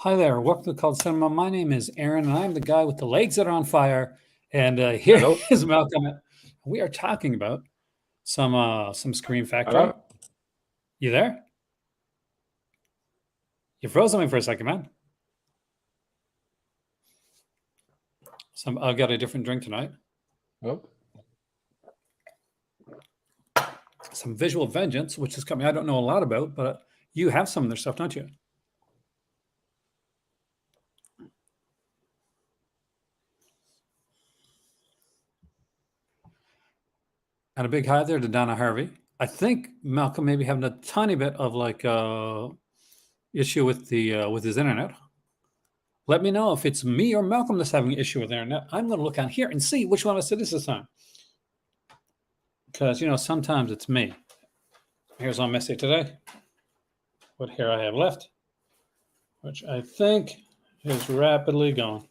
Hi there. Welcome to Called Cinema. My name is Aaron, and I'm the guy with the legs that are on fire. And here Hello. is Malcolm. We are talking about some Scream Factory. Hello. You there? You froze on me for a second, man. I've got a different drink tonight. Oh. Some Visual Vengeance, which is coming. I don't know a lot about, but you have some of their stuff, don't you? And a big hi there to Donna Harvey. I think Malcolm may be having a tiny bit of like issue with his internet. Let me know if it's me or Malcolm that's having an issue with internet. I'm going to look on here and see which one of us it is this time. Because, sometimes it's me. Here's what I'm missing today. What hair I have left, which I think is rapidly gone.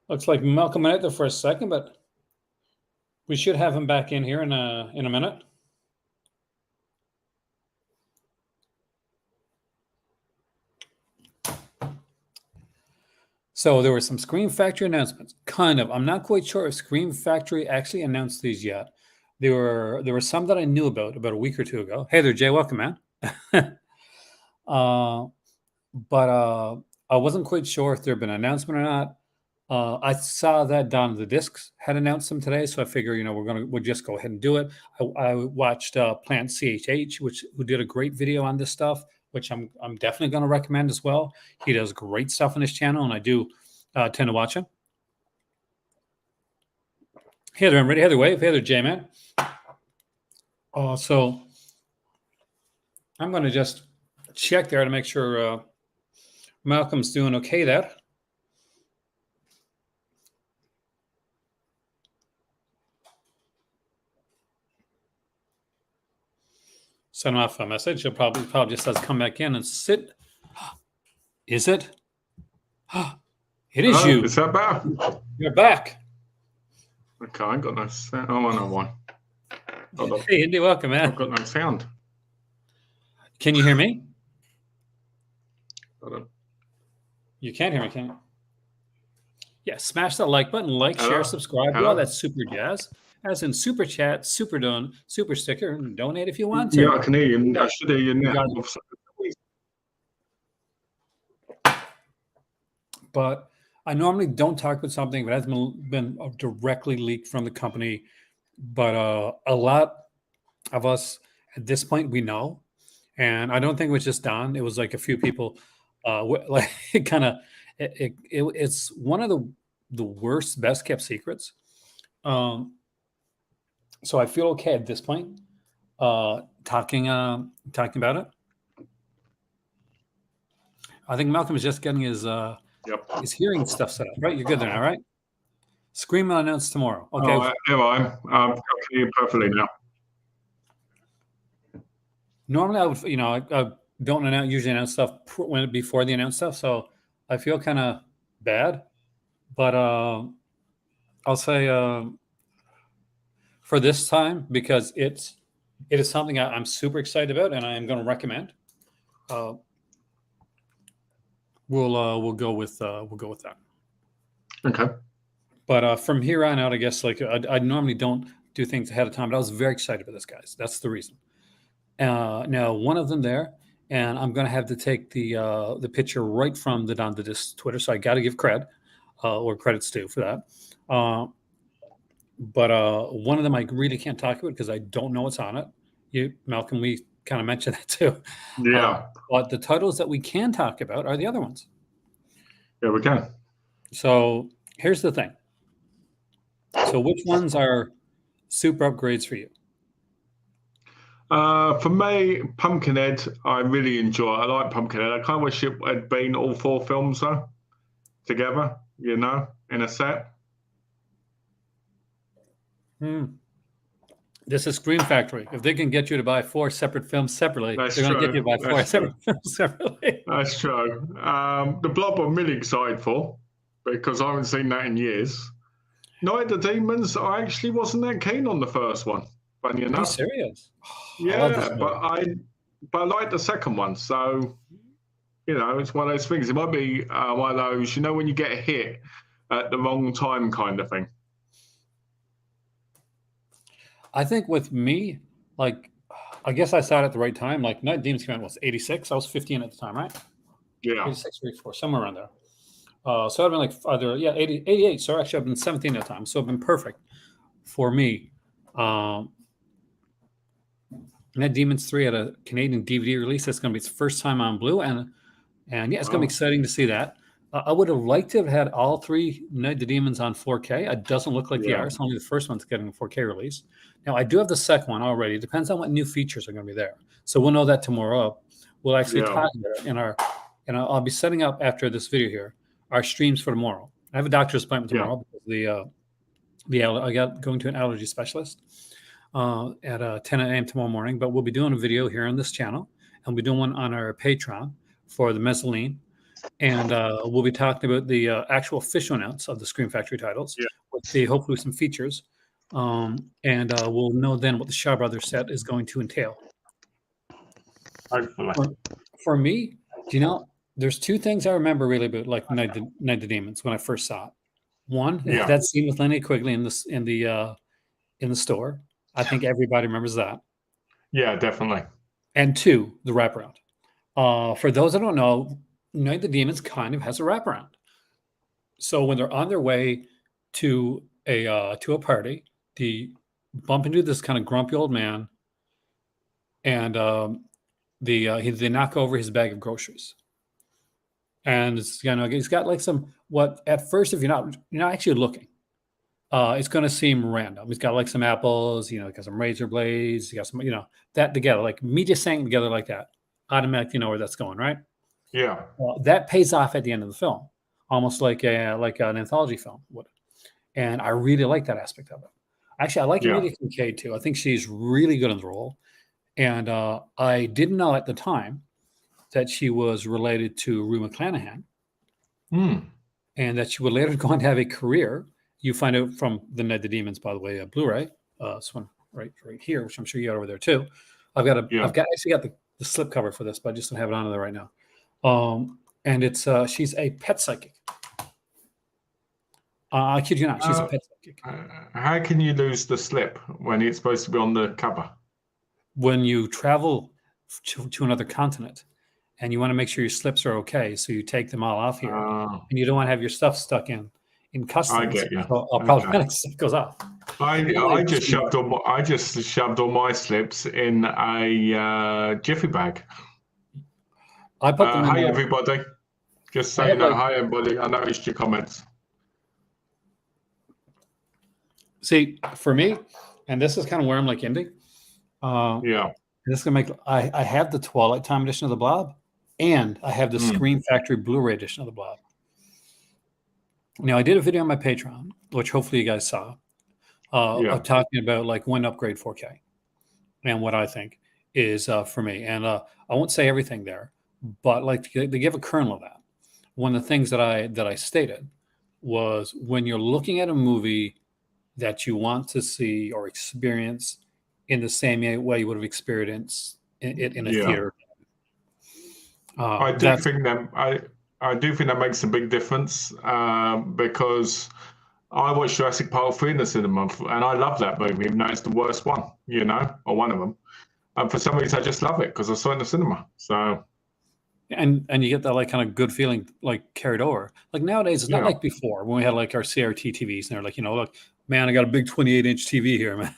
Looks like Malcolm went out there for a second, but we should have him back in here in a minute. So there were some Scream Factory announcements. Kind of. I'm not quite sure if Scream Factory actually announced these yet. There were some that I knew about a week or two ago. Hey there, Jay. Welcome, man. But I wasn't quite sure if there had been an announcement or not. I saw that Dawn of the Discs had announced them today, so I figure we'll just go ahead and do it. I watched Plant CHH, who did a great video on this stuff, which I'm definitely going to recommend as well. He does great stuff on his channel, and I do tend to watch him. Hey there, I'm ready. Hey there, Wave. Hey there, J-Man. So I'm going to just check there to make sure Malcolm's doing okay there. Send him off a message. He'll probably just says come back in and sit. Is it? It is you. Is that better? You're back. Okay, I got no sound. Oh, I know one. Hey, Indy, welcome, man. I've got no sound. Can you hear me? Hold on. You can't hear me, can you? Yeah, smash that like button, share, subscribe. Hello? All that super jazz. As in super chat, super done, super sticker, and donate if you want to. Yeah, I can hear you. I should hear you now. But I normally don't talk about something that hasn't been directly leaked from the company. But a lot of us at this point, we know. And I don't think it was just Don. It was like a few people. Like it's one of the worst, best kept secrets. So I feel okay at this point talking about it. I think Malcolm is just getting his hearing stuff set up. Right, you're good there now, right? Scream will announce tomorrow. Okay. Oh, here I am. I can hear you perfectly now. Normally, I don't usually announce stuff before the announced stuff, so I feel kind of bad. But I'll say for this time, because it is something I'm super excited about, and I am going to recommend. We'll go with that. Okay. But from here on out, I guess I normally don't do things ahead of time, but I was very excited about this, guys. That's the reason. Now, one of them there, and I'm going to have to take the picture right from the Dawn of the Discs Twitter, so I got to give credits due for that. But one of them I really can't talk about because I don't know what's on it. You, Malcolm, we kind of mentioned that too. Yeah. But the titles that we can talk about are the other ones. Yeah, we can. So here's the thing. So which ones are super upgrades for you? For me, Pumpkinhead, I really enjoy. I like Pumpkinhead. I kind of wish it had been all 4 films though, together, in a set. This is Scream Factory. If they can get you to buy 4 separate films separately, they're going to get you to buy 4 separate films separately. That's true. The Blob I'm really excited for because I haven't seen that in years. Night of the Demons, I actually wasn't that keen on the first one. Funny enough. Are you serious? Yeah, but I like the second one. So It's one of those things. It might be one of those, when you get a hit at the wrong time kind of thing. I think with me, like, I guess I saw it at the right time. Like, Night Demons came out was 86. I was 15 at the time, right? Yeah. 86 or 84, somewhere around there. So I've been like either 88. So actually, I've been 17 at the time. So it's been perfect for me. Night Demons 3 had a Canadian DVD release. It's going to be its first time on Blue, and yeah, it's going to be exciting to see that. I would have liked to have had all three Night the Demons on 4K. It doesn't look like they are. It's only the first one's getting a 4K release. Now, I do have the second one already. It depends on what new features are going to be there. So we'll know that tomorrow. We'll actually talk about it I'll be setting up after this video here our streams for tomorrow. I have a doctor's appointment tomorrow because I got going to an allergy specialist at 10 a.m. tomorrow morning. But we'll be doing a video here on this channel, and we'll be doing one on our Patreon for the mezzanine. And we'll be talking about the actual official announce of the Scream Factory titles with hopefully some features. And we'll know then what the Shaw Brothers set is going to entail. For me, there's two things I remember really about like Night the Demons when I first saw it. One, that scene with Linnea Quigley in the store. I think everybody remembers that. Yeah, definitely. And two, the wraparound. For those that don't know, Night the Demons kind of has a wraparound. So when they're on their way to a party, they bump into this kind of grumpy old man, and they knock over his bag of groceries. And he's got like what at first, if you're not actually looking, it's going to seem random. He's got like some apples, got some razor blades, he got some, that together, like me just saying together like that, automatically know where that's going, right? Yeah. Well, that pays off at the end of the film, almost like an anthology film would. And I really like that aspect of it. Actually, I like Amelia Kincaid too. I think she's really good in the role. And I didn't know at the time that she was related to Rue McClanahan, and that she would later go on to have a career. You find out from the Night the Demons, by the way, Blu-ray. This one right here, which I'm sure you got over there too. I've actually got the slip cover for this, but I just don't have it on there right now. And it's she's a pet psychic. I kid you not, she's a pet psychic. How can you lose the slip when it's supposed to be on the cover? When you travel to another continent and you want to make sure your slips are okay, so you take them all off here, and you don't want to have your stuff stuck in customs. I get you. So problematic stuff goes off. I just shoved all my slips in a Jiffy bag. I put them hi everybody. Just saying hi everybody. I noticed your comments. See, for me, and this is kind of where I'm like ending. This is gonna make. I have the Twilight Time edition of the Blob, and I have the Scream Factory Blu-ray edition of the Blob. Now, I did a video on my Patreon, which hopefully you guys saw, of talking about like when upgrade 4K, and what I think is for me. And I won't say everything there, but like to give a kernel of that. One of the things that I stated was when you're looking at a movie that you want to see or experience in the same way you would have experienced it in a theater. I do think that makes a big difference because I watched Jurassic Park 3 in the cinema, and I love that movie, even though it's the worst one, or one of them. And for some reason, I just love it because I saw it in the cinema. So, and you get that like kind of good feeling like carried over. Like nowadays, it's not like before when we had like our CRT TVs, and they're like, look, man, I got a big 28-inch TV here, man.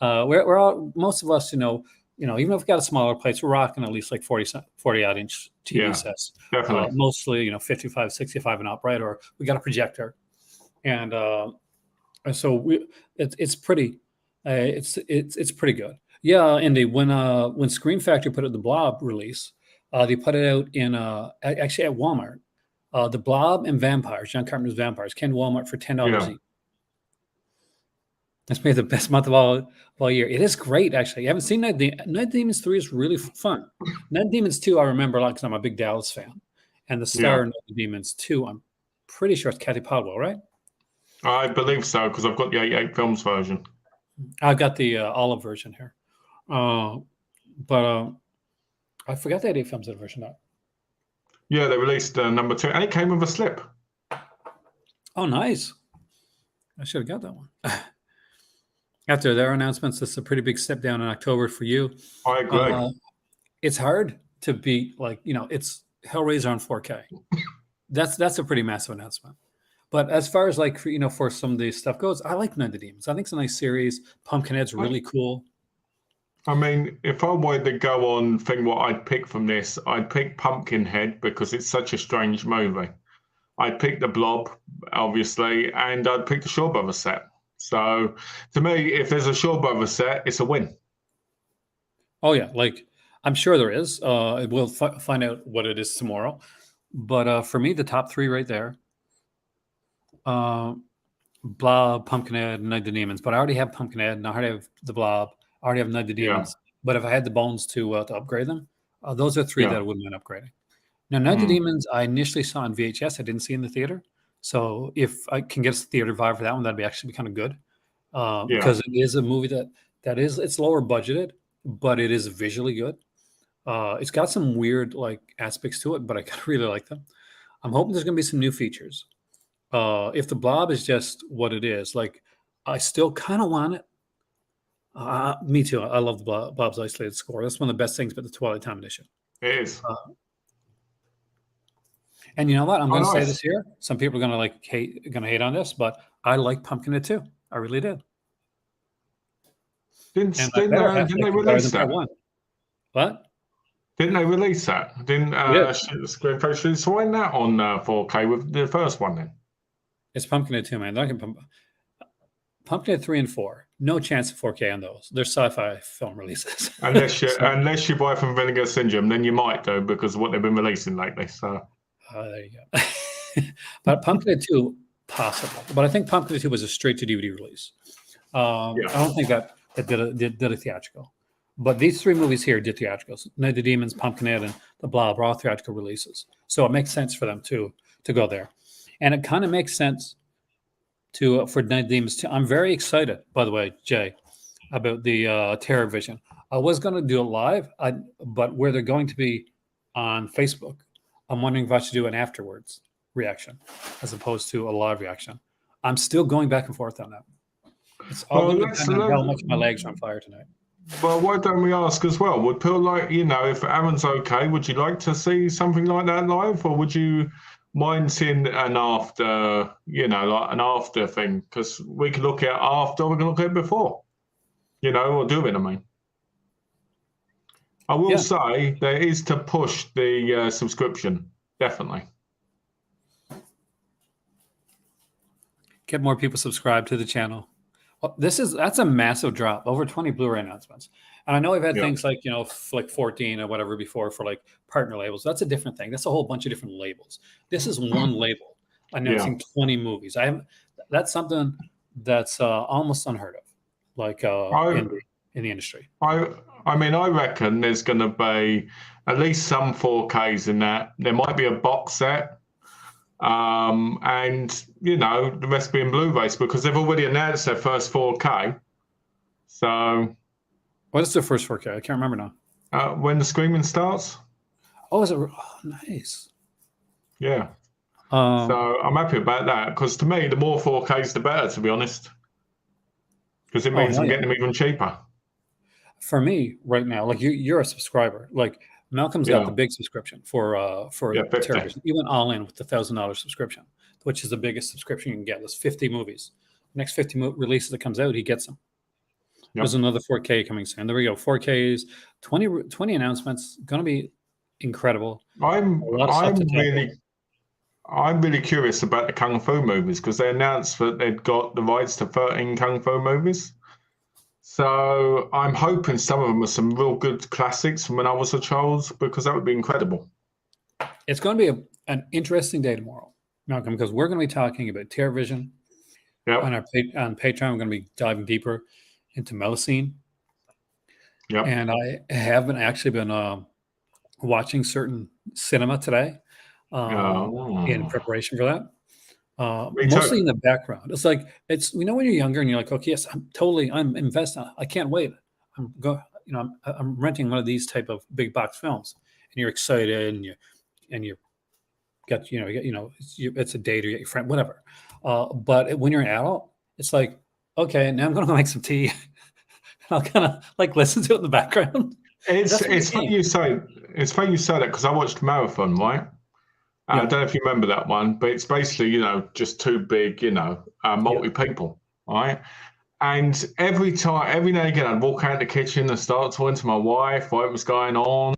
We're all, most of us, even if we've got a smaller place, we're rocking at least like 40 odd inch TV sets. Definitely. Mostly, 55, 65 and up, right? Or we got a projector, and so it's pretty, it's pretty good. Yeah, Indy. When Scream Factory put out the Blob release, they put it out in actually at Walmart. The Blob and Vampires, John Carpenter's Vampires, came to Walmart for $10 each. That's maybe the best month of all year. It is great, actually. You haven't seen Night Demons 3 is really fun. Night Demons 2, I remember a lot because I'm a big Dallas fan. And the star of Night Demons 2, I'm pretty sure it's Kathy Podwell, right? I believe so, because I've got the 88 Films version. I've got the olive version here. But I forgot the 88 Films version now. Yeah, they released number 2, and it came with a slip. Oh, nice. I should have got that one. After their announcements, this is a pretty big step down in October for you. I agree. It's hard to beat, like, it's Hellraiser on 4K. That's a pretty massive announcement. But as far as like for some of the stuff goes, I like Night of the Demons. I think it's a nice series. Pumpkinhead's really cool. I mean, if I wanted to go on thing what I'd pick from this, I'd pick Pumpkinhead because it's such a strange movie. I'd pick the Blob, obviously, and I'd pick the Shaw Brothers set. So to me, if there's a Shaw Brothers set, it's a win. Oh yeah, like I'm sure there is. We'll find out what it is tomorrow. But for me, the top 3 right there. Blob, Pumpkinhead, Night of the Demons. But I already have Pumpkinhead, and I already have the Blob. I already have Night of the Demons. Yeah. But if I had the bones to upgrade them, those are 3 that I wouldn't mind upgrading. Now, Night of the Demons, I initially saw on VHS. I didn't see in the theater. So if I can get a theater vibe for that one, that'd be kind of good. Because it is a movie it's lower budgeted, but it is visually good. It's got some weird like aspects to it, but I really like them. I'm hoping there's going to be some new features. If the Blob is just what it is, like I still kind of want it. Me too. I love the Blob's isolated score. That's one of the best things about the Twilight Time edition. It is. And you know what? I'm going to say this here. Some people are going to hate on this, but I like Pumpkinhead too. I really did. Didn't they release that? What? Didn't they release that? Didn't Screen Face release that on 4K with the first one then? It's Pumpkinhead 2, man. Pumpkinhead 3 and 4. No chance of 4K on those. They're sci-fi film releases. Unless you buy from Vinegar Syndrome, then you might do because of what they've been releasing lately. So there you go. But Pumpkinhead 2, possible. But I think Pumpkinhead 2 was a straight to DVD release. I don't think that did a theatrical. But these 3 movies here did theatricals. Night of the Demons, Pumpkinhead, and the Blob are all theatrical releases. So it makes sense for them to go there. And it kind of makes sense for Night of the Demons too. I'm very excited, by the way, Jay, about the Terror Vision. I was going to do it live, but where they're going to be on Facebook, I'm wondering if I should do an afterwards reaction as opposed to a live reaction. I'm still going back and forth on that. It's all going to depend on how much my legs are on fire tonight. Well, why don't we ask as well? Would people like, if Aaron's okay, would you like to see something like that live, or would you mind seeing an after, like an after thing? Because we can look at after, we can look at before, or do it, I mean. I will say there is to push the subscription, definitely. Get more people subscribed to the channel. That's a massive drop, over 20 Blu-ray announcements. And I know we've had things like, like 14 or whatever before for like partner labels. That's a different thing. That's a whole bunch of different labels. This is one label announcing 20 movies. That's something that's almost unheard of, like in the industry. I mean, I reckon there's going to be at least some 4Ks in that. There might be a box set. And the rest being Blu-rays because they've already announced their first 4K. So, what is their first 4K? I can't remember now. When the Screaming starts. Oh, is it? Oh, nice. Yeah. So I'm happy about that because to me, the more 4Ks, the better. To be honest, because it means I'm getting them even cheaper. For me, right now, like you're a subscriber, like. Malcolm's got the big subscription for television. He went all in with the $1,000 subscription, which is the biggest subscription you can get. There's 50 movies. Next 50 releases that comes out, he gets them. Yep. There's another 4K coming soon. There we go. 4Ks, 20 announcements. Going to be incredible. I'm really curious about the Kung Fu movies because they announced that they'd got the rights to 13 Kung Fu movies. So I'm hoping some of them are some real good classics from when I was a child because that would be incredible. It's going to be an interesting day tomorrow, Malcolm, because we're going to be talking about Terror Vision. On Patreon, we're going to be diving deeper into Melusine. Yep. And I have been watching certain cinema today in preparation for that. Mostly in the background. It's like when you're younger and you're like, okay, yes, I'm invested. I can't wait. I'm renting one of these type of big box films, and you're excited and you're got it's a date or you get your friend, whatever. But when you're an adult, it's like, okay, now I'm going to make some tea. I'll kind of like listen to it in the background. It's That's what it's funny you say that because I watched Marathon, right? I yeah, don't know if you remember that one, but it's basically just two big yeah, multi people, right? And every now and again, I'd walk out the kitchen and start talking to my wife what was going on,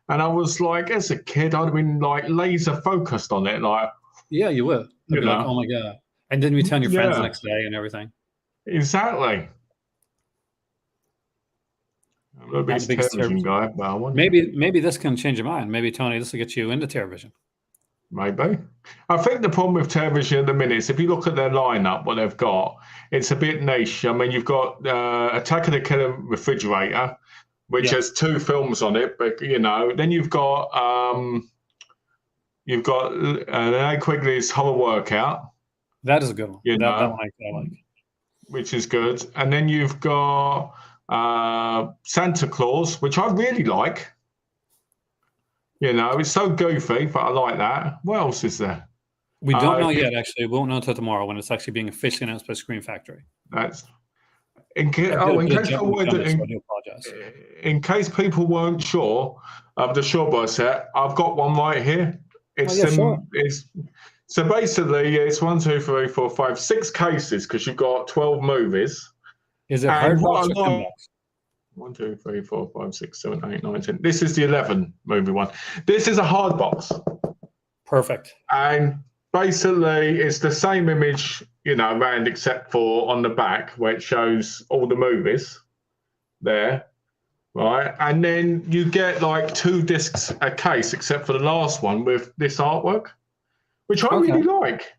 and I was like, as a kid, I'd have been like laser focused on it, like yeah. You will. It'd you be like, know, oh my god, and then you tell your friends the yeah, next day and everything. exactly. I'm a Not the big biggest television television. guy, but I wonder. Maybe this can change your mind. Maybe Tony, this will get you into television. Maybe. I think the problem with television at the minute is if you look at their lineup, what they've got, it's a bit niche. I mean, you've got Attack of the Killer Refrigerator, which Yeah, has two films on it, but then you've got Linnea Quigley's Horror Workout, that is a good one. you That know, one I like. which is good, and then you've got Santa Claus, which I really like. It's so goofy, but I like that. What else is there? We don't know You've yet. Actually, we won't know until tomorrow when it's actually being officially announced by Screen Factory. That's in case, I did a in bit of case jumping people the weren't gun, so I do apologize. in case people weren't sure of the Shawbuy set, I've got one right here. Oh It's yeah, sure. it's so basically it's 1, 2, 3, 4, 5, 6 cases because you've got 12 movies. Is it And hard what box or I thin like, box? 1, 2, 3, 4, 5, 6, 7, 8, 9, 10. This is the 11 movie one. This is a hard box. Perfect. And basically, it's the same image, around except for on the back where it shows all the movies there, right? And then you get like 2 discs a case, except for the last one with this artwork, which I Okay. really like.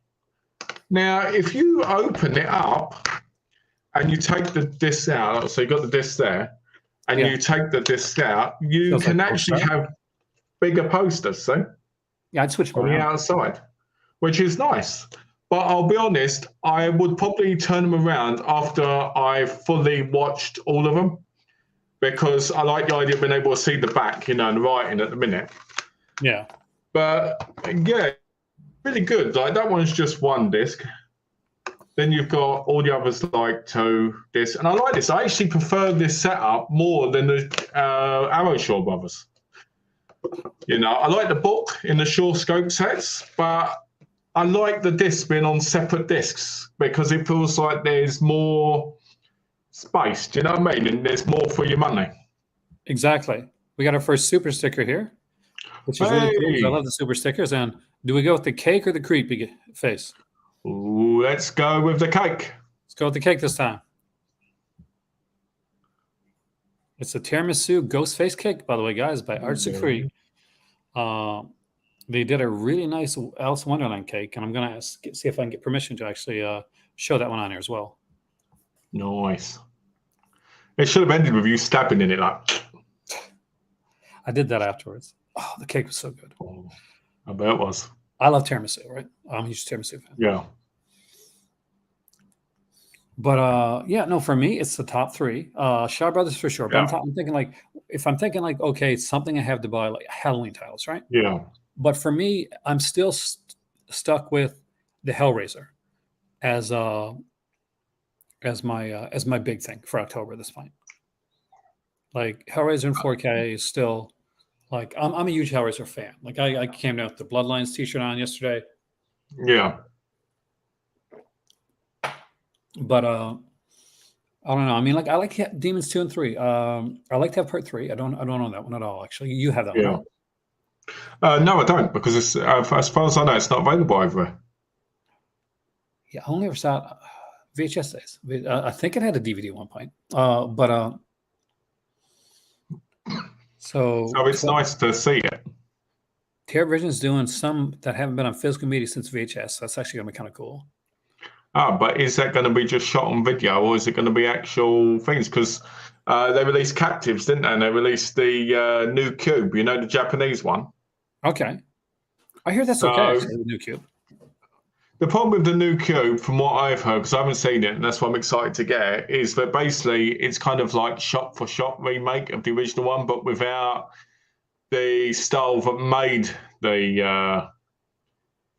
Now, if you open it up and you take the disc out, so you got the disc there, and Yeah. you take the disc out, you Feels like can a actually poster. have bigger posters, see, Yeah, I'd switch them on the around. outside, which is nice. But I'll be honest, I would probably turn them around after I fully watched all of them because I like the idea of being able to see the back, and the writing at the minute. Yeah. But yeah, really good. Like that one's just one disc. Then you've got all the others like 2 discs. And I like this. I actually prefer this setup more than the Arrow Shaw Brothers. I like the book in the Shaw Scope sets, but I like the discs being on separate discs because it feels like there's more space. Do you know what I mean? And there's more for your money. Exactly. We got our first super sticker here, which is really cool because I Hey, love the super stickers. And do we go with the cake or the creepy face? let's go with the cake. Let's go with the cake this time. It's a tiramisu ghost face cake, by the way, guys, by Art Secret. They did a really nice Alice in Wonderland cake, and I'm going to see if I can get permission to actually show that one on here as well. Nice. It should have ended with you stabbing in it like. I did that afterwards. Oh, the cake was so good. Oh, I bet it was. I love tiramisu, right? I'm a huge tiramisu fan. Yeah. But yeah, no, for me, it's the top 3. Shaw Brothers for sure. But Yeah. I'm thinking like, okay, it's something I have to buy, like Halloween titles, right? Yeah. But for me, I'm still stuck with the Hellraiser as my big thing for October at this point. Like Hellraiser in 4K is still like I'm a huge Hellraiser fan. Like I came down with the Bloodlines t-shirt on yesterday. Yeah. But I don't know. I mean, like I like Demons 2 and 3. I like to have part 3. I don't know that one at all. Actually, you have that one, right? No, I don't because it's as far as I know, it's not available over there. Yeah, I only ever saw it VHS days. I think it had a DVD at one point. So it's nice to see it. TerraVision is doing some that haven't been on physical media since VHS. That's actually going to be kind of cool. But is that going to be just shot on video or is it going to be actual things? Because they released Captives, didn't they? And they released the new Cube, the Japanese one. Okay. I hear that's okay, actually, the new Cube. The problem with the new Cube, from what I've heard, because I haven't seen it, and that's why I'm excited to get it, is that basically it's kind of like shot-for-shot remake of the original one, but without the style that made the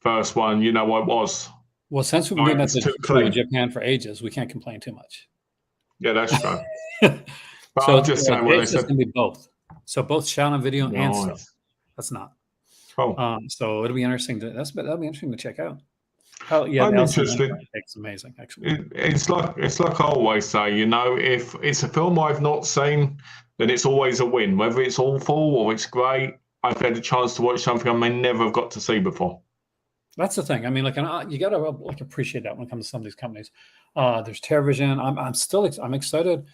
first one, you know what it was. Well, since we've been doing that It's too to clean. Japan for ages, we can't complain too much. Yeah, that's true. But So I'm just saying what they it's said. going to be both. So both sound and video and stuff. Nice. That's not. Cool. So it'll be interesting that'll be interesting to check out. Oh yeah, I'm the Elsa interested. It's amazing, actually. It's like I always say, you know, if it's a film I've not seen, then it's always a win. Whether it's awful or it's great, I've had a chance to watch something I may never have got to see before. That's the thing. I mean, like, you got to like appreciate that when it comes to some of these companies. There's television. I'm excited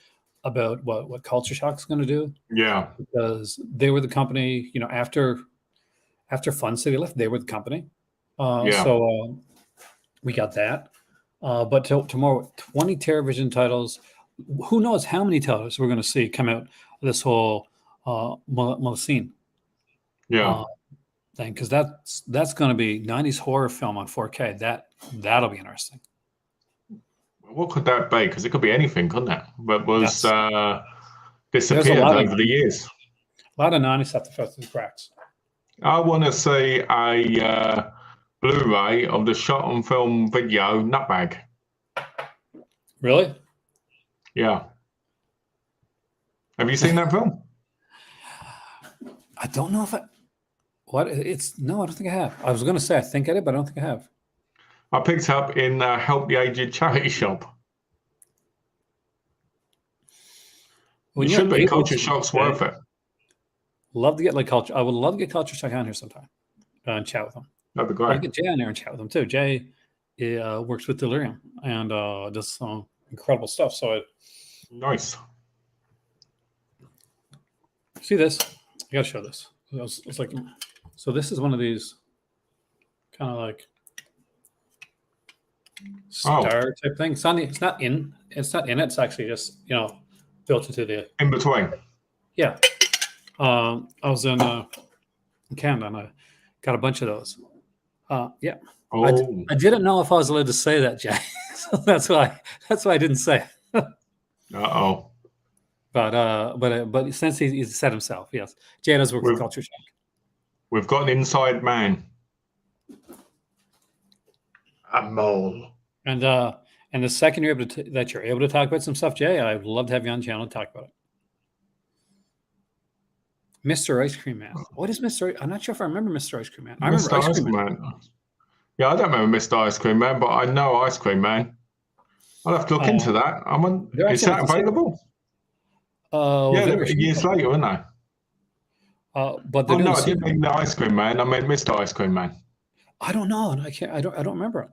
about what Culture Shock's going to do. Yeah, because they were the company. You know, after Fun City left, they were the company. Yeah. So we got that. But tomorrow, 20 television titles. Who knows how many titles we're going to see come out of this whole Molesine yeah. thing, because that's going to be 90s horror film on 4K. That'll be interesting. What could that be? Because it could be anything, couldn't it? But was There's disappeared over the years. A lot of 90s stuff that fell through the cracks. I want to see a Blu-ray of the shot on film video Nutbag. Really? Yeah. Have you seen that film? I don't know if I don't think I have. I was going to say I think I did, but I don't think I have. I picked it up in Help the Aged charity shop. It should be. Culture Shock's worth it. Love to get Culture. I would love to get Culture Shock on here sometime and chat with them. That'd be great. I'll get Jay on there and chat with them too. Jay works with Delirium and does some incredible stuff. So nice. See this? I gotta show this. It's like, so this is one of these kind of like star type thing. It's not in it. It's actually just, built into the in between. Yeah. I was in Canada and I got a bunch of those. Yeah. Oh. I didn't know if I was allowed to say that, Jay. So that's why I didn't say it. Uh-oh. But since he said himself, yes, Jay does work with Culture Shock. We've got an inside man, a mole, and the second you're able to talk about some stuff, Jay, I'd love to have you on the channel and talk about it. Mr. Ice Cream Man. What is Mr. I'm not sure if I remember Mr. Ice Cream Man. I remember Ice Cream Man. Yeah, I don't remember Mr. Ice Cream Man, but I know Ice Cream Man. I'll have to look into that. Is that available? Yeah, they were years later, weren't they? But I didn't mean the Ice Cream Man. I meant Mr. Ice Cream Man. I don't know, and I don't remember it.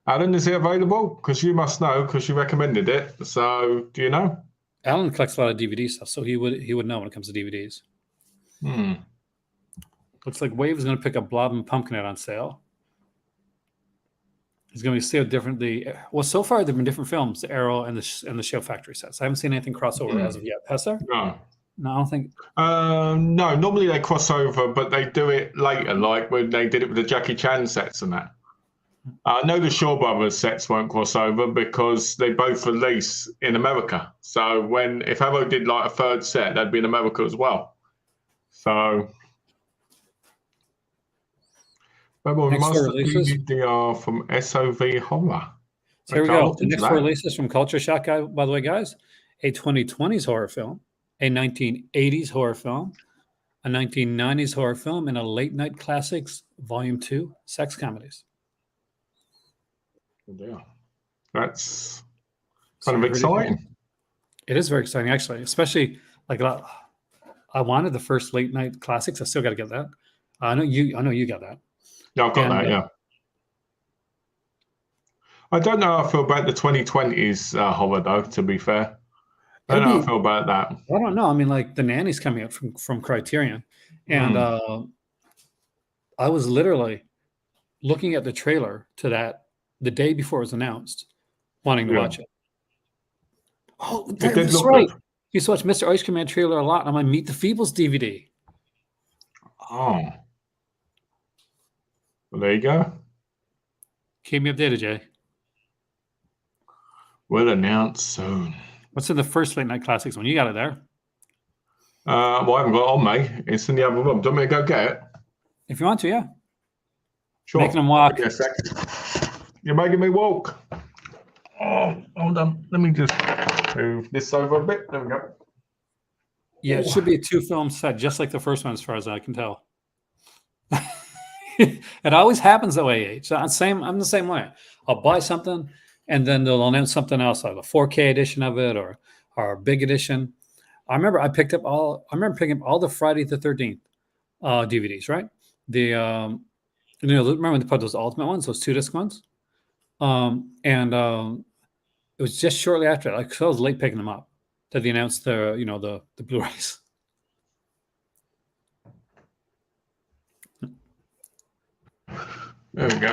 Alan, is it available? Because you must know, because you recommended it. So, do you know? Alan collects a lot of DVD stuff, so he would know when it comes to DVDs. Looks like Wave is going to pick up Blob and Pumpkinhead on sale. It's going to be sealed differently. Well, so far there've been different films, the Arrow and the Show Factory sets. I haven't seen anything crossover as of yet. Has there? No. No, I don't think. No, normally they cross over, but they do it later, like when they did it with the Jackie Chan sets and that. I know the Shaw Brothers sets won't cross over because they both release in America. So if Arrow did like a third set, that'd be in America as well. So, but most of the DVD are from SOV Horror. So here we go. The next four releases from Culture Shock, by the way, guys. A 2020s horror film, a 1980s horror film, a 1990s horror film, and a late night classics, Volume 2, sex comedies. Yeah, that's kind of exciting. It is very exciting, actually, especially like I wanted the first late night classics. I still got to get that. I know you got that. Yeah, I've got that. Yeah. I don't know how I feel about the 2020s horror, though. To be fair, I don't know how I feel about that. I don't know. I mean, like The Nanny's coming out from Criterion, and I was literally looking at the trailer to that the day before it was announced, wanting to watch it. Oh, that's right. You used to watch Mr. Ice Cream Man trailer a lot. I'm on Meet the Feebles DVD. Oh. Well, there you go. Keep me updated, Jay. We'll announce soon. What's in the first late night classics one? You got it there. Well, I haven't got it on me. It's in the other room. Do you want me to go get it? If you want to, yeah. Sure. Making them walk. Give me a second. You're making me walk. Oh, hold on. Let me just move this over a bit. There we go. Yeah, it should be a 2-film set, just like the first one, as far as I can tell. It always happens that way. So I'm the same way. I'll buy something, and then they'll announce something else, like a 4K edition of it, or a big edition. I remember picking up all the Friday the 13th DVDs, right? Remember when they put those Ultimate ones, those 2-disc ones, and it was just shortly after, like, so I was late picking them up, that they announced the Blu-rays. There we go.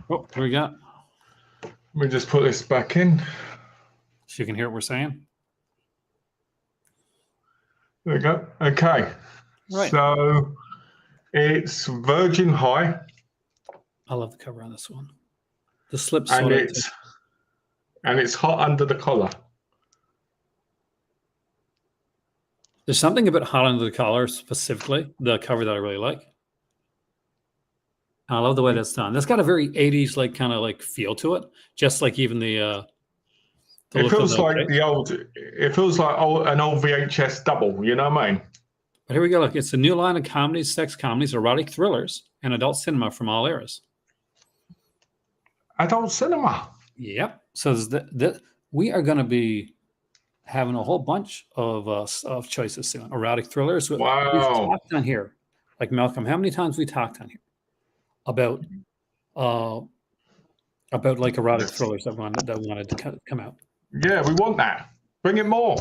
Oh, what do we got? Let me just put this back in. So you can hear what we're saying. There we go. Okay. Right. So it's Virgin High. I love the cover on this one. The slip And sort of. it's hot under the collar. There's something about hot under the collar, specifically the cover, that I really like. I love the way that's done. That's got a very 80s kind of feel to it, just like even the it feels like an old VHS double, you know what I mean? But here we go. Look, it's a new line of comedies, sex comedies, erotic thrillers, and adult cinema from all eras. Adult cinema. Yep. So we are going to be having a whole bunch of choices soon. Erotic thrillers. Wow. We've talked on here, like Malcolm. How many times we talked on here about like erotic thrillers that wanted to come out? Yeah, we want that. Bring it more.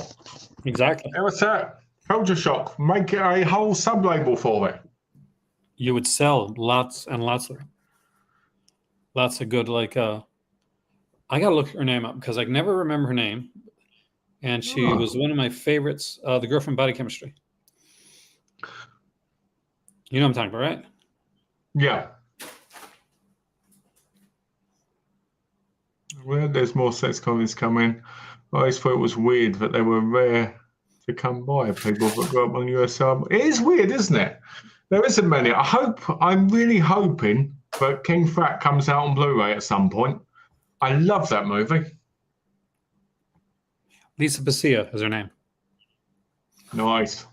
Exactly. What's that? Culture Shock. Make it a whole sub-label for it. You would sell lots and lots of good, I gotta look her name up because I never remember her name, and she was one of my favorites. The girl from Body Chemistry. You know what I'm talking about, right? Yeah. Well, there's more sex comedies coming. I always thought it was weird that they were rare to come by. People that grew up on US Army. It is weird, isn't it? There isn't many. I'm really hoping that King Fat comes out on Blu-ray at some point. I love that movie. Lisa Basilla is her name. Nice.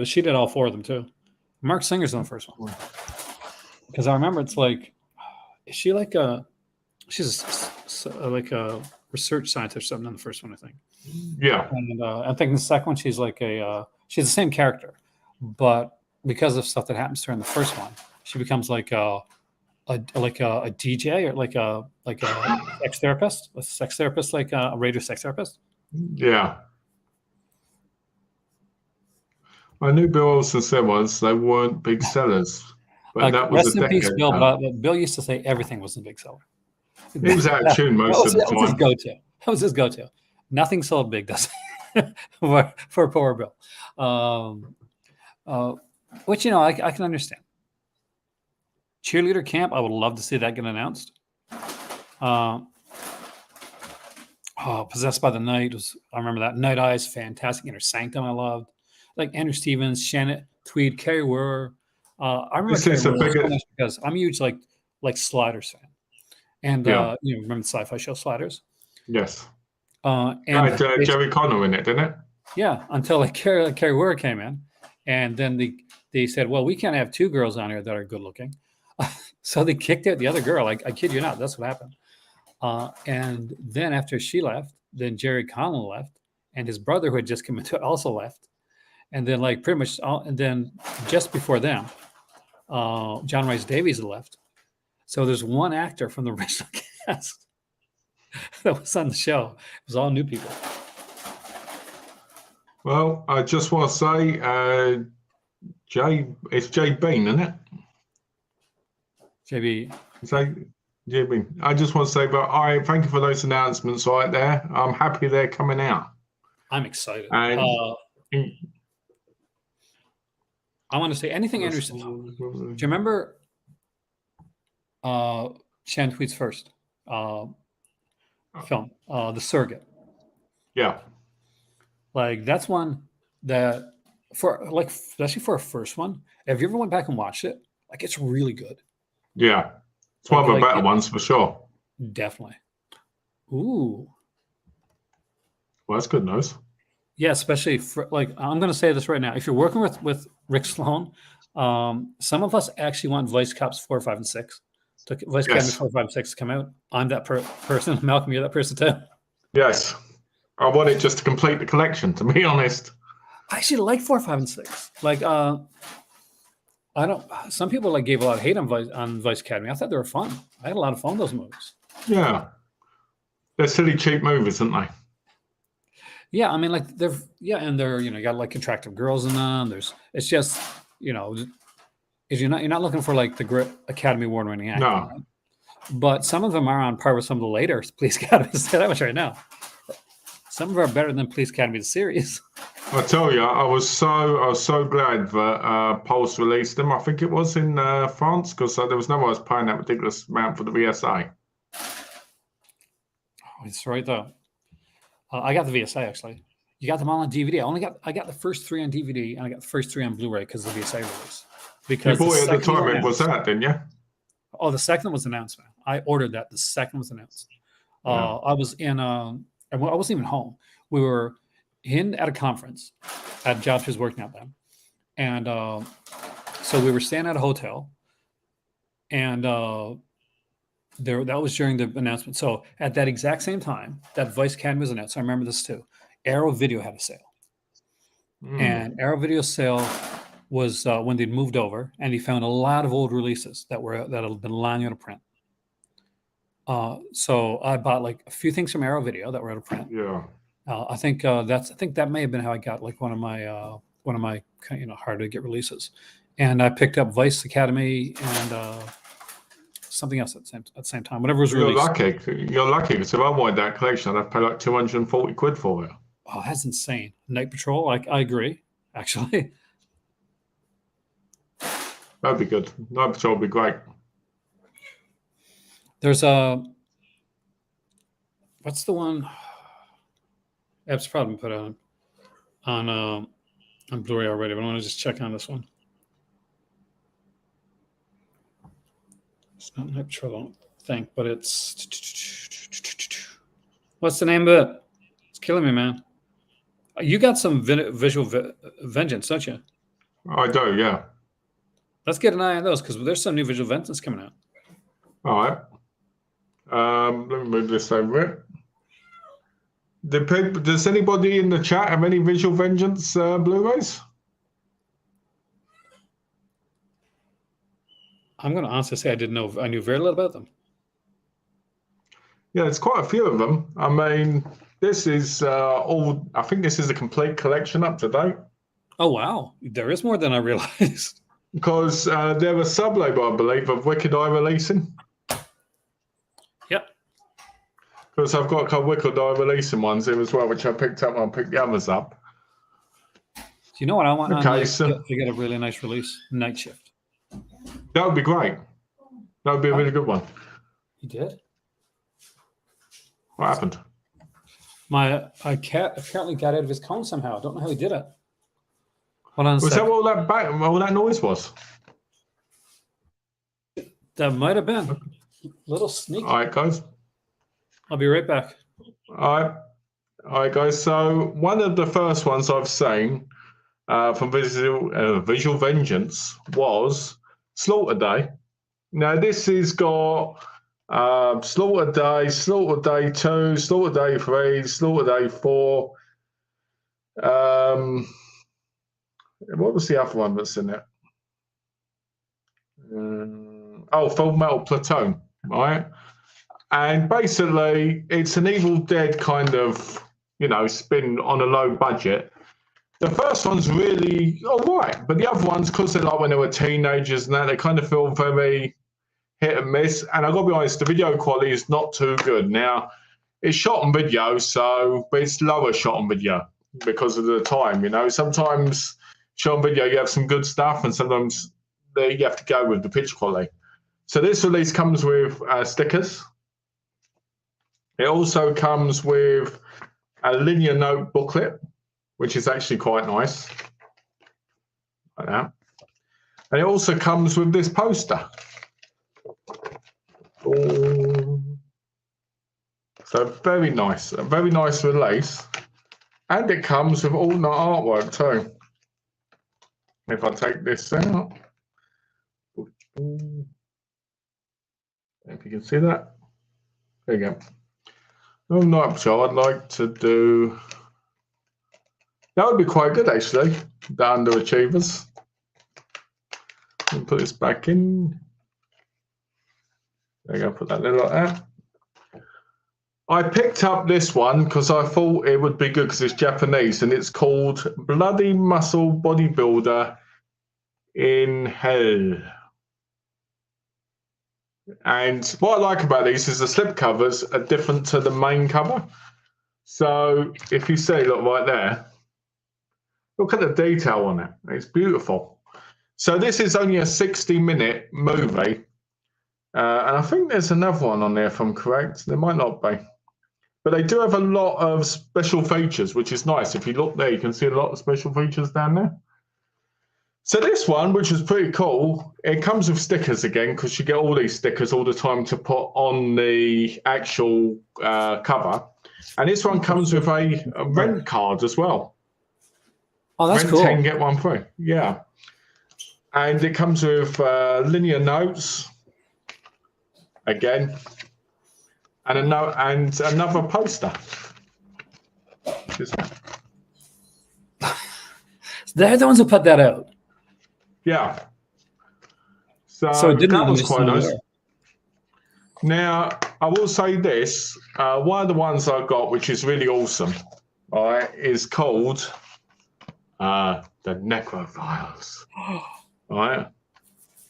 She did all 4 of them too. Mark Singer's on the first one. Because I remember it's like, is she she's a research scientist or something in the first one, I think. Yeah. And I think in the second one, she's she's the same character, but because of stuff that happens to her in the first one, she becomes like a DJ, or like a sex therapist, like a radio sex therapist. Yeah. I knew Bill Olsen said once they weren't big sellers, but that was rest a in peace, decade Bill. ago. But Bill used to say everything was a big seller. He was out of tune most of the time. That was his go-to. Nothing sold big, does it? for poor Bill. Which I can understand. Cheerleader camp, I would love to see that get announced. Possessed by the Night I remember that. Night Eyes, fantastic. Inner Sanctum, I loved. Like Andrew Stevens, Shannon Tweed, Carrie Werr. I remember because I'm a huge like Sliders fan, and remember the sci-fi show Sliders? Yes. And Jerry Connor in it, didn't it? Yeah, until Carrie Werr came in, and then they said, well, we can't have 2 girls on here that are good looking. So they kicked out the other girl. I kid you not, that's what happened. And then after she left, then Jerry Conlon left, and his brother, who had just come into it, also left. And then pretty much and then just before them, John Rhys Davies had left. So there's one actor from the original cast that was on the show. It was all new people. Well, I just want to say, it's Jay Bean, isn't it? JB. Jay Bean. I just want to say, thank you for those announcements right there. I'm happy they're coming out. I'm excited. I want to say anything Anderson. Do you remember Chan Tweed's first film, The Surrogate? Yeah. That's one that especially for a first one, have you ever went back and watched it? It's really good. Yeah. It's one of the better ones for sure. Definitely. Ooh. Well, that's good news. Yeah, especially for like, I'm going to say this right now. If you're working with Rick Sloan, some of us actually want Vice Cops 4, 5, and 6. To Vice Academy 4, 5, and 6 to come out. I'm that person. Malcolm, you're that person too. Yes. I want it just to complete the collection, to be honest. I actually like 4, 5, and 6. Like, I don't. Some people like gave a lot of hate on Vice Academy. I thought they were fun. I had a lot of fun with those movies. Yeah, they're silly cheap movies, aren't they? Yeah, I mean, like and they're you got like attractive girls in them. It's just is you're not looking for like the great Academy Award winning acting. No. Right? But some of them are on par with some of the later Police Academy. Say that much right now. Some of them are better than Police Academy the series. I tell you, I was so glad that Pulse released them. I think it was in France, because there was no one else paying that ridiculous amount for the VSA. Oh, it's right though. I got the VSA actually. You got them all on DVD. I got the first 3 on DVD, and I got the first 3 on Blu-ray because of the VSA release. Because you bought it at the time it was that, didn't you? Oh, the second was announced. Man. I ordered that. The second was announced. Yeah. I was in. I wasn't even home. We were at a conference at a job she was working at then, and so we were staying at a hotel, and that was during the announcement. So at that exact same time that Vice Academy was announced, I remember this too. Arrow Video had a sale, and Arrow Video sale was when they'd moved over, and he found a lot of old releases that had been lying out of print. So I bought like a few things from Arrow Video that were out of print. Yeah. I think that may have been how I got like one of my hard to get releases, and I picked up Vice Academy and something else at the same time. Whatever was released. You're lucky because if I wanted that collection, I'd pay like 240 quid for it. Oh, that's insane. Night Patrol. I agree. Actually, that'd be good. Night Patrol would be great. There's what's the one? It's probably put on Blu-ray already, but I want to just check on this one. It's not Night Patrol, I don't think, but it's what's the name of it? It's killing me, man. You got some visual vengeance, don't you? I do, yeah. Let's get an eye on those because there's some new visual vengeance coming out. All right. Let me move this over it. Does anybody in the chat have any Visual Vengeance Blu-rays? I'm going to honestly say I knew very little about them. Yeah, it's quite a few of them. I mean, this is I think this is a complete collection up to date. Oh, wow. There is more than I realized. Because they're a sub-label, I believe, of Wicked Eye releasing. Yep. Because I've got a couple Wicked Eye releasing ones here as well, which I picked up when I picked the others up. Do you know what I want? Okay, so to get a really nice release, Night Shift. That would be great. That would be a really good one. You did? What happened? My cat apparently got out of his cone somehow. I don't know how he did it. Hold on a Was sec. that what all that noise was? That might have been. Little sneak. All right, guys. I'll be right back. All right, guys. So one of the first ones I've seen from Visual Vengeance was Slaughter Day. Now this has got Slaughter Day 2, Slaughter Day 3, Slaughter Day 4. What was the other one that's in it? Full Metal Platoon, right? And basically, it's an Evil Dead kind of, spin on a low budget. The first one's really all right, but the other ones, because they're like when they were teenagers and that, they kind of feel very hit and miss. And I've got to be honest, the video quality is not too good. Now, it's shot on video, but it's lower shot on video because of the time, Sometimes shot on video, you have some good stuff, and sometimes you have to go with the picture quality. So this release comes with stickers. It also comes with a linear note booklet, which is actually quite nice, like that. And it also comes with this poster. Oh. So very nice, a very nice release. And it comes with all the artwork too. If I take this out, if you can see that, there you go. Oh, nutshell, I'd like to do. That would be quite good actually. The underachievers. And put this back in. There you go. Put that there like that. I picked up this one because I thought it would be good because it's Japanese and it's called Bloody Muscle Bodybuilder in Hell. And what I like about these is the slip covers are different to the main cover. So if you see, look right there, look at the detail on it. It's beautiful. So this is only a 60-minute movie. And I think there's another one on there if I'm correct. There might not be. But they do have a lot of special features, which is nice. If you look there, you can see a lot of special features down there. So this one, which is pretty cool, it comes with stickers again, because you get all these stickers all the time to put on the actual cover. And this one comes with a rent card as well. Oh, that's rent cool. 10, get one free. Yeah. And it comes with linear notes, again. And another poster. They're the ones who put that out. Yeah. So it didn't that was quite nice. There. Now, I will say this. One of the ones I got, which is really awesome, right, is called the Necrophiles. Right?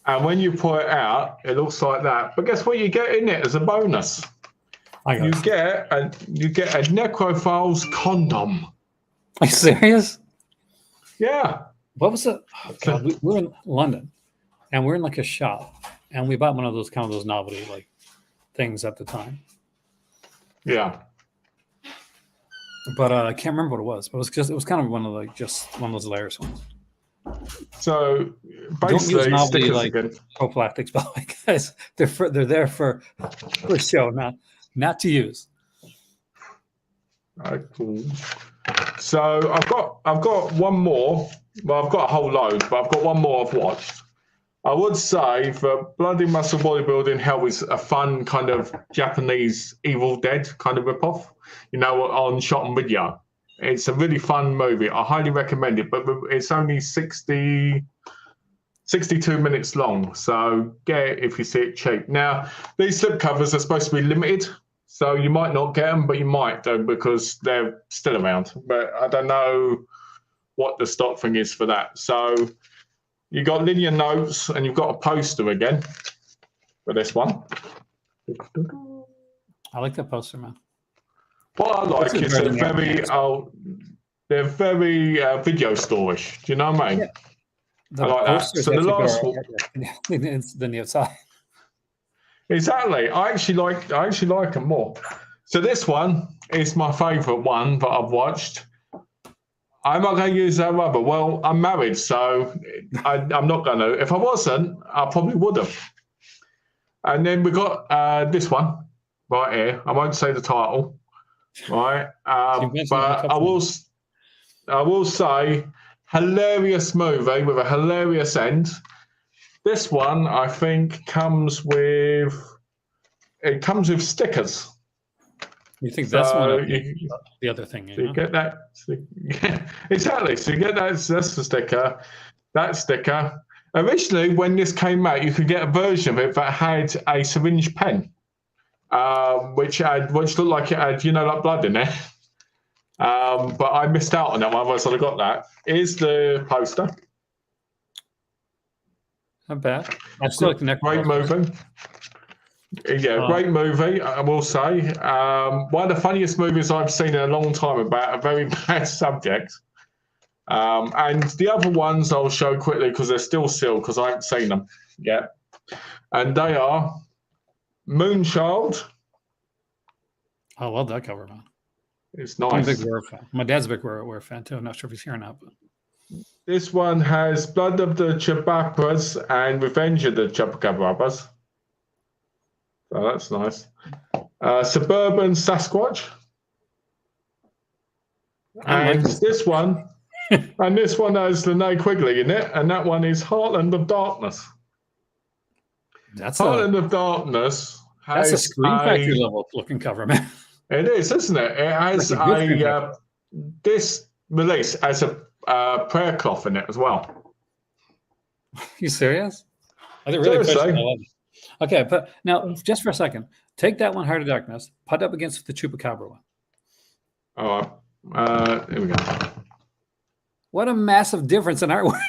And when you pull it out, it looks like that. But guess what you get in it as a bonus? You get a Necrophiles condom. Are you serious? Yeah. What was it? Oh, God, we were in London, and we're in like a shop, and we bought one of those those novelty like things at the time. Yeah. But I can't remember what it was. But it was kind of one of one of those layers ones. So basically, don't use novelty stickers like again. prophylactics, but like guys, they're there for show, not to use. Cool. So I've got one more. Well, I've got a whole load, but I've got one more I've watched. I would say that Bloody Muscle Bodybuilding Hell is a fun kind of Japanese Evil Dead kind of ripoff, on shot and video. It's a really fun movie. I highly recommend it, but it's only 62 minutes long, so get it if you see it cheap. Now, these slipcovers are supposed to be limited, so you might not get them, but you might do because they're still around. But I don't know what the stock thing is for that. So you've got linear notes and you've got a poster again for this one. I like that poster, man. What I like is they're very video store-ish. Do you know what I mean? Yeah. I like that. So the last one, than the outside. Exactly. I actually like them more. So this one is my favourite one that I've watched. I'm not going to use that rubber. Well, I'm married, so I'm not going to. If I wasn't, I probably would have. And then we got this one right here. I won't say the title, right? But I will say, hilarious movie with a hilarious end. This one, I think, comes with stickers. You think that's one of the other thing? You get that? Yeah, exactly. So you get that. That's the sticker. That sticker. Originally, when this came out, you could get a version of it that had a syringe pen, which looked like it had, like blood in it. But I missed out on that one. Otherwise, I'd have got that. Here's the poster. Not bad. I still like the next great movie. Yeah, great movie, I will say. One of the funniest movies I've seen in a long time about a very bad subject. And the other ones I'll show quickly because they're still sealed because I haven't seen them yet. And they are Moonchild. I love that cover, man. It's nice. I'm a big Werewolf fan. My dad's a big Werewolf fan too. I'm not sure if he's here or not. But this one has Blood of the Chupacabras and Revenge of the Chupacabras. So that's nice. Suburban Sasquatch. And this one, has Linnea Quigley in it, and that one is Heartland of Darkness. Heartland of Darkness has a Scream Factory level looking cover, man. It is, isn't it? It has this release as a prayer cloth in it as well. You serious? Are they really pushing it? Okay, but now just for a second, take that one, Heart of Darkness, put up against the Chupacabra one. Oh, here we go. What a massive difference in artwork.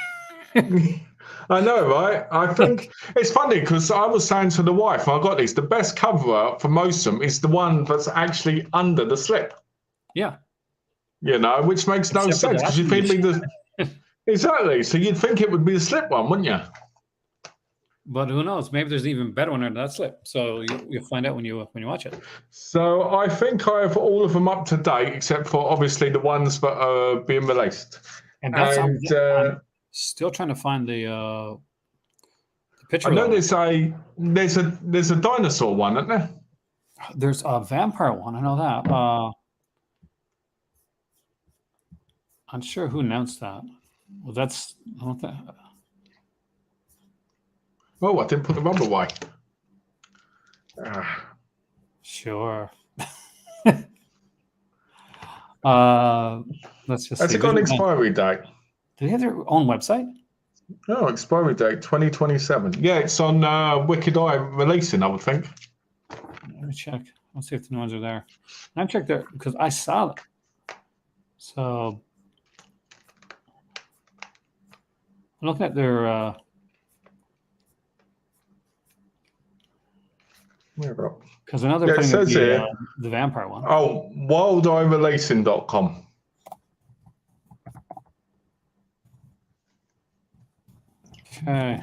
I know, right? I think it's funny because I was saying to the wife, I got these, the best cover art for most of them is the one that's actually under the slip. Yeah. You know, which makes no sense because you think exactly. So you'd think it would be the slip one, wouldn't you? But who knows? Maybe there's an even better one under that slip. So you'll find out when you watch it. So I think I have all of them up to date, except for obviously the ones that are being released. And that's I'm still trying to find the picture. I know there's a dinosaur one, isn't there? There's a vampire one. I know that. I'm sure who announced that. Well, that's I don't think. Oh, I didn't put the rubber away. Sure. Let's just. Has it got an expiry date? Do they have their own website? Oh, expiry date 2027. Yeah, it's on Wicked Eye releasing, I would think. Let me check. Let's see if the new ones are there. I checked there because I saw it. So I'm looking at their. Because another thing is the vampire one. Oh, wildeyeReleasing.com. Okay.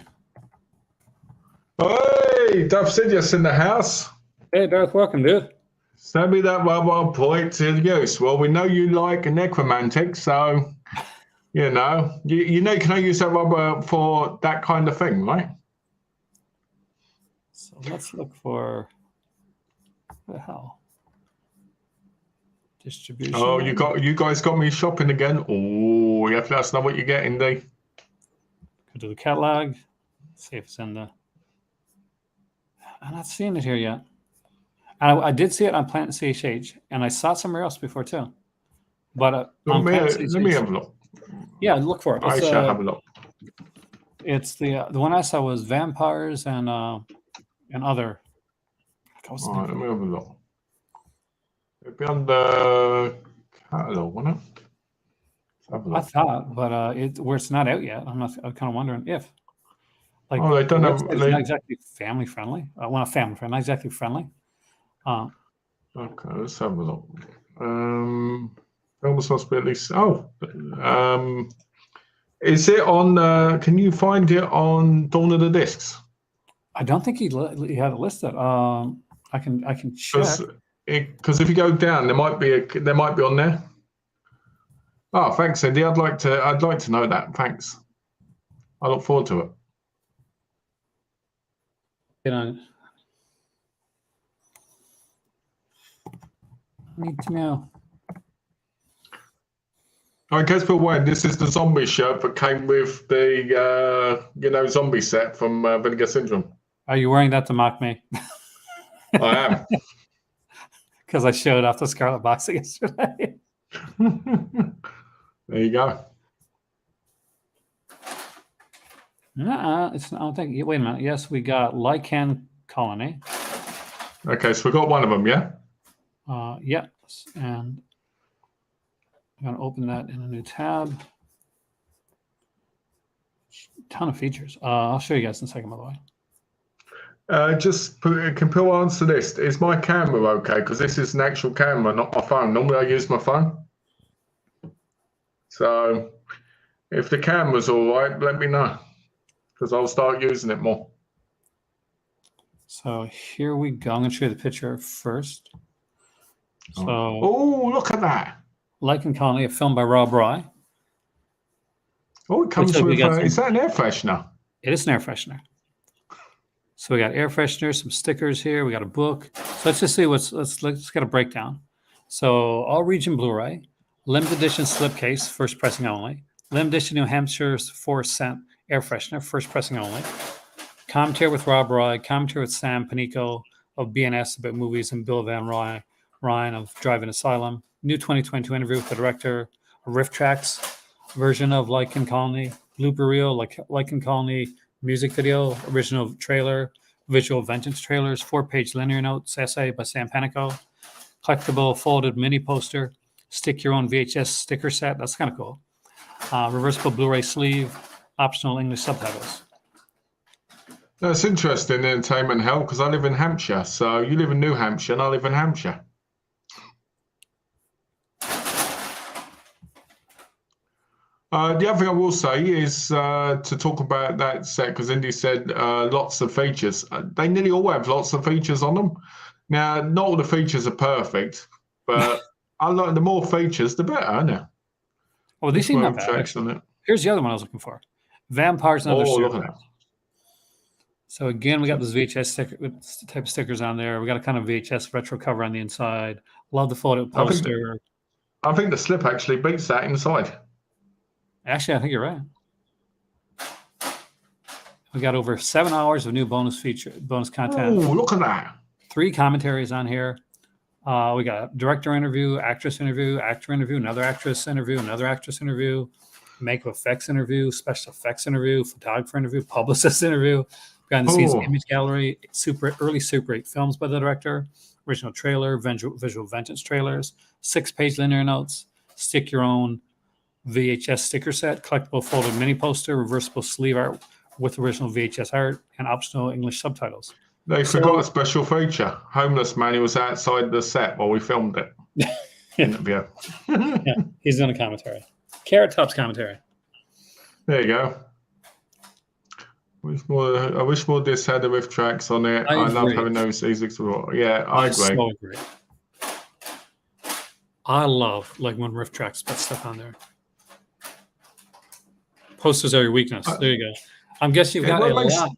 Hey, Duff Sidious in the house. Hey, Darth, welcome, dude. Send me that mobile point to use. Well, we know you like necromantic, so you know you can use that rubber for that kind of thing, right? So let's look for what the hell distribution. Oh, you guys got me shopping again. Oh, you have to let us know what you're getting, D. Go to the catalog. See if it's in the. I'm not seeing it here yet. I did see it on Planet CHH, and I saw it somewhere else before too. But let me have a look. Yeah, look for it. I shall have a look. It's the one I saw was vampires and other. All right, let me have a look. It'd be on the catalog, wouldn't it? I thought, but where it's not out yet. I'm kind of wondering if. Like, they don't have. They're not exactly family friendly. Well, not family friendly, not exactly friendly. Okay, let's have a look. There must be at least. Oh, is it on? Can you find it on Dawn of the Discs? I don't think he had it listed. I can check. Because if you go down, there might be on there. Oh, thanks, Andy. I'd like to know that. Thanks. I look forward to it. I need to know. In case people won't, this is the zombie shirt that came with the zombie set from Vinegar Syndrome. Are you wearing that to mock me? I am. Because I showed off the Scarlet Box yesterday. There you go. It's. I don't think. Wait a minute. Yes, we got Lycan Colony. Okay, so we got one of them, yeah. Yes, and I'm gonna open that in a new tab. Ton of features. I'll show you guys in a second, by the way. Just can Phil answer this? Is my camera okay? Because this is an actual camera, not my phone. Normally I use my phone. So if the camera's all right, let me know. Because I'll start using it more. So here we go. I'm going to show you the picture first. So, oh, look at that. Lycan Colony, a film by Rob Roy. Oh, it comes with, is that an air freshener? It is an air freshener. So we got air freshener, some stickers here. We got a book. So let's just see let's get a breakdown. So all region Blu-ray, limited edition slipcase, first pressing only. Limited edition New Hampshire's 4-cent air freshener, first pressing only. Commentary with Rob Roy, commentary with Sam Panico of BNS about movies, and Bill Van Ryan of Drive-In Asylum. New 2022 interview with the director, a riff tracks version of Like Colony, blooper reel, Like Colony music video, original trailer, visual vengeance trailers, 4-page linear notes, essay by Sam Panico, collectible folded mini poster, stick your own VHS sticker set. That's kind of cool. Reversible Blu-ray sleeve, optional English subtitles. That's interesting, entertainment hell, because I live in Hampshire. So you live in New Hampshire and I live in Hampshire. The other thing I will say is to talk about that set, because Indy said lots of features. They nearly all have lots of features on them. Now, not all the features are perfect, but I like the more features, the better, isn't it? Oh, they seem not bad. Here's the other one I was looking for. Vampires and Other Look at that. So again, we got those VHS type of stickers on there. We got a kind of VHS retro cover on the inside. Love the photo poster. I think the slip actually beats that inside. Actually, I think you're right. We got over 7 hours of new bonus content. Oh, look at that. 3 commentaries on here. We got director interview, actress interview, actor interview, another actress interview, makeup effects interview, special effects interview, photographer interview, publicist interview, behind the scenes image gallery, early Super 8 films by the director, original trailer, visual vengeance trailers, 6-page linear notes, stick your own VHS sticker set, collectible folded mini poster, reversible sleeve art with original VHS art, and optional English subtitles. They forgot a special feature. Homeless man who was outside the set while we filmed it. Interview. Yeah, he's doing a commentary. Carrot Top's commentary. There you go. I wish more of this had the riff tracks on it. I love having those easy to. Yeah, I agree. So agree. I love when riff tracks put stuff on there. Posters are your weakness. There you go. I'm guessing you've got a lot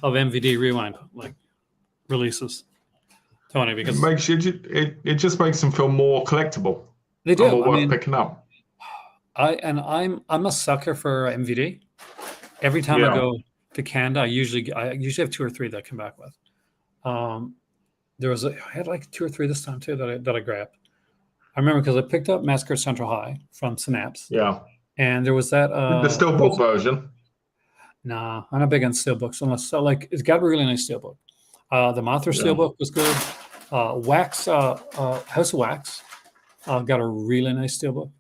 of MVD rewind releases, Tony, because it just makes them feel more collectible. They do. More worth picking up. I'm a sucker for MVD. Every time I go to Canada, I usually have 2 or 3 that I come back with. I had like 2 or 3 this time too that I grabbed. I remember because I picked up Massacre at Central High from Synapse. Yeah. And there was that the steelbook version. Nah, I'm not big on steelbooks unless it's got a really nice steelbook. The Mothra steelbook was good. Wax House of Wax got a really nice steelbook.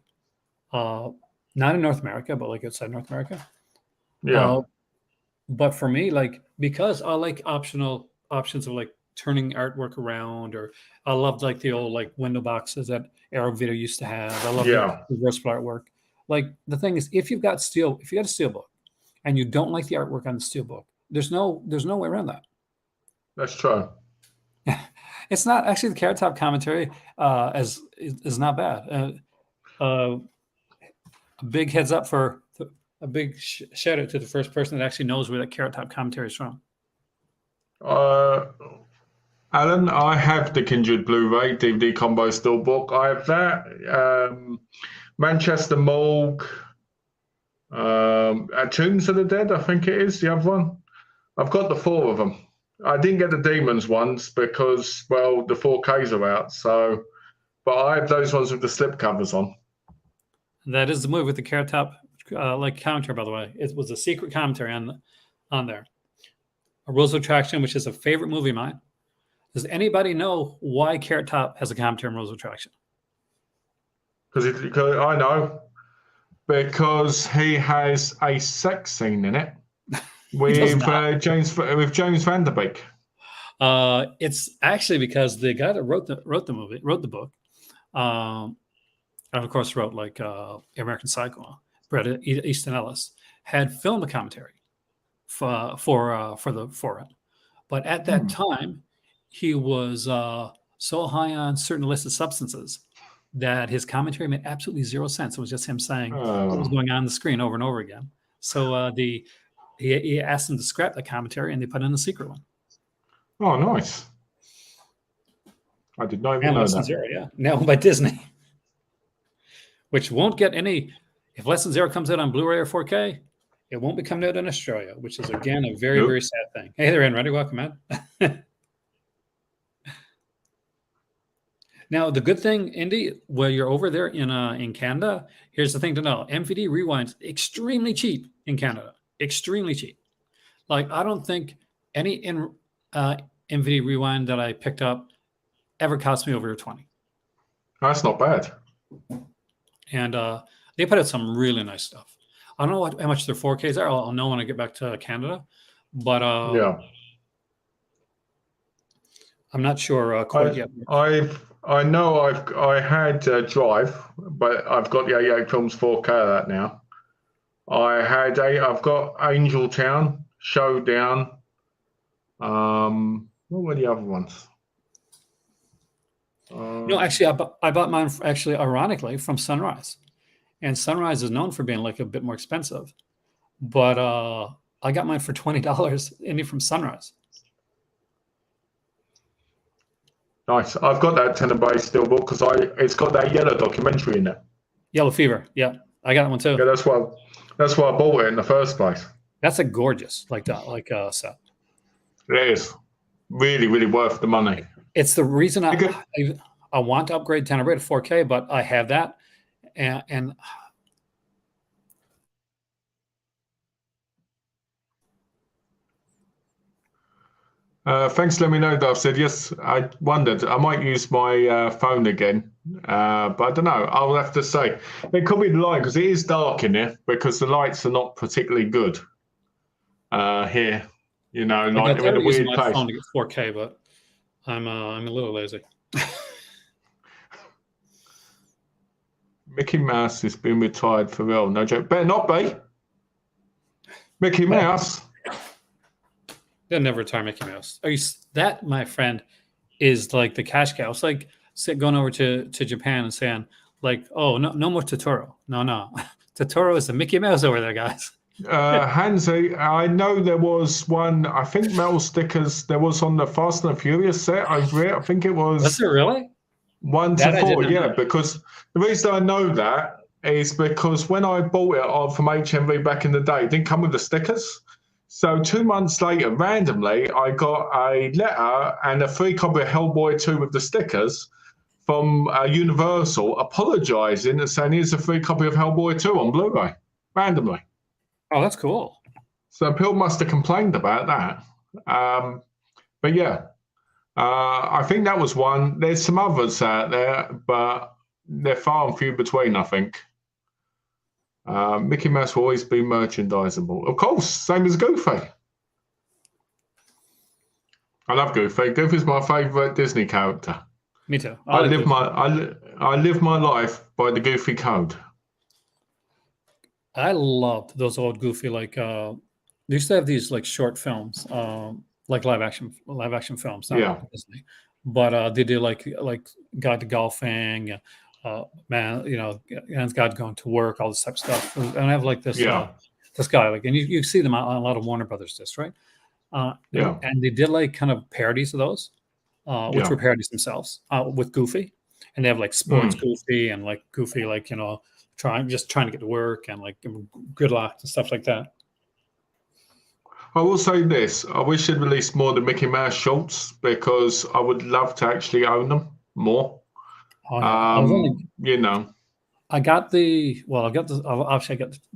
Not in North America, but like outside North America. Yeah. But for me, because I like options of turning artwork around, or I loved the old window boxes that Arrow Video used to have. I love the reversible artwork. The thing is, if you got a steelbook and you don't like the artwork on the steelbook, there's no way around that. That's true. It's not actually the Carrot Top commentary is not bad. A big heads up for a big shout out to the first person that actually knows where that Carrot Top commentary is from. Alan, I have the Kindred Blu-ray DVD combo steelbook. I have that. Manchester Morgue, Tombs of the Dead, I think it is the other one. I've got the 4 of them. I didn't get the Demons ones because, the 4Ks are out. So, but I have those ones with the slip covers on. That is the movie with the Carrot Top commentary, by the way. It was a secret commentary on there. A Rules of Attraction, which is a favorite movie of mine. Does anybody know why Carrot Top has a commentary on Rules of Attraction? Because I know, because he has a sex scene in it with James Van Der Beek. It's actually because the guy that wrote the book, and of course wrote American Psycho, Bret Easton Ellis, had filmed a commentary for it, but at that time he was so high on certain illicit substances that his commentary made absolutely 0 sense. It was just him saying what was going on the screen over and over again. So he asked them to scrap the commentary, and they put in a secret one. Oh, nice. I did not even And know Lesson that. Zero, yeah, now owned by Disney, which won't get any. If Lesson Zero comes out on Blu-ray or 4K, it won't be coming out in Australia, which is again a very, Nope. very sad thing. Hey there, Ready? Welcome, man. Now, the good thing, Indy, while you're over there in Canada, here's the thing to know: MVD rewinds extremely cheap in Canada, extremely cheap. Like I don't think any MVD rewind that I picked up ever cost me over 20. That's not bad. And they put out some really nice stuff. I don't know how much their 4Ks are. I'll know when I get back to Canada, but Yeah. I'm not sure quite yet. I know I had Drive, but I've got the 88 Films 4K of that now. I've got Angel Town, Showdown. What were the other ones? No, actually, I bought mine actually, ironically, from Sunrise, and Sunrise is known for being like a bit more expensive, but I got mine for $20 Indy from Sunrise. Nice. I've got that Tenebrae Steelbook because it's got that yellow documentary in it. Yellow Fever, yeah, I got that one too. Yeah, that's why I bought it in the first place. That's a gorgeous set. It is really, really worth the money. It's the reason I want to upgrade Tenebrae to 4K, but I have that, and thanks for letting me know that I've said yes. I wondered. I might use my phone again, but I don't know. I'll have to say. It could be the light because it is dark in here because the lights are not particularly good here. You know, like I'm in a weird my place. phone to get 4K, but I'm a little lazy. Mickey Mouse has been retired for real. No joke. Better not be. Mickey Mouse. They'll never retire Mickey Mouse. That, my friend, is like the cash cow. It's like going over to Japan and saying, like, oh, no more Totoro. No. Totoro is the Mickey Mouse over there, guys. Hansi, I know there was one, I think metal stickers, there was on the Fast and the Furious set over it. I think it was. Was it really? 1 to 4, yeah, because the reason I know that is because when I bought it from HMV back in the day, it didn't come with the stickers. So 2 months later, randomly, I got a letter and a free copy of Hellboy 2 with the stickers from Universal apologising and saying, here's a free copy of Hellboy 2 on Blu-ray, randomly. Oh, that's cool. So people must have complained about that. But yeah, I think that was one. There's some others out there, but they're far and few between, I think. Mickey Mouse will always be merchandisable. Of course, same as Goofy. I love Goofy. Goofy's my favourite Disney character. Me too. I live my life by the Goofy code. I loved those old Goofy, like they used to have these like short films, like live action films, not Disney, but they did like Guide to Golfing, man, and God Going to Work, all this type of stuff. And I have like this this guy, like, and you see them on a lot of Warner Brothers discs, right? And they did like kind of parodies of those, which were parodies themselves with Goofy, and they have like sports Goofy and like Goofy, like trying to get to work and like good luck and stuff like that. I will say this: I wish they'd released more of the Mickey Mouse shorts because I would love to actually own them more. Oh, yeah. I got the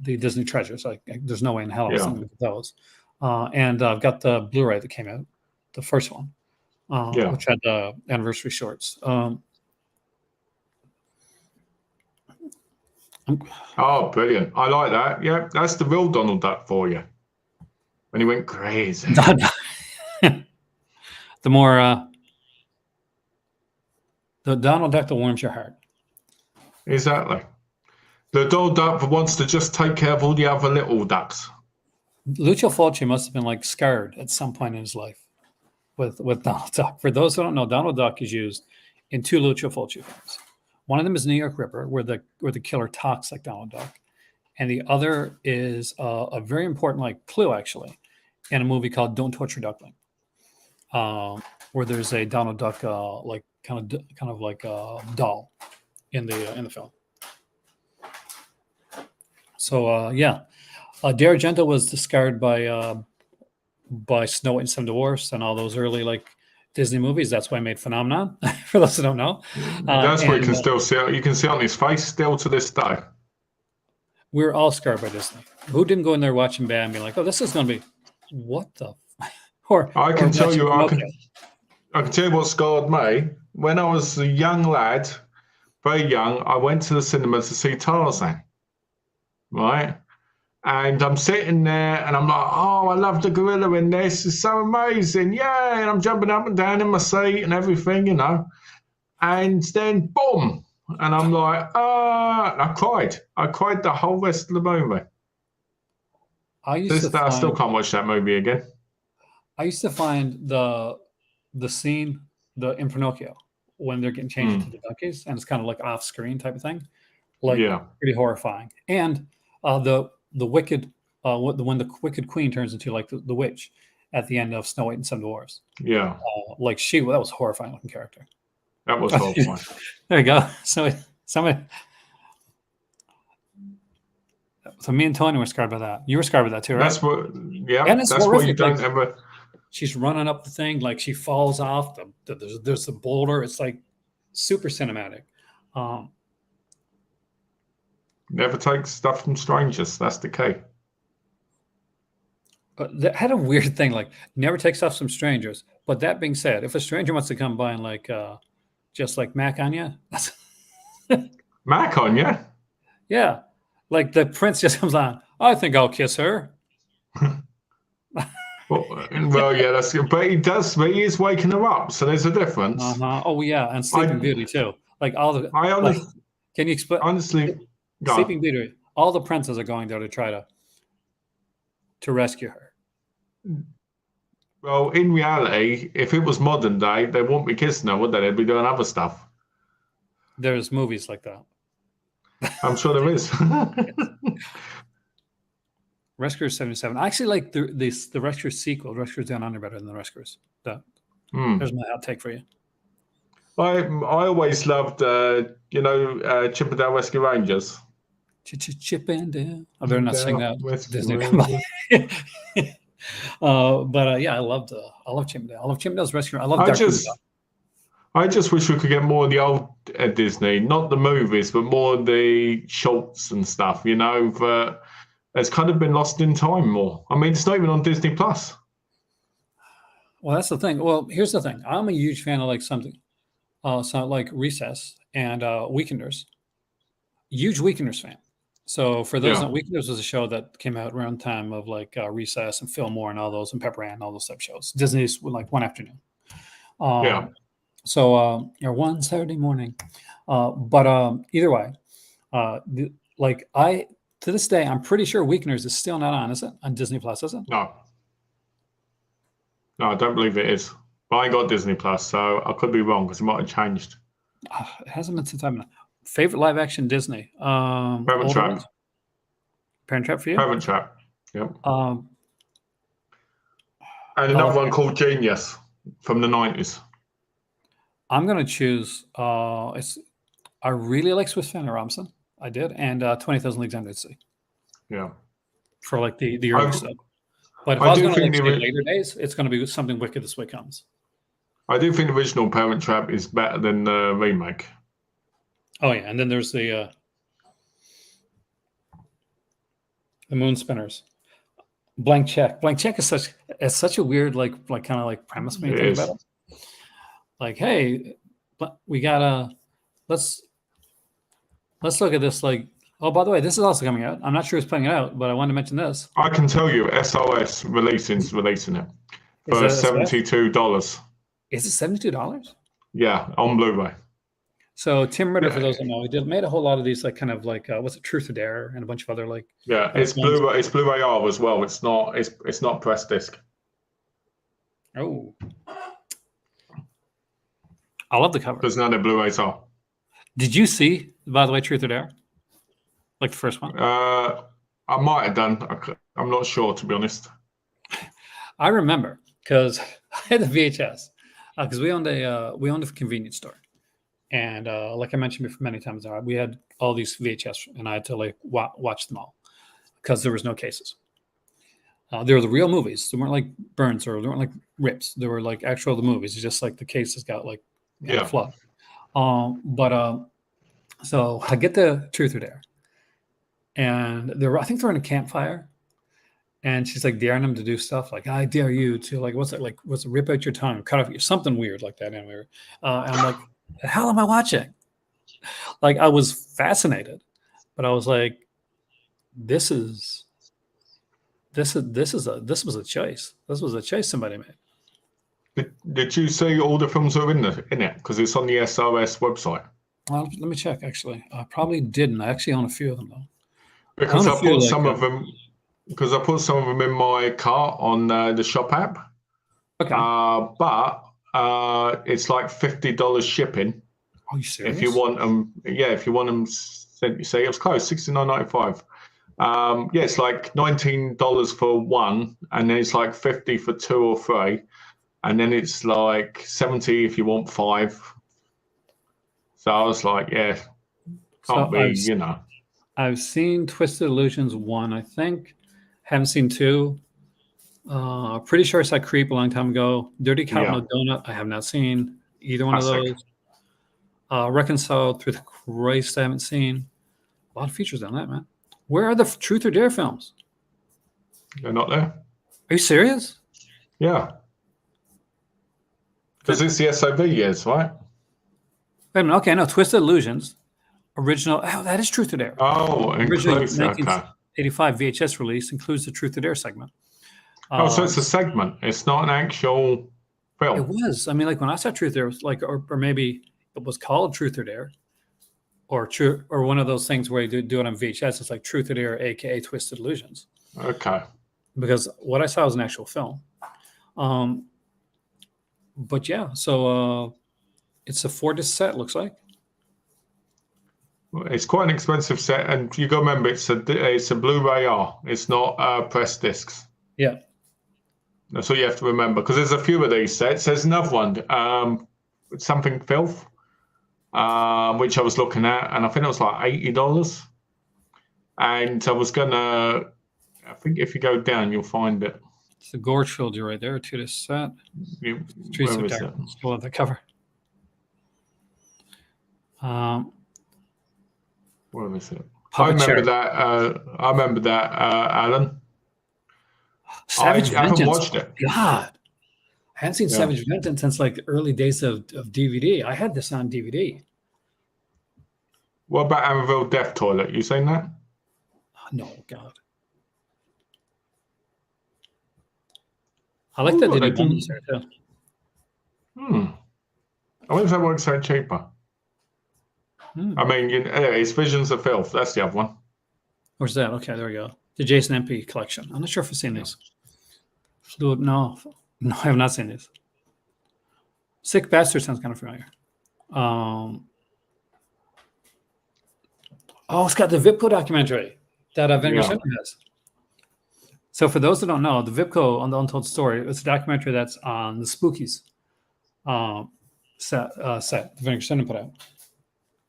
Disney Treasures. There's no way in hell I was going to get those. And I've got the Blu-ray that came out, the first one, which had the anniversary shorts. Oh, brilliant. I like that. Yeah, that's the real Donald Duck for you. When he went crazy. The more the Donald Duck that warms your heart. Exactly. The Donald Duck that wants to just take care of all the other little ducks. Lucio Fulci must have been like scarred at some point in his life with Donald Duck. For those who don't know, Donald Duck is used in 2 Lucio Fulci films. One of them is New York Ripper, where the killer talks like Donald Duck, and the other is a very important like clue actually in a movie called Don't Torture Duckling. where there's a Donald Duck like kind of like doll in the film. So yeah, Dario Argento was discarded by Snow White and Seven Dwarfs and all those early like Disney movies. That's why he made Phenomenon. For those who don't know, That's where you can still see it. You can see it on his face still to this day. We're all scarred by Disney. Who didn't go in there watching Bad and be like, "Oh, this is going to be what the." I can tell you what scarred me. When I was a young lad, very young, I went to the cinema to see Tarzan. Right? And I'm sitting there and I'm like, oh, I love the gorilla in this. It's so amazing. Yeah. And I'm jumping up and down in my seat and everything, you know. And then, boom. And I'm like, I cried. I cried the whole rest of the movie. I still can't watch that movie again. I used to find the scene in Pinocchio when they're getting changed into the donkeys, and it's kind of like off screen type of thing, like pretty horrifying. And the wicked when the wicked queen turns into like the witch at the end of Snow White and Seven Dwarfs. Yeah, like that was a horrifying looking character. That was horrifying. There you go. So me and Tony were scarred by that. You were scarred by that too, right? That's what you don't ever. She's running up the thing, like she falls off. There's the boulder. It's like super cinematic. Never take stuff from strangers. That's the key. But that had a weird thing, like never take stuff from strangers. But that being said, if a stranger wants to come by and like just like mac on you, mac on you, yeah, like the prince just comes on. I think I'll kiss her. Well, yeah, that's good. But he does. But he is waking her up, so there's a difference. Oh yeah, and Sleeping Beauty too. Like all the. Can you explain? Honestly, Sleeping Beauty. All the princes are going there to try to rescue her. Well, in reality, if it was modern day, they wouldn't be kissing her, would they? They'd be doing other stuff. There's movies like that. I'm sure there is. Rescuers 77. I actually like the Rescuers sequel, Rescuers Down Under, better than the Rescuers. There's my hot take for you. I always loved, Chip and Dale Rescue Rangers. Chip and Dale. I better not sing that. Disney come by. But yeah, I love Chip and Dale. I love Chip and Dale's Rescue. I love I just wish we could get more of the old Disney, not the movies, but more of the shorts and stuff, you know, but it's kind of been lost in time more. I mean, it's not even on Disney Plus. Well, that's the thing. Well, here's the thing. I'm a huge fan of like something like Recess and Weekenders. Huge Weekenders fan. So for those, Weekenders was a show that came out around the time of like Recess and Fillmore and all those, and Pepper Ann and all those type of shows. Disney's like one afternoon. So or one Saturday morning. But either way, to this day, I'm pretty sure Weekenders is still not on, is it? On Disney Plus, is it? No, I don't believe it is. But I ain't got Disney Plus, so I could be wrong because it might have changed. It hasn't been since I'm favorite live action Disney. Parent Trap. Parent Trap for you? Parent Trap. Yep. And another one called Genius from the 90s. I'm gonna choose. I really like Swiss Family Robinson. I did, and 20,000 Leagues Under the Sea. Yeah. For like the early stuff. But if I was going to say later days, it's going to be something wicked this way comes. I do think the original Parent Trap is better than the remake. Oh yeah, and then there's the Moon Spinners. Blank Check. Blank Check is such a weird like kind of like premise when you think about it. Like, hey, we gotta let's look at this. Like, oh, by the way, this is also coming out. I'm not sure who's putting it out, but I wanted to mention this. I can tell you, SOS releasing it for $72. Is it $72? Yeah, on Blu-ray. So Tim Ritter, for those who know, he made a whole lot of these like kind of like what's it, Truth or Dare, and a bunch of other like. Yeah, it's Blu-ray. It's Blu-ray R as well. It's not press disc. Oh, I love the cover. There's none of Blu-rays are. Did you see, by the way, Truth or Dare? Like the first one? I might have done. I'm not sure, to be honest. I remember because I had the VHS because we owned a convenience store, and like I mentioned before many times, we had all these VHS, and I had to like watch them all because there was no cases. They were the real movies. They weren't like burns or they weren't like rips. They were like actual the movies. It's just like the cases got like fluff. So I get the Truth or Dare, and I think they're in a campfire, and she's like daring him to do stuff like I dare you to like what's it like what's it, rip out your tongue, cut off your something weird like that. Anyway, and I'm like, the hell am I watching? Like I was fascinated, but I was like, this was a choice. This was a choice somebody made. Did you see all the films that are in it? Because it's on the SRS website. Well, let me check. Actually, I probably didn't. I actually own a few of them though. Because I put some of them. Because I put some of them in my cart on the shop app. Okay. But it's like $50 shipping. Are you serious? If you want them, if you want them sent, you say it was close, $69.95. Yeah, it's like $19 for one, and then it's like $50 for two or three, and then it's like $70 if you want five. So I was like, yeah, I've seen Twisted Illusions 1, I think. Haven't seen 2. Pretty sure I saw Creep a long time ago. Dirty Cow No Donut, I have not seen either one of those. Reconciled Through the Christ, I haven't seen. A lot of features on that, man. Where are the Truth or Dare films? They're not there. Are you serious? Yeah. Because it's the SOV years, right? Wait a minute. Okay, no. Twisted Illusions, original. Oh, that is Truth or Dare. Oh, original 1985 VHS release includes the Truth or Dare segment. So it's a segment. It's not an actual film. It was. I mean, like when I saw Truth or Dare, it was like, or maybe it was called Truth or Dare, or one of those things where you do it on VHS. It's like Truth or Dare, aka Twisted Illusions. Okay. Because what I saw was an actual film. But yeah, so it's a 4-disc set. Looks like. It's quite an expensive set, and you got to remember it's a Blu-ray R. It's not press discs. Yeah. That's what you have to remember, because there's a few of these sets. There's another one, something filth, which I was looking at, and I think it was like $80. And I think if you go down, you'll find it. It's the Gorge Trilogy right there, 2-disc set. Streets of Darkness. We'll have the cover. Where is it? I remember that, Alan. Savage I Vengeance. haven't watched it. God, I hadn't seen Savage Vengeance since like the early days of DVD. I had this on DVD. What about Amityville Death Toilet? You seen that? Oh, no, God. I like that they did bundles there too. I wonder if that works out cheaper. I mean, it's Visions of Filth. That's the other one. Where's that? Okay, there we go. The Jason MP collection. I'm not sure if I've seen these. Fluid, no, I have not seen these. Sick Bastard sounds kind of familiar. It's got the Vipco documentary that Vinegar Syndrome has. So for those that don't know, the Vipco on the Untold Story, it's a documentary that's on the Spookies set the Vinegar Syndrome put out.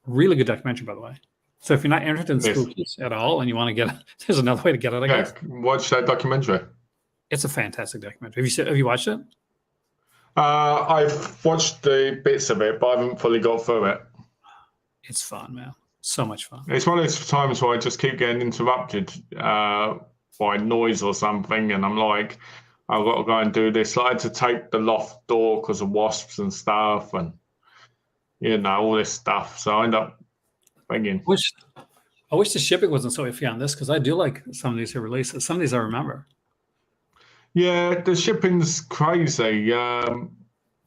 Really good documentary, by the way. So if you're not interested in spookies at all and you want to get it, there's another way to get it, I guess. Watch that documentary. It's a fantastic documentary. Have you watched it? I've watched the bits of it, but I haven't fully got through it. It's fun, man. So much fun. It's one of those times where I just keep getting interrupted by noise or something, and I'm like, I've got to go and do this. I had to tape the loft door because of wasps and stuff, and all this stuff. So I end up thinking. I wish the shipping wasn't so iffy on this, because I do like some of these releases. Some of these I remember. Yeah, the shipping's crazy. I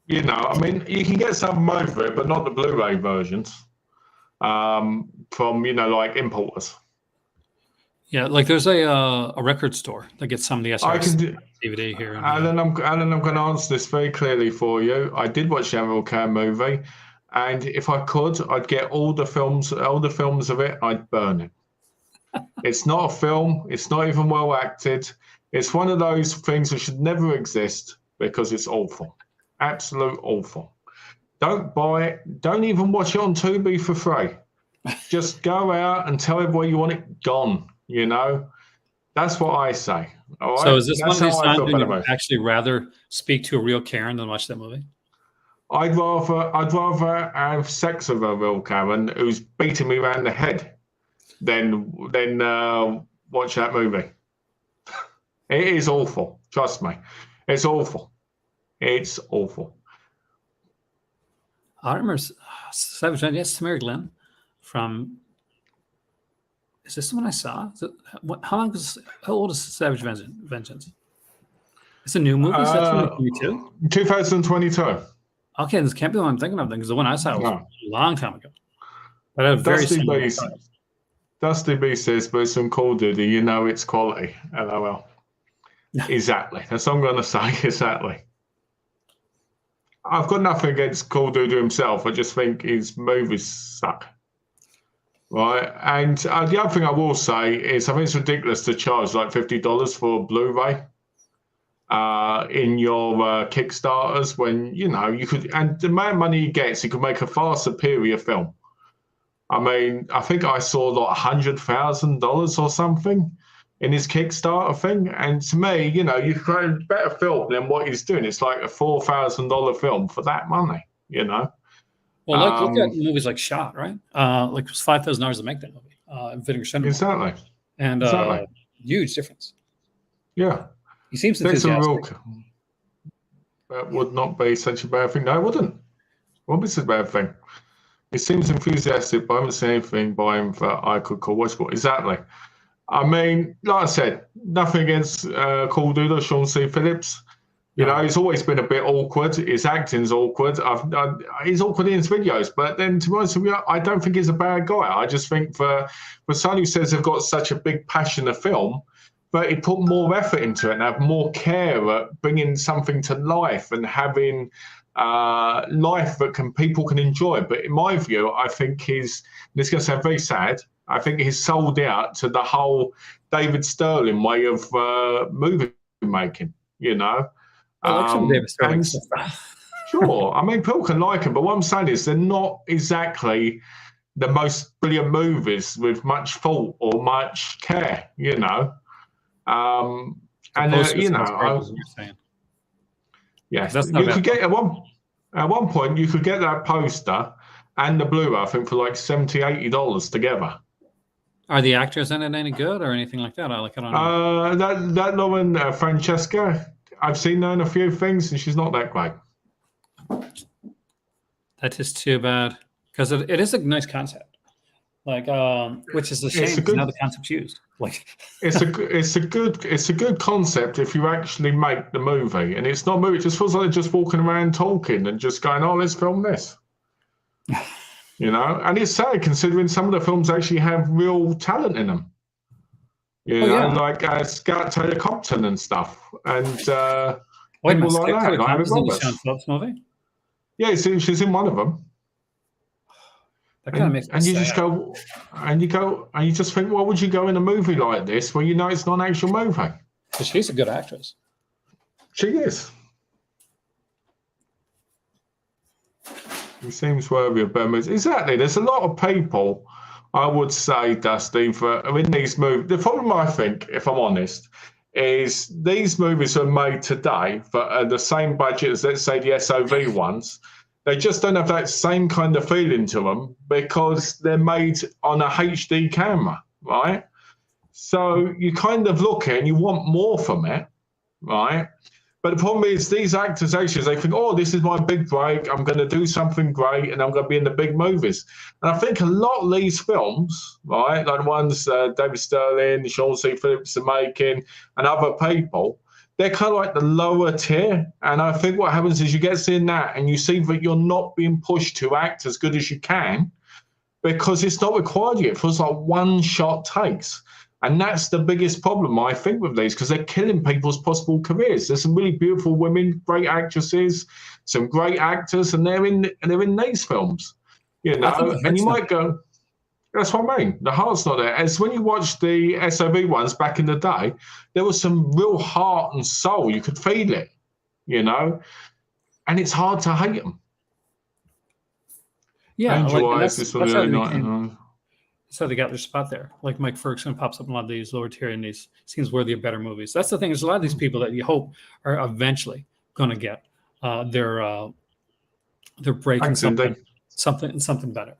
mean, you can get some over it, but not the Blu-ray versions from, like importers. Yeah, like there's a record store that gets some of the SRS DVD here. Alan, I'm going to answer this very clearly for you. I did watch the Animal Care movie, and if I could, I'd get all the films of it. I'd burn it. It's not a film. It's not even well acted. It's one of those things that should never exist. because it's awful. Absolute awful. Don't buy it. Don't even watch it on Tubi for free. Just go out and tell everybody you want it gone, you know? That's what I say. All right? So is this That's one of these how I times feel when about you it. actually rather speak to a real Karen than watch that movie? I'd rather have sex with a real Karen who's beating me around the head than watch that movie. It is awful. Trust me. It's awful. It's awful. I remember Savage Vengeance. Yes, Mary Glenn from. Is this the one I saw? How old is Savage Vengeance? It's a new movie. Is that 2022? 2022. Okay, this can't be the one I'm thinking of then, because the one I saw was a long time ago. But a very Dusty similar B. style. Dusty B says, but some Call of Duty, you know it's quality. LOL. Exactly. That's what I'm going to say. Exactly. I've got nothing against Call of Duty himself. I just think his movies suck. Right. And the other thing I will say is I think it's ridiculous to charge like $50 for a Blu-ray in your Kickstarters when, you know, you could, and the amount of money he gets, he could make a far superior film. I mean, I think I saw like $100,000 or something in his Kickstarter thing. And to me, you know, you create a better film than what he's doing. It's like a $4,000 film for that money, you know? Well, look at movies like Shot, right? Like it was $5,000 to make that movie. Vinegar Syndrome. Exactly. And huge difference. Yeah. He seems enthusiastic. That would not be such a bad thing. No, it wouldn't. It wouldn't be such a bad thing. He seems enthusiastic, but I haven't seen anything by him that I could call watchable. Exactly. I mean, like I said, nothing against Call of Duty, Sean C. Phillips. You know, he's always been a bit awkward. His acting's awkward. He's awkward in his videos. But then, to be honest with you, I don't think he's a bad guy. I just think for someone who says they've got such a big passion of film, but he put more effort into it and have more care at bringing something to life and having life that people can enjoy. But in my view, I think this is going to sound very sad, I think he's sold out to the whole David Sterling way of movie making, you know. I like some David Sterling Sure, I mean, people can like him, but what I'm saying is they're not exactly the most brilliant movies with much thought or much care, you know. You know, yeah, you could get at one point you could get that poster and the Blu-ray, I think, for like $70-80 together. Are the actors in it any good or anything like that? I don't know. That woman, Francesca, I've seen her in a few things, and she's not that great. That is too bad, because it is a nice concept. Like, which is a shame because now the concept's used. Like, it's a good concept if you actually make the movie, and it's not a movie. It just feels like they're just walking around talking and just going, "Oh, let's film this." You know, and it's sad considering some of the films actually have real talent in them. You know, like Scout Taylor Compton and stuff, and people like that. Like Sean Phillips movie? Yeah, she's in one of them. That kind of makes me and you sad. you just think, why would you go in a movie like this where you know it's not an actual movie? Because she's a good actress. She is. He seems worthy of better movies. Exactly. There's a lot of people, I would say, Dusty, are in these movies. The problem, I think, if I'm honest, is these movies are made today for the same budget as, let's say, the SOV ones. They just don't have that same kind of feeling to them because they're made on a HD camera, right? So you kind of look at it and you want more from it, right? But the problem is these actors, actually, they think, oh, this is my big break. I'm going to do something great and I'm going to be in the big movies. And I think a lot of these films, right, like the ones David Sterling, Sean C. Phillips are making and other people, they're kind of like the lower tier. And I think what happens is you get in that and you see that you're not being pushed to act as good as you can because it's not required yet. It feels like one-shot takes. And that's the biggest problem, I think, with these, because they're killing people's possible careers. There's some really beautiful women, great actresses, some great actors, and they're in these films, you know. And you might go, that's what I mean. The heart's not there. As when you watch the SOV ones back in the day, there was some real heart and soul. You could feel it, you know, and it's hard to hate them. Yeah, Angel like, and Eyes is from that's the how early they 90s. became. So they got their spot there. Like Mike Ferguson pops up in a lot of these lower tier indies. Seems worthy of better movies. That's the thing. There's a lot of these people that you hope are eventually going to get they're breaking Acting, something better.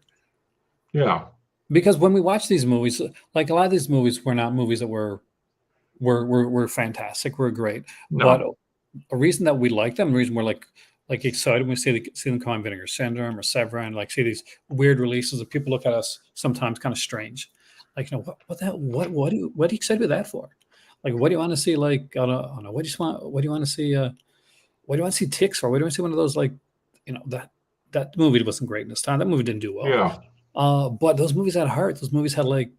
yeah. Because when we watch these movies, like a lot of these movies were not movies that were fantastic, were great. But No. a reason that we like them, the reason we're like excited when we see them come on Vinegar Syndrome or Severin, like see these weird releases that people look at us sometimes kind of strange. Like, what are you excited about that for? Like, what do you want to see? Like, I don't know, what do you want to see? What do you want to see Ticks for? What do you want to see one of those, like, that movie wasn't great in this time. That movie didn't do well. Yeah. But those movies had heart. Those movies had, like,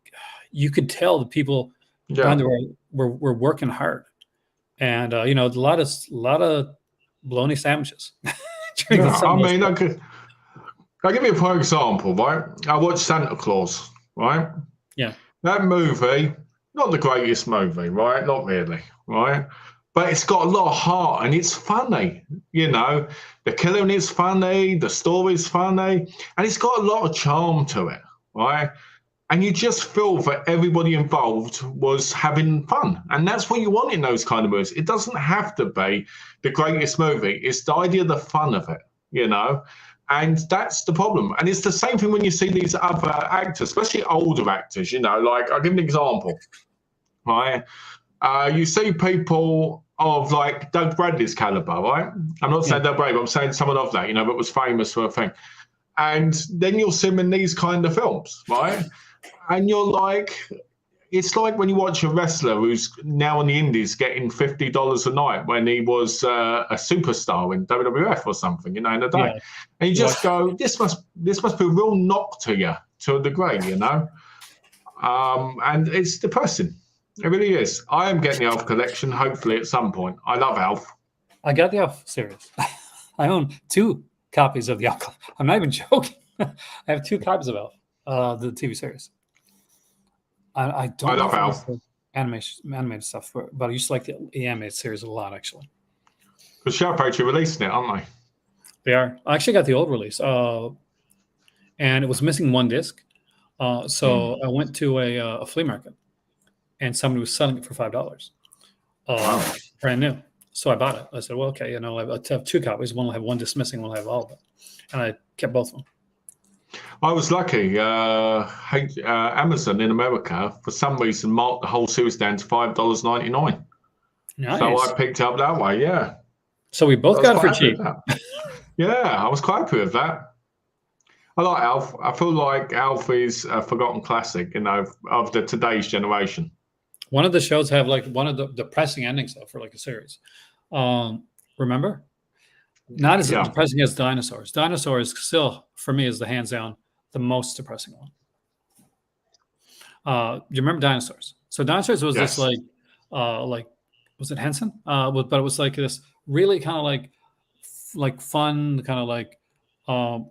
you could tell the people behind Yeah. were working hard. And a lot of bologna sandwiches during Yeah. some I of those mean, films. I'll give you a prime example, right? I watched Santa Claus, right? Yeah, That movie, not the greatest movie, right? Not really, right? But it's got a lot of heart and it's funny, The killing is funny, the story's funny, and it's got a lot of charm to it, right? And you just feel that everybody involved was having fun. And that's what you want in those kind of movies. It doesn't have to be the greatest movie, it's the idea of the fun of it, And that's the problem. And it's the same thing when you see these other actors, especially older actors, like I'll give an example, right? You see people of like Doug Bradley's caliber, right? I'm not saying yeah, Doug Bradley, I'm saying someone of that, but was famous for a thing. And then you'll see him in these kind of films, right? And you're like, it's like when you watch a wrestler who's now on the indies getting $50 a night when he was a superstar in WWF or something, in a day. yeah. And you You just watch, go, this must be a real knock to you to a degree, And it's depressing. It really is. I am getting the Alf collection, hopefully at some point. I love Alf. I got the Elf series. I own 2 copies of the Elf. I'm not even joking. I have 2 copies of Elf, the TV series. I I don't know love if it was Alf. the animated stuff, but I used to like the animated series a lot, actually. Because Sharpage are releasing it, aren't they? They are. I actually got the old release, and it was missing 1 disc. So I went to a flea market, and somebody was selling it for $5, Wow. brand new. So I bought it. I said, "Well, okay, I have 2 copies. One will have 1 disc missing, one will have all of it," and I kept both of them. I was lucky. Amazon in America, for some reason, marked the whole series down to $5.99. So I Nice. picked it up that way. Yeah, So we I both was got it for quite happy with cheap. that. Yeah, I was quite happy with that. I like Alf. I feel like Alf is a forgotten classic, of the today's generation. One of the shows have like one of the depressing endings though for like a series. Remember? Not as Yeah. depressing as Dinosaurs. Dinosaurs still, for me, is the hands down the most depressing one. Do you remember Dinosaurs? So Dinosaurs was this Yes. like was it Henson? But it was like this really kind of like fun, kind of like um,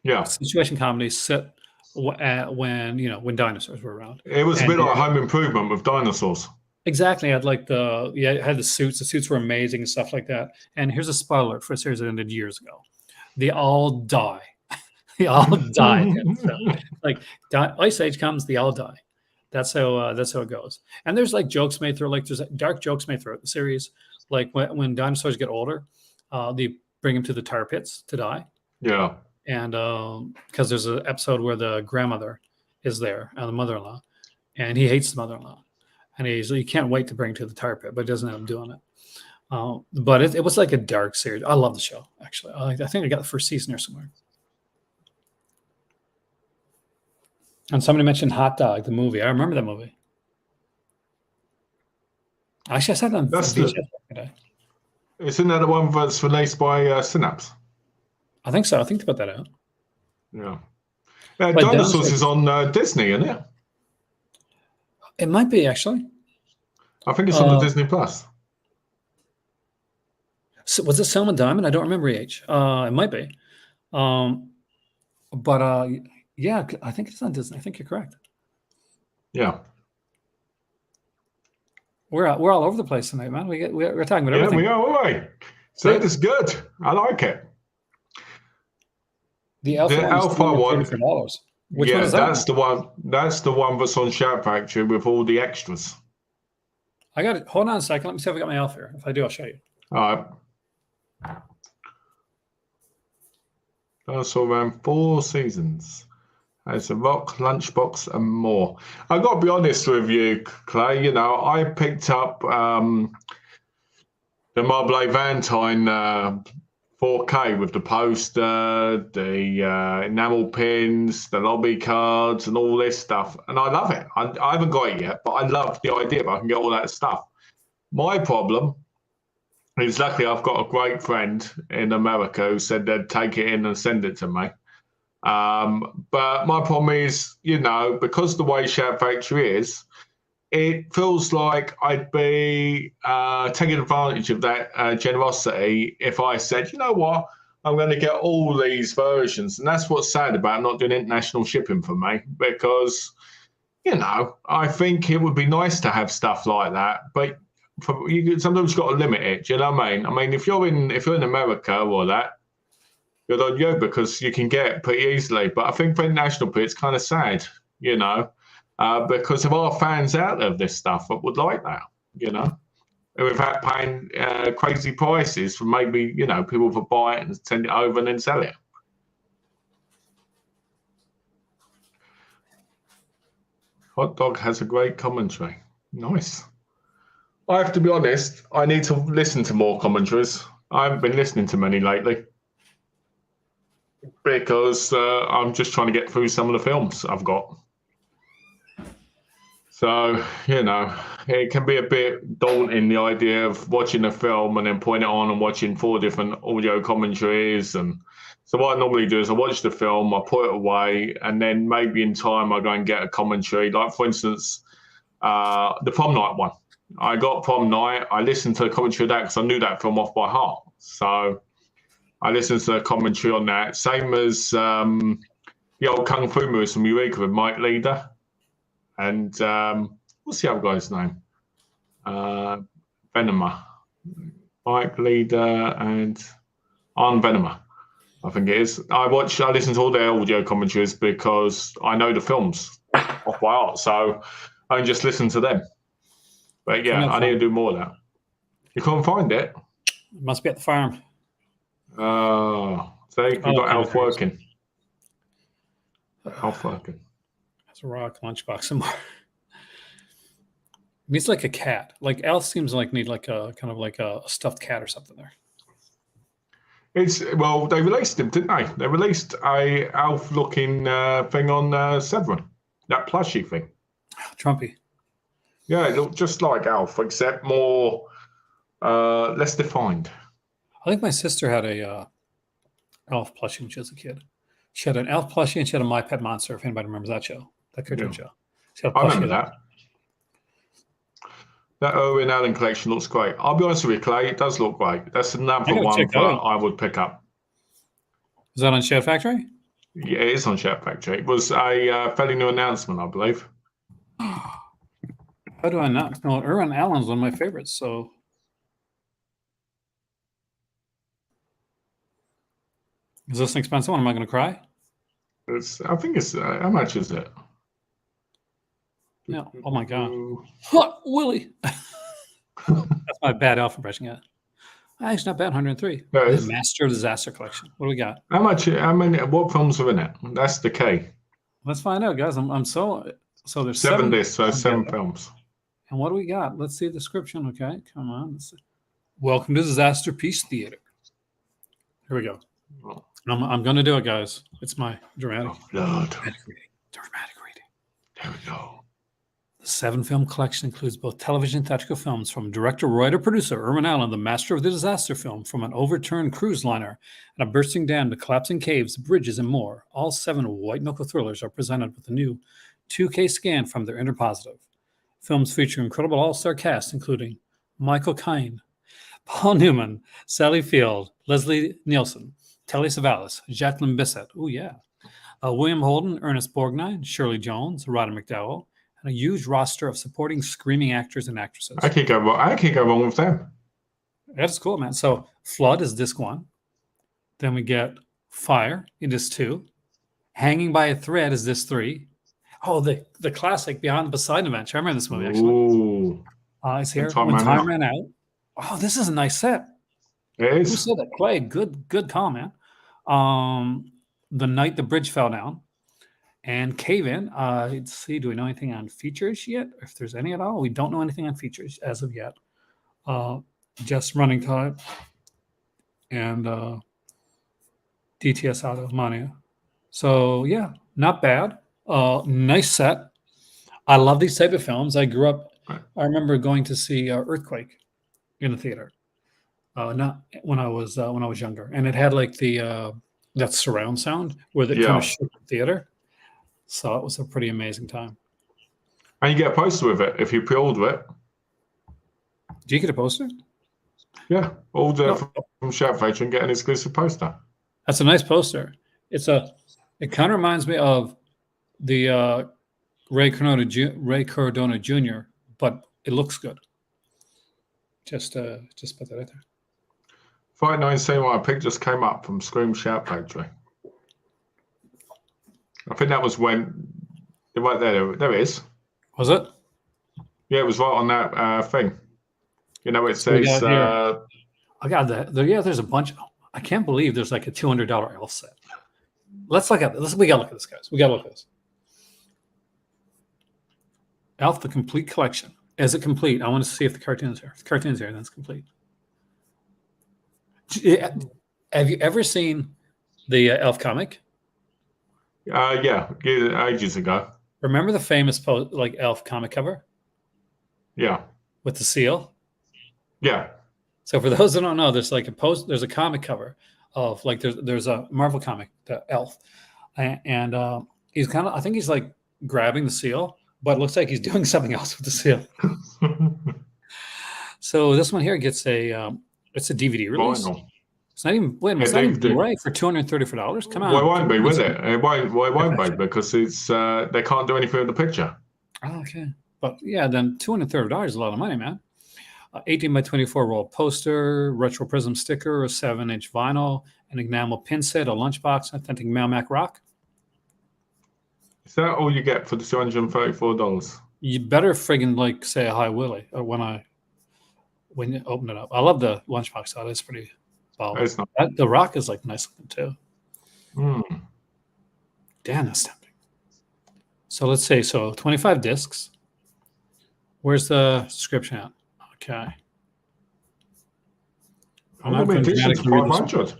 Yeah. situation comedy set when dinosaurs were around. It was a And bit like Home Improvement with dinosaurs. exactly, I had like it had the suits. The suits were amazing and stuff like that. And here's a spoiler for a series that ended years ago. They all die. They all die. So, like Ice Age comes, they all die. That's how it goes. And there's like jokes made through, like there's dark jokes made throughout the series. Like when dinosaurs get older, they bring them to the tar pits to die. Yeah. And because there's an episode where the grandmother is there and the mother-in-law, and he hates the mother-in-law, and he can't wait to bring her to the tar pit, but doesn't end up doing it. But it was like a dark series. I love the show, actually. I think I got the first season there somewhere. And somebody mentioned Hot Dog, the movie. I remember that movie. Actually, I saw it on That's VHS the. today. Isn't that the one that's released by Synapse? I think so. I think they put that out. Yeah. But Dinosaurs is on Disney, isn't it? It might be, actually. I think it's on the Disney Plus. So was it Selma Diamond? I don't remember It might be. But yeah, I think it's on Disney. I think you're correct. Yeah. We're all over the place tonight, man. We're talking about everything. Yeah, we are, aren't we? So it's good. I like it. The Alpha one is $234. Which one is that? That's the one. That's the one that's on Shout Factory with all the extras. I got it. Hold on a second. Let me see if I got my Alpha here. If I do, I'll show you. All right. That's all around 4 seasons. It's a rock, lunchbox, and more. I got to be honest with you, Clay. You know, I picked up the Marble Valentine 4K with the poster, the enamel pins, the lobby cards, and all this stuff. And I love it. I haven't got it yet, but I love the idea that I can get all that stuff. My problem is, luckily, I've got a great friend in America who said they'd take it in and send it to me. But my problem is, you know, because the way Shout Factory is, it feels like I'd be taking advantage of that generosity if I said, you know what, I'm going to get all these versions. And that's what's sad about not doing international shipping for me, because, you know, I think it would be nice to have stuff like that. But sometimes you've got to limit it. Do you know what I mean? I mean, if you're in America or that, good on you, because you can get it pretty easily. But I think for international play, it's kind of sad, you know, because there are fans out there of this stuff that would like that, you know, without paying crazy prices for maybe, you know, people to buy it and send it over and then sell it. Hot Dog has a great commentary. Nice. I have to be honest, I need to listen to more commentaries. I haven't been listening to many lately, because I'm just trying to get through some of the films I've got. So, you know, it can be a bit daunting, the idea of watching a film and then putting it on and watching 4 different audio commentaries. And so what I normally do is I watch the film, I put it away, and then maybe in time I go and get a commentary. Like, for instance, the Prom Night one. I got Prom Night. I listened to the commentary of that because I knew that film off by heart. So I listened to the commentary on that. Same as the old Kung Fu movies from Eureka with Mike Leader. And what's the other guy's name? Venomer. Mike Leader and Arn Venomer, I think it is. I listen to all their audio commentaries because I know the films off by heart. So I can just listen to them. But yeah, I need to do more of that. You can't find it? It must be at the farm. See, you've got Alf working. Alf working. It's a rock lunchbox somewhere. Needs like a cat. Like Alf seems like need like a kind of like a stuffed cat or something there. Well, they released him, didn't they? They released a Alf-looking thing on Severin, that plushie thing. Trumpy. Yeah, it looked just like Alf, except more less defined. I think my sister had a Alf plushie when she was a kid. She had an Alf plushie and she had a My Pet Monster, if anybody remembers that show, that cartoon show. I remember that. That Irwin Allen collection looks great. I'll be honest with you, Clay, it does look great. That's another one that I would pick up. Is that on Shout Factory? Yeah, it is on Shout Factory. It was a fairly new announcement, I believe. How do I not? No, Irwin Allen's one of my favorites, so. Is this an expensive one? Am I going to cry? I think it's, how much is it? No. Oh my God. Willie. That's my bad Alpha impression. Yeah. It's not bad. 103. The Master of Disaster Collection. What do we got? What films are in it? That's the key. Let's find out, guys. So there's 7 discs, so 7 films. And what do we got? Let's see the description. Okay, come on. Welcome to Disaster Piece Theater. Here we go. Oh. I'm going to do it, guys. It's my dramatic reading. Dramatic reading. There we go. The 7-film collection includes both television and theatrical films from director, writer, producer Irwin Allen, the master of the disaster film, from an overturned cruise liner and a bursting dam to collapsing caves, bridges, and more. All 7 white-knuckle thrillers are presented with a new 2K scan from their Interpositive. Films feature incredible all-star cast, including Michael Caine, Paul Newman, Sally Field, Leslie Nielsen, Telly Savalas, Jacqueline Bisset, William Holden, Ernest Borgnine, Shirley Jones, Roddy McDowell, and a huge roster of supporting screaming actors and actresses. I can't go wrong with them. That's cool, man. So Flood is disc 1. Then we get Fire in disc 2. Hanging by a Thread is disc 3. Oh, the classic Beyond the Poseidon Adventure. I remember this movie, actually. Ooh. It's here. When Time Ran Out. Oh, this is a nice set. It is. Who said that? Clay. Good call, man. The Night the Bridge Fell Down. And Cave In. Let's see. Do we know anything on features yet? If there's any at all? We don't know anything on features as of yet. Just Running Time. And DTS Auto Mania. So, yeah, not bad. Nice set. I love these type of films. I grew up. I remember going to see Earthquake in the theater. Not when I was younger, and it had like the that surround sound where it kind of shook the theater. So it was a pretty amazing time. And you get a poster with it if you pre-order it. Do you get a poster? Yeah, order from Shout Factory and get an exclusive poster. That's a nice poster. It kind of reminds me of the Ray Cardona Jr., but it looks good. Just put that out there. 5971 pick just came up from Scream Shout Factory. I think that was when right there. There it is. Was it? Yeah, it was right on that thing. You know, it says. I got that. There's a bunch. I can't believe there's like a $200 elf set. Let's look at this. We gotta look at this, guys. We gotta look at this. Elf, the complete collection. Is it complete? I want to see if the cartoon's here. If the cartoon's here, then it's complete. Have you ever seen the Elf comic? Yeah, ages ago. Remember the famous Elf comic cover? Yeah. With the seal? Yeah. So for those that don't know, there's a comic cover of there's a Marvel comic, the Elf, and he's kind of, I think he's like grabbing the seal, but it looks like he's doing something else with the seal. So this one here gets it's a DVD release. Vinyl. It's not even it's not even Blu-ray for $234. Come on. Well, it won't be, will it? It won't be because it's they can't do anything with the picture. Oh, okay, but yeah, then $230 is a lot of money, man. 18 by 24 roll poster, retro prism sticker, a 7-inch vinyl, an enamel pin set, a lunchbox, authentic Melmac rock. Is that all you get for the $234? You better friggin' say a hi Willie when you open it up. I love the lunchbox out. It's pretty solid. The rock is nice looking too. Damn, that's tempting. So let's say 25 discs. Where's the description at? Okay. How many editions? 500.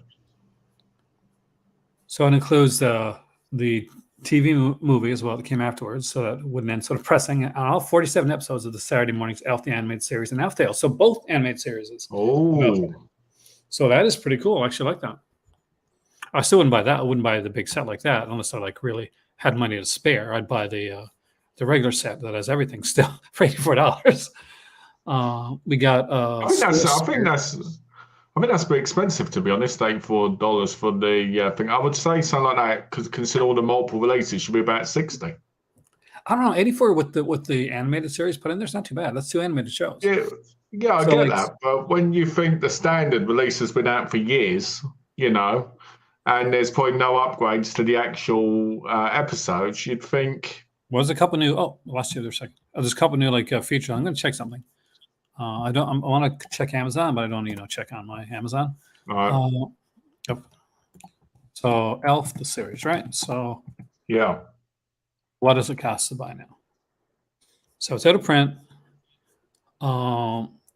So it includes the TV movie as well that came afterwards, so that wouldn't end sort of pressing on all 47 episodes of the Saturday morning's Elf the Animated Series and Elf Tales. So both animated series. Oh. So that is pretty cool. I actually like that. I still wouldn't buy that. I wouldn't buy the big set like that unless I really had money to spare. I'd buy the regular set that has everything still for $84. We got. I think that's a bit expensive, to be honest. $84 for the thing. I would say something like that because consider all the multiple releases should be about 60. I don't know, 84 with the animated series put in there's not too bad. That's 2 animated shows. Yeah, I get that. But when you think the standard release has been out for years, and there's probably no upgrades to the actual episodes, you'd think. Well, there's a couple new. Oh, last year there's a second. There's a couple new features. I'm going to check something. I want to check Amazon, but I don't check on my Amazon. All right. Yep. So Elf the series, right? So yeah. What does it cost to buy now? So it's out of print.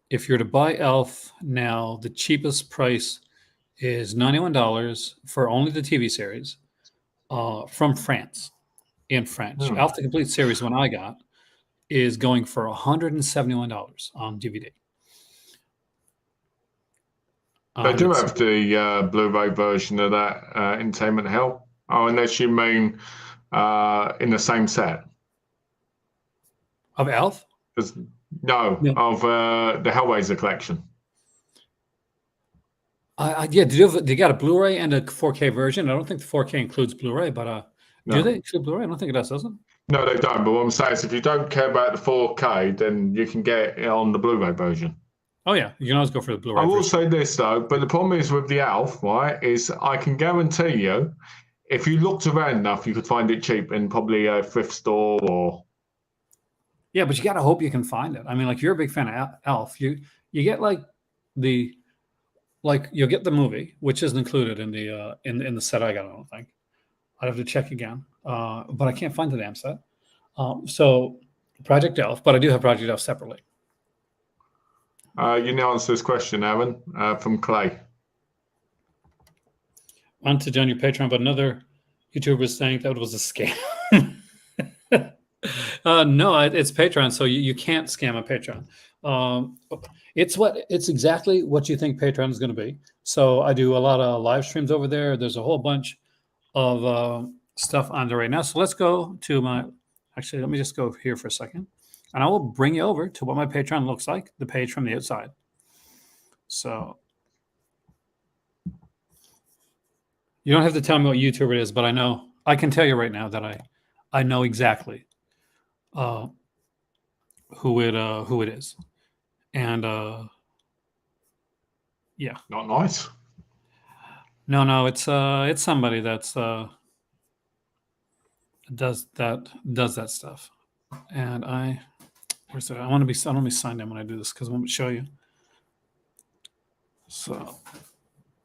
If you're to buy Elf now, the cheapest price is $91 for only the TV series from France, in French. Elf the Complete Series, one I got, is going for $171 on DVD. They do have the Blu-ray version of that Entertainment Hell. Oh, unless you mean in the same set. Of Elf? No, yeah. Of the Hellraiser collection. Yeah, they got a Blu-ray and a 4K version. I don't think the 4K includes Blu-ray, but do they include Blu-ray? I don't think it does, doesn't it? No, they don't. But what I'm saying is, if you don't care about the 4K, then you can get it on the Blu-ray version. Oh yeah, you can always go for the Blu-ray I will version. say this though, but the problem is with the Alf, right? Is I can guarantee you, if you looked around enough, you could find it cheap in probably a thrift store or. Yeah, but you got to hope you can find it. I mean, like you're a big fan of Elf. You get like the you'll get the movie, which isn't included in the in the set I got. I don't think. I'd have to check again, but I can't find the damn set. So Project Elf, but I do have Project Elf separately. You now answer this question, Aaron, from Clay. Want to join your Patreon, but another YouTuber is saying that was a scam. No, it's Patreon, so you can't scam a Patreon. It's exactly what you think Patreon is going to be. So I do a lot of live streams over there. There's a whole bunch of stuff on there right now. So let's go to my. Actually, let me just go here for a second, and I will bring you over to what my Patreon looks like, the page from the outside. So you don't have to tell me what YouTuber it is, but I can tell you right now that I know exactly who it is, and yeah, Not nice. no, it's somebody that's does that stuff, and where's it? I want to be signed in when I do this because I want to show you. So,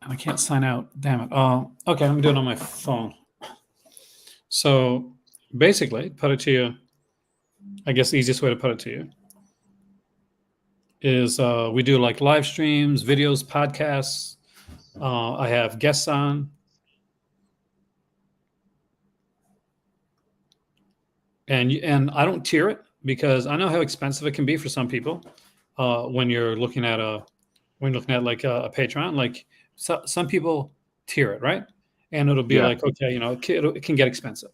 and I can't sign out. Damn it. Okay, I'm doing it on my phone. So basically, put it to you. I guess the easiest way to put it to you is we do like live streams, videos, podcasts. I have guests on. And I don't tier it because I know how expensive it can be for some people when you're looking at like a Patreon. Like some people tier it, right? And it'll be like, okay, it can get expensive.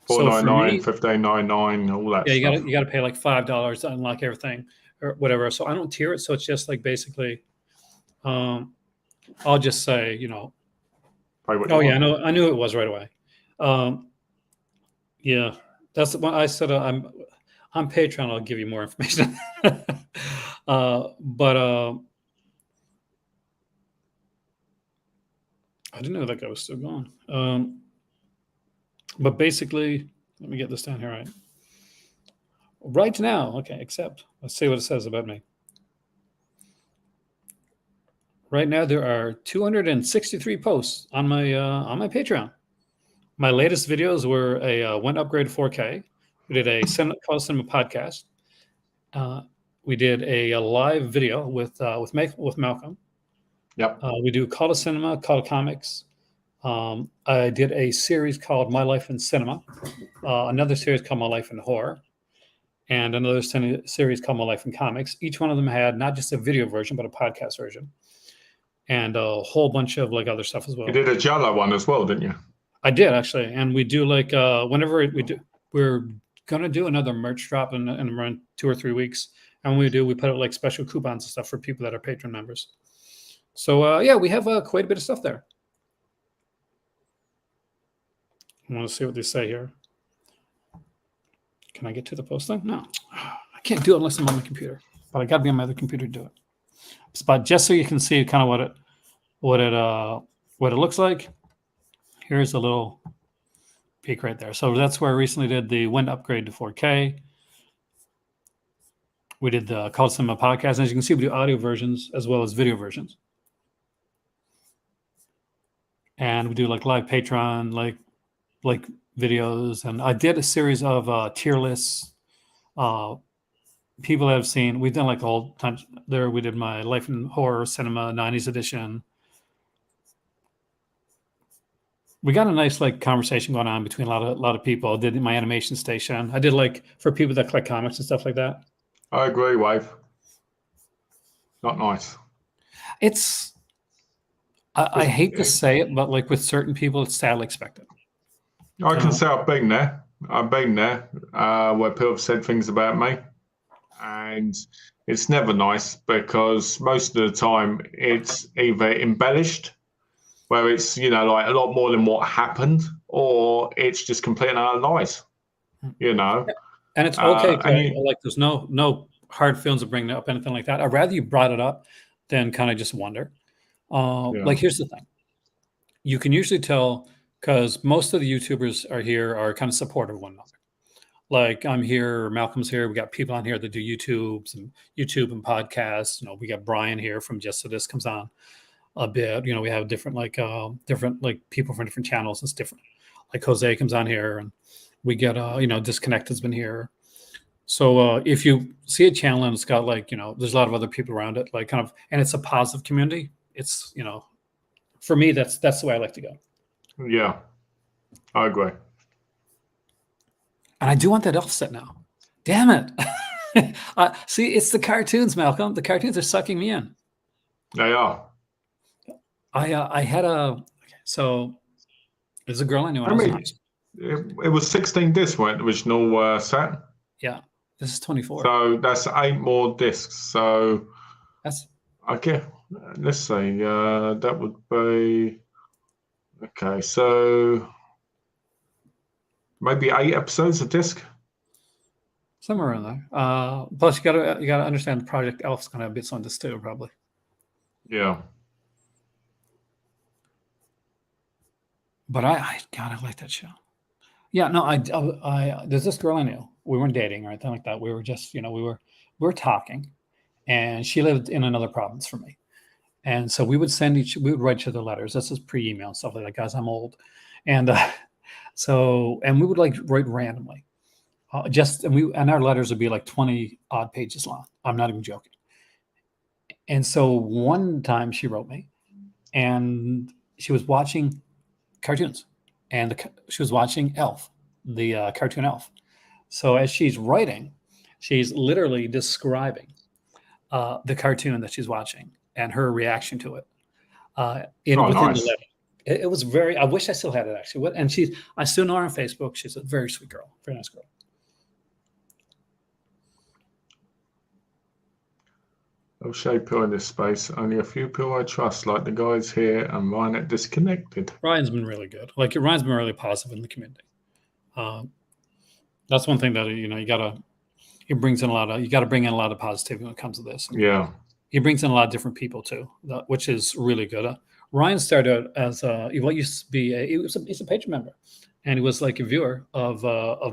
$4.99, $15.99, all that yeah, stuff. you gotta pay like $5 to unlock everything or whatever. So I don't tier it. So it's just like basically, I'll just say, oh yeah, I knew it was right away. Yeah, that's what I said. I'm on Patreon. I'll give you more information. But I didn't know that guy was still going. But basically, let me get this down here right. Right now, okay, accept. Let's see what it says about me. Right now, there are 263 posts on my Patreon. My maltest videos were a one upgrade to 4K. We did a Call Cinema podcast. We did a live video with Malcolm. Yep. We do Call to Cinema, Call to Comics. I did a series called My Life in Cinema, another series called My Life in Horror, and another series called My Life in Comics. Each one of them had not just a video version, but a podcast version, and a whole bunch of like other stuff as well. You did a Jello one as well, didn't you? I did actually, and we do like whenever we do, we're gonna do another merch drop in around 2 or 3 weeks, and when we do, we put out like special coupons and stuff for people that are patron members. So yeah, we have quite a bit of stuff there. I want to see what they say here. Can I get to the posting? No, I can't do it unless I'm on my computer. But I got to be on my other computer to do it. But just so you can see kind of what it looks like, here's a little peek right there. So that's where I recently did the Wind upgrade to 4K. We did the Call Cinema podcast, and as you can see, we do audio versions as well as video versions. And we do like live Patreon, like videos, and I did a series of tier lists. People have seen. We've done like all times there. We did my Life in Horror Cinema 90s edition. We got a nice like conversation going on between a lot of people. I did my animation station. I did like for people that collect comics and stuff like that. I agree, Wave. Not nice. It's. I hate to say it, but like with certain people, it's sadly expected. I can say I've been there. Where people have said things about me, and it's never nice because most of the time it's either embellished, where it's like a lot more than what happened, or it's just complete and utter lies. you know. And it's okay. And you, Like, there's no hard feelings of bringing up anything like that. I'd rather you brought it up than kind of just wonder. yeah, Like, here's the thing: you can usually tell because most of the YouTubers are here are kind of supportive of one another. Like, I'm here, Malcolm's here. We got people on here that do YouTube and podcasts. We got Brian here from Just So This comes on a bit. We have different like people from different channels. It's different. Like Jose comes on here, and we get Disconnected's been here. So if you see a channel and it's got there's a lot of other people around it, like kind of, and it's a positive community. It's for me that's the way I like to go. yeah, I agree. And I do want that offset now. Damn it! See, it's the cartoons, Malcolm. The cartoons are sucking me in. They are. I had so there's a girl I knew when I was in high school. It was 16 discs, right? The original set. Yeah, this is 24. So that's 8 more discs. So That's okay. Let's see. That would be okay. So maybe 8 episodes a disc. somewhere around there. Plus, you gotta understand Project Elf's gonna have bits on this too, probably. Yeah. But God, I like that show. Yeah, no, I there's this girl I knew. We weren't dating or anything like that. We were just, we were talking, and she lived in another province from me. And so we would write each other letters. This is pre-email stuff like that. Guys, I'm old. And and we would like write randomly. And our letters would be like 20 odd pages long. I'm not even joking. And so one time she wrote me, and she was watching cartoons, and she was watching Elf, the cartoon Elf. So as she's writing, she's literally describing the cartoon that she's watching and her reaction to it. Within nice. the letter. It was very. I wish I still had it actually. And I still know her on Facebook. She's a very sweet girl, very nice girl. O'Shea Pill in this space. Only a few people I trust, like the guys here and Ryan at Disconnected. Ryan's been really good. Like, Ryan's been really positive in the community. That's one thing that he brings in you got to bring in a lot of positivity when it comes to this. Yeah. He brings in a lot of different people too, which is really good. Ryan started out as used to be he's a patron member, and he was like a viewer of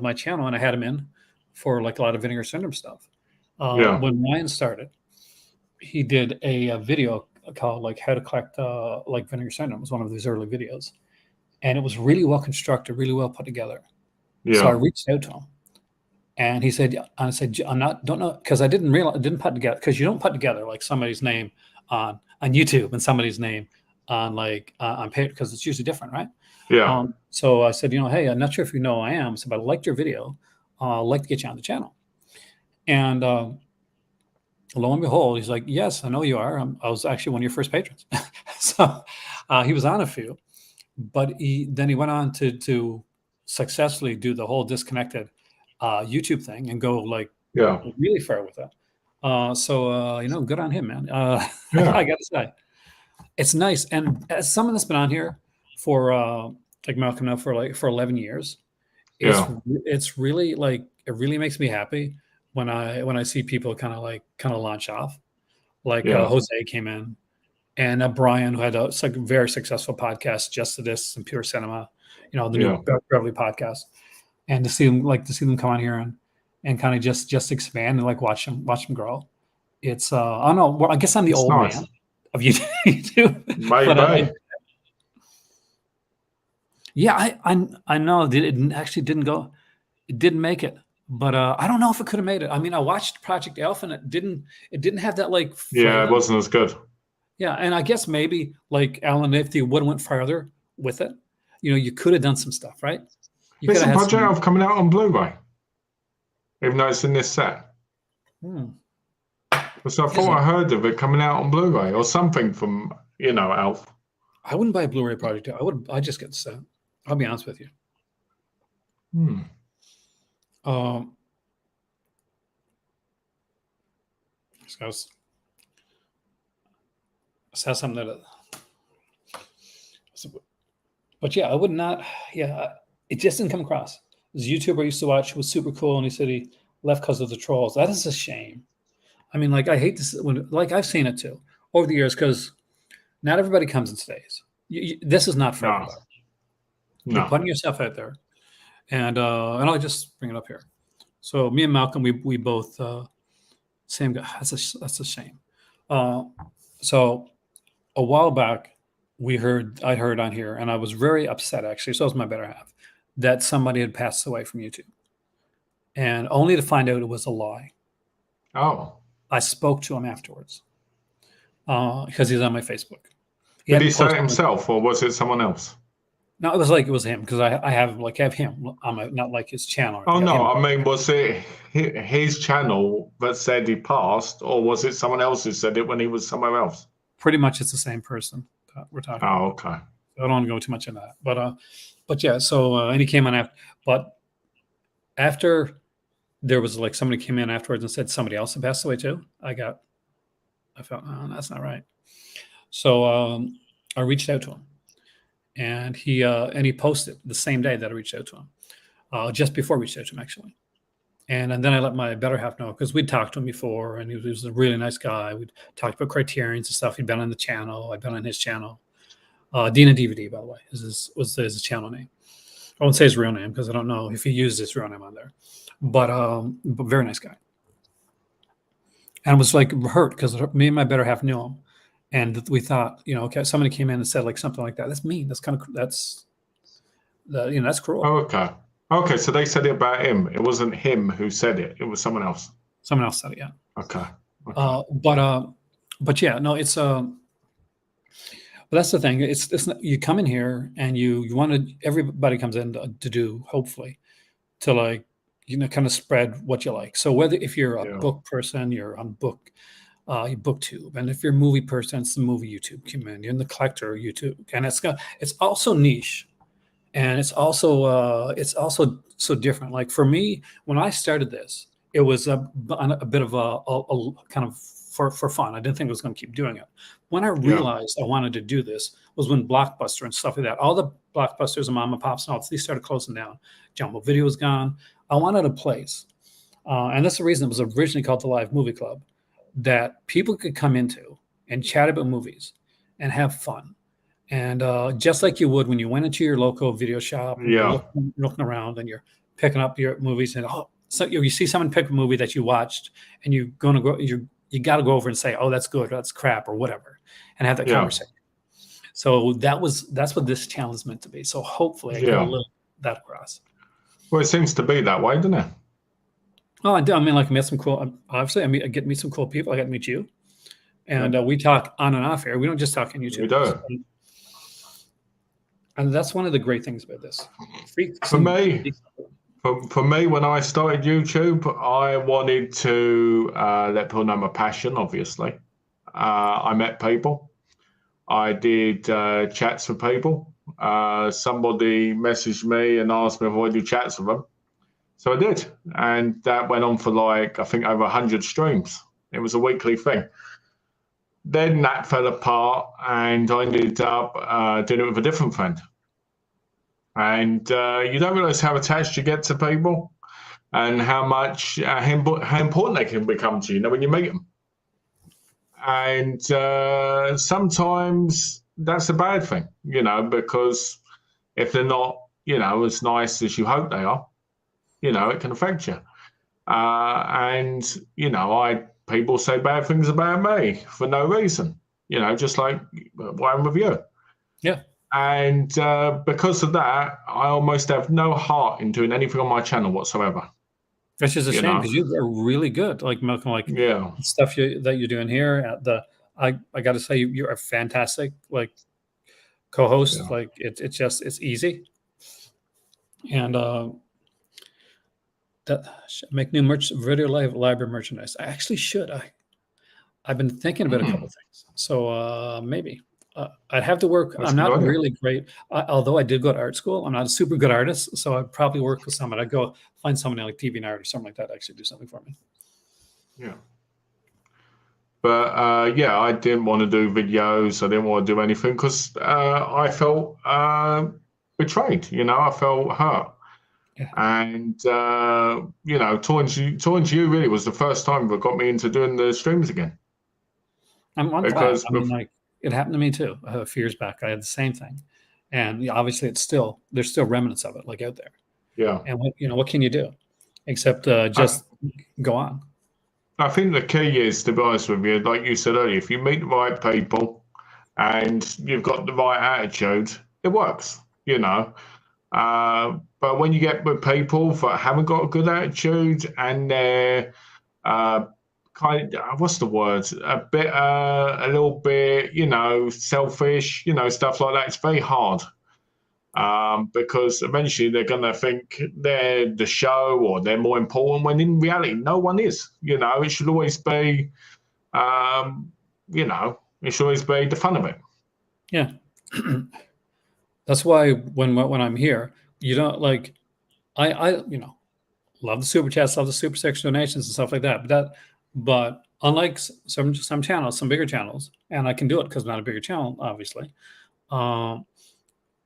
my channel, and I had him in for like a lot of Vinegar Syndrome stuff. When Ryan started, he did a video called like How to Collect like Vinegar Syndrome. It was one of these early videos, and it was really well constructed, really well put together. Yeah. So I reached out to him, and he said, don't know, because I didn't put together, because you don't put together like somebody's name on YouTube and somebody's name on on page, because it's usually different, right? Yeah. So I said, hey, I'm not sure if you know who I am. I said, but I liked your video. I'd like to get you on the channel. And lo and behold, he's like, yes, I know you are. I was actually one of your first patrons. So he was on a few, but then he went on to successfully do the whole Disconnected YouTube thing and go really far with it. Good on him, man. I gotta say, it's nice. And as someone that's been on here for like Malcolm now for 11 years, it's really it really makes me happy when I see people kind of launch off. Jose came in, and Brian, who had a very successful podcast, Just to This and Pure Cinema, the new Beverly podcast, and to see them come on here and kind of just expand and watch them grow. It's I don't know. Well, I guess I'm the old man of YouTube. I know it actually didn't go. It didn't make it. But I don't know if it could have made it. I mean, I watched Project Elf, and it didn't have that it wasn't as good. Yeah, and I guess maybe Alan, if you would have went farther with it, you could have done some stuff, right? There's a Project Elf coming out on Blu-ray, even though it's in this set. So I thought I heard of it coming out on Blu-ray or something from Elf. I wouldn't buy a Blu-ray Project Elf. I'd just get the set. I'll be honest with you. Say something but yeah, I would not. Yeah, it just didn't come across. This YouTuber I used to watch was super cool, and he said he left because of the trolls. That is a shame. I mean, like I hate this when like I've seen it too over the years because not everybody comes and stays. This is not for No, everybody. You're no. putting yourself out there, and I'll just bring it up here. So me and Malcolm, we both same guy. That's a shame. Uh, so a while back, I heard on here, and I was very upset actually. So was my better half that somebody had passed away from YouTube, and only to find out it was a lie. Oh. I spoke to him afterwards because he's on my Facebook. Did he say it himself, or was it someone else? No, it was him because I have him on my not like his channel. Oh no, I mean, was it his channel that said he passed, or was it someone else who said it when he was somewhere else? Pretty much, it's the same person that we're talking about. Oh, okay. I don't want to go too much into that, but yeah. So and he came on after, but after there was like somebody came in afterwards and said somebody else had passed away too. I felt, oh, that's not right. So I reached out to him, and he posted the same day that I reached out to him, just before I reached out to him actually. And then I let my better half know because we'd talked to him before, and he was a really nice guy. We'd talked about criterions and stuff. He'd been on the channel. I'd been on his channel. Dina DVD, by the way, was his channel name. I won't say his real name because I don't know if he used his real name on there. But very nice guy. And was like hurt because me and my better half knew him, and we thought, okay, somebody came in and said like something like that. That's mean. That's kind of that's cruel. Oh, okay. Okay, so they said it about him. It wasn't him who said it. It was someone else. Someone else said it, yeah. Okay. But yeah, no, it's but that's the thing. It's not, you come in here and you want to. Everybody comes in to do hopefully to like kind of spread what you like. So whether if you're a book person, you're on booktube, and if you're a movie person, it's the movie YouTube community, and the collector YouTube, and it's also niche. And it's also so different. Like for me, when I started this, it was a bit of a kind of for fun. I didn't think I was going to keep doing it. When I realized I wanted to do this was when Blockbuster and stuff like that, all the Blockbusters and mom and pops and all, these started closing down. Jumbo Video was gone. I wanted a place, and that's the reason it was originally called the Live Movie Club, that people could come into and chat about movies and have fun. And just like you would when you went into your local video shop, and you're looking around and you're picking up your movies, and so you see someone pick a movie that you watched, and you got to go over and say, oh, that's good, that's crap, or whatever, and have that conversation. So that's what this channel is meant to be. So hopefully I get a little that across. Well, it seems to be that way, doesn't it? Oh, I do. I mean, like I met some cool. Obviously, I get to meet some cool people. I got to meet you, and we talk on and off here. We don't just talk on YouTube. We do. And that's one of the great things about this. For me, when I started YouTube, I wanted to let people know my passion, obviously. I met people. I did chats with people. Somebody messaged me and asked me if I would do chats with them. So I did. And that went on for like, I think, over 100 streams. It was a weekly thing. Then that fell apart, and I ended up doing it with a different friend. And you don't realize how attached you get to people, and how important they can become to you, when you meet them. And sometimes that's a bad thing, because if they're not, as nice as you hope they are, it can affect you. And people say bad things about me for no reason, just like what I'm with you. Yeah. And because of that, I almost have no heart in doing anything on my channel whatsoever. Which is a shame because you are really good, like Malcolm, stuff that you're doing here. I got to say you are fantastic, like co-host. Yeah. Like it's easy, and that make new video library merchandise. I actually should. I've been thinking about a couple things, so maybe. I'd have to work. I'm not really great, although I did go to art school. I'm not a super good artist, so I'd probably work with someone. I'd go find someone like DeviantArt or something like that to actually do something for me. Yeah. But I didn't want to do videos. I didn't want to do anything because I felt betrayed. I felt hurt. Yeah. And talking to you really was the first time that got me into doing the streams again. I'm glad. Because I mean, like, it happened to me too. A few years back, I had the same thing, and yeah, obviously, there's still remnants of it, like, out there. yeah, And what can you do except I, just go on? I think the key is, to be honest with you, like you said earlier, if you meet the right people and you've got the right attitude, it works. But when you get with people that haven't got a good attitude and they're uh, kind of, what's the word? A little bit, selfish, stuff like that. It's very hard because eventually they're going to think they're the show or they're more important when in reality, no one is. It should always be, it should always be the fun of it. Yeah. That's why when I'm here, you don't like I love the super chats, love the super section donations and stuff like that. But unlike some channels, some bigger channels, and I can do it because I'm not a bigger channel, obviously. Um,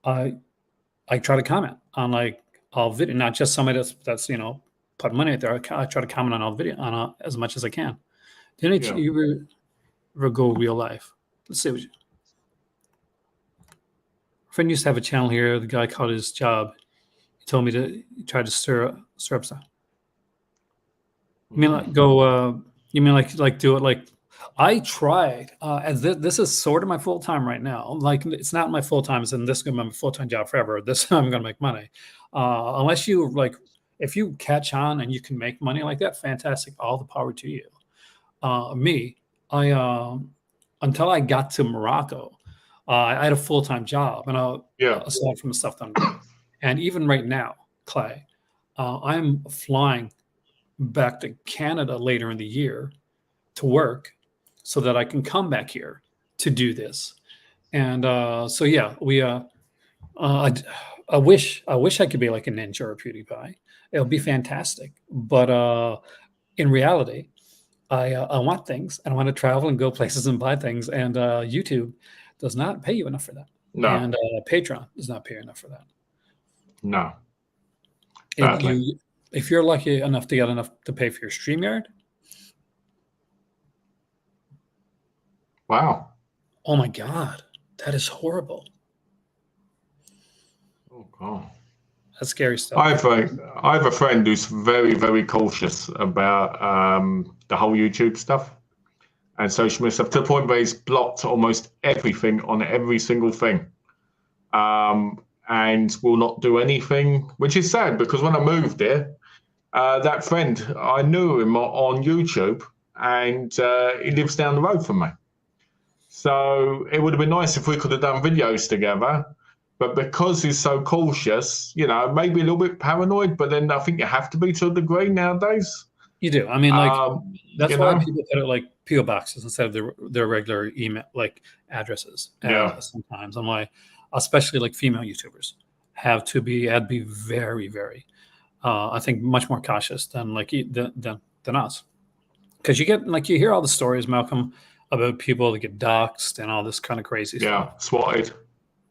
I I try to comment on, like, all video, not just somebody that's put money out there. I try to comment on all video on as much as I can. Didn't Yeah. you ever go real life? Let's see what you. A friend used to have a channel here. The guy called his job. He told me to try to stir up stuff. You mean like go? You mean like do it like? I tried, and this is sort of my full time right now. Like, it's not my full time, and this is going to be my full time job forever. This I'm going to make money, unless you like. If you catch on and you can make money like that, fantastic. All the power to you. Me, I until I got to Morocco, I had a full time job, and aside from the stuff that I'm doing, and even right now, Clay, I'm flying back to Canada later in the year to work so that I can come back here to do this. And so yeah, I wish I could be like a Ninja or a PewDiePie. It would be fantastic. But in reality, I want things and I want to travel and go places and buy things. And YouTube does not pay you enough for that. No. And Patreon does not pay you enough for that. No. If you're lucky enough to get enough to pay for your StreamYard. Wow. Oh my God, that is horrible. Oh God. That's scary stuff. I have a friend who's very, very cautious about the whole YouTube stuff and social media stuff, to the point where he's blocked almost everything on every single thing. And will not do anything, which is sad because when I moved here, that friend, I knew him on YouTube, and he lives down the road from me. So it would have been nice if we could have done videos together. But because he's so cautious, maybe a little bit paranoid, but then I think you have to be to a degree nowadays. You do. I mean, like, that's why people put it like PO boxes instead of their regular email, like, addresses. Sometimes I'm like, especially like female YouTubers had to be very, very, I think, much more cautious than us, because you hear all the stories, Malcolm, about people that get doxxed and all this kind of crazy stuff. Yeah, swatted.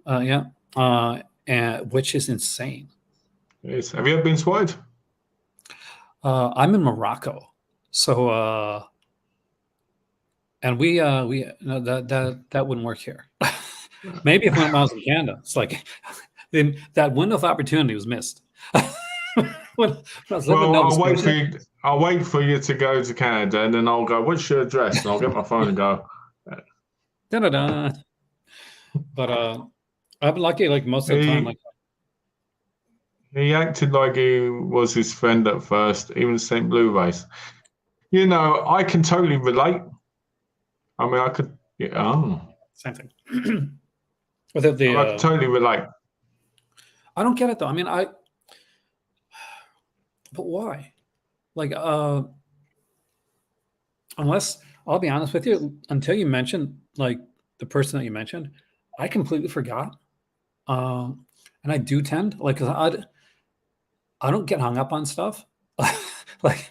And which is insane. Yes. Have you ever been swatted? I'm in Morocco, so and we no, that wouldn't work here. Maybe if when I was in Canada, it's like then that window of opportunity was missed. I'll wait for you to go to Canada, and then I'll go, what's your address? And I'll get my phone and go. Da-da-da. But I've been lucky, like, most of the time. Like, he acted like he was his friend at first, even the St. Blue race. I can totally relate. I mean, I could. Same thing. I can totally relate. I don't get it though. I mean, but why? Like, unless, I'll be honest with you, until you mentioned, like, the person that you mentioned, I completely forgot. And I do tend, like, 'cause I don't get hung up on stuff. Like,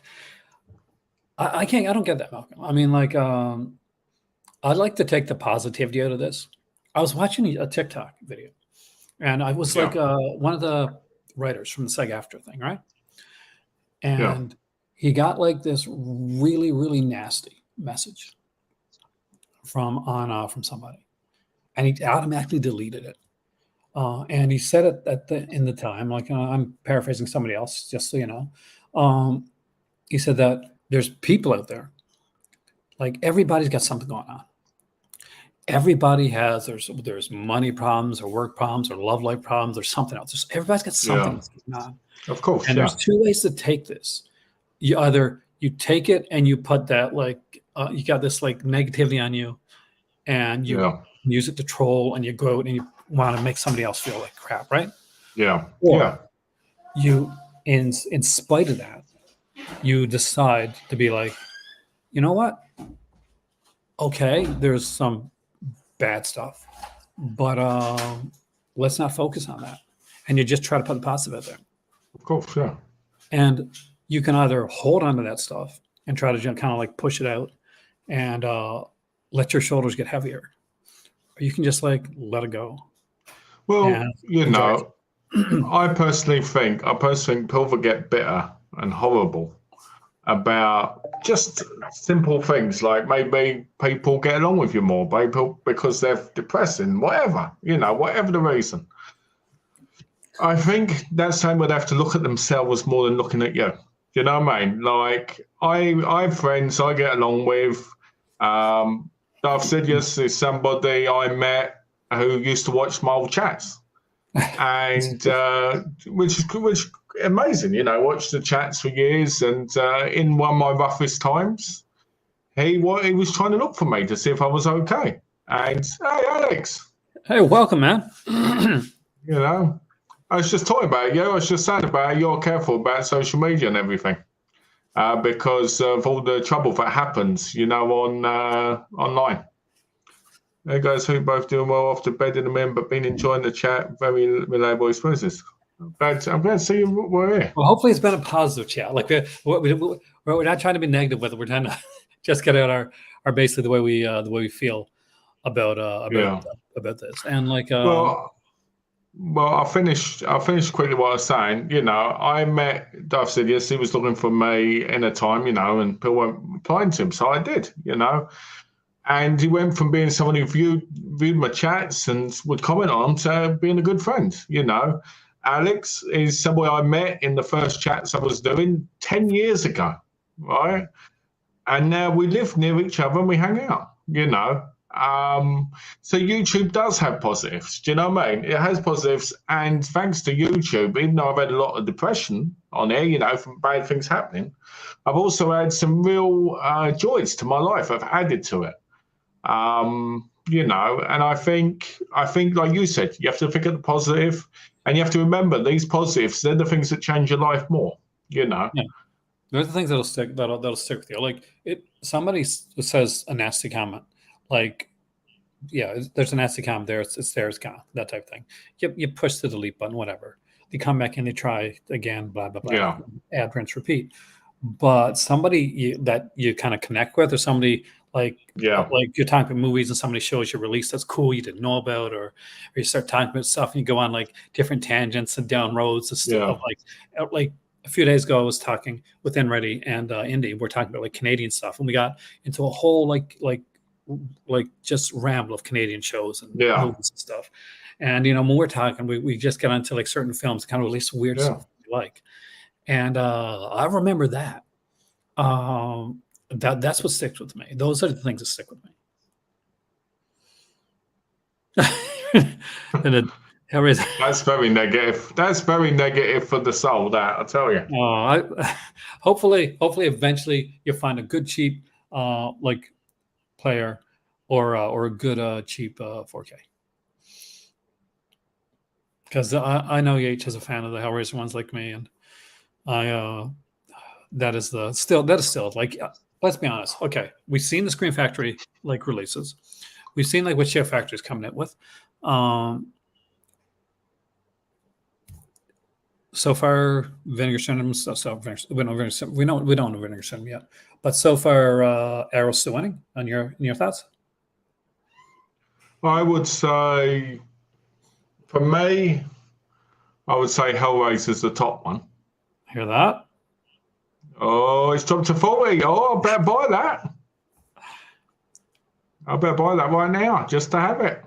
I don't get that, Malcolm. I mean, like, I'd like to take the positivity out of this. I was watching a TikTok video, and I was like, one of the writers from the SAG-AFTRA thing, right? And he got like this really, really nasty message from somebody, and he automatically deleted it. And he said it in the time, like I'm paraphrasing somebody else, just so you know. He said that there's people out there, like everybody's got something going on. Everybody has there's money problems or work problems or love life problems or something else. Everybody's got something that's going on. Of course. And there's two ways to take this. You either you take it and you put that like you got this like negativity on you, and you use it to troll, and you go out and you want to make somebody else feel like crap, right? Yeah. Or you, in spite of that, you decide to be like, you know what? Okay, there's some bad stuff, but let's not focus on that. And you just try to put the positive out there. Of course, yeah. And you can either hold on to that stuff and try to kind of like push it out and let your shoulders get heavier, or you can just like let it go. Well, you know, I personally think people get bitter and horrible about just simple things, like maybe people get along with you more, because they're depressing, whatever, whatever the reason. I think that's something where they have to look at themselves more than looking at you. You know what I mean? Like I have friends I get along with. Darth Sidious is somebody I met who used to watch my old chats, and which amazing, watched the chats for years, and in one of my roughest times, he was trying to look for me to see if I was okay. And hey, Alex. Hey, welcome, man. I was just talking about you. I was just saying about you're careful about social media and everything, because of all the trouble that happens, online. There goes who both doing well off to bed in the men, but been enjoying the chat. Very reliable experiences. I'm glad to see we're here. Well, hopefully it's been a positive chat. Like we're not trying to be negative with it. We're trying to just get out our basically the way we feel about this. And like well, I finished quickly what I was saying. I met Darth Sidious. He was looking for me in a time, and people weren't replying to him, so I did, And he went from being someone who viewed my chats and would comment on to being a good friend, Alex is somebody I met in the first chats I was doing 10 years ago, right? And now we live near each other and we hang out, So YouTube does have positives. Do you know what I mean? It has positives. And thanks to YouTube, even though I've had a lot of depression on there, from bad things happening, I've also had some real joys to my life. I've added to it. And I think like you said, you have to think of the positive, and you have to remember these positives, they're the things that change your life more, Yeah. They're the things that'll stick with you. Like somebody says a nasty comment, like, yeah, there's a nasty comment there, it's there, it's gone, that type of thing. You push the delete button, whatever. They come back and they try again, blah, blah, blah. Yeah. Add, rinse, repeat. But somebody that you kind of connect with, or somebody like you're talking about movies and somebody shows you a release that's cool you didn't know about, or you start talking about stuff and you go on like different tangents and down roads and stuff. Like a few days ago I was talking with Inready and Indy. We're talking about like Canadian stuff, and we got into a whole like just ramble of Canadian shows and movies and stuff. And when we're talking, we just get onto like certain films, kind of release weird stuff we like. And I remember that. That's what sticks with me. Those are the things that stick with me. That's very negative. That's very negative for the soul, that, I tell you. Hopefully eventually you'll find a good cheap like player or a good cheap 4K. Because I know Yates is a fan of the Hellraiser ones like me, and that is still like, let's be honest. Okay, we've seen the Scream Factory like releases. We've seen like what Chef Factory is coming in with. So far, Vinegar Syndrome. We don't know Vinegar Syndrome yet, but so far, Arrow's still winning. On your thoughts? I would say, for me, I would say Hellraiser's the top one. Hear that? Oh, it's dropped to 40. Oh, I better buy that. I better buy that right now just to have it.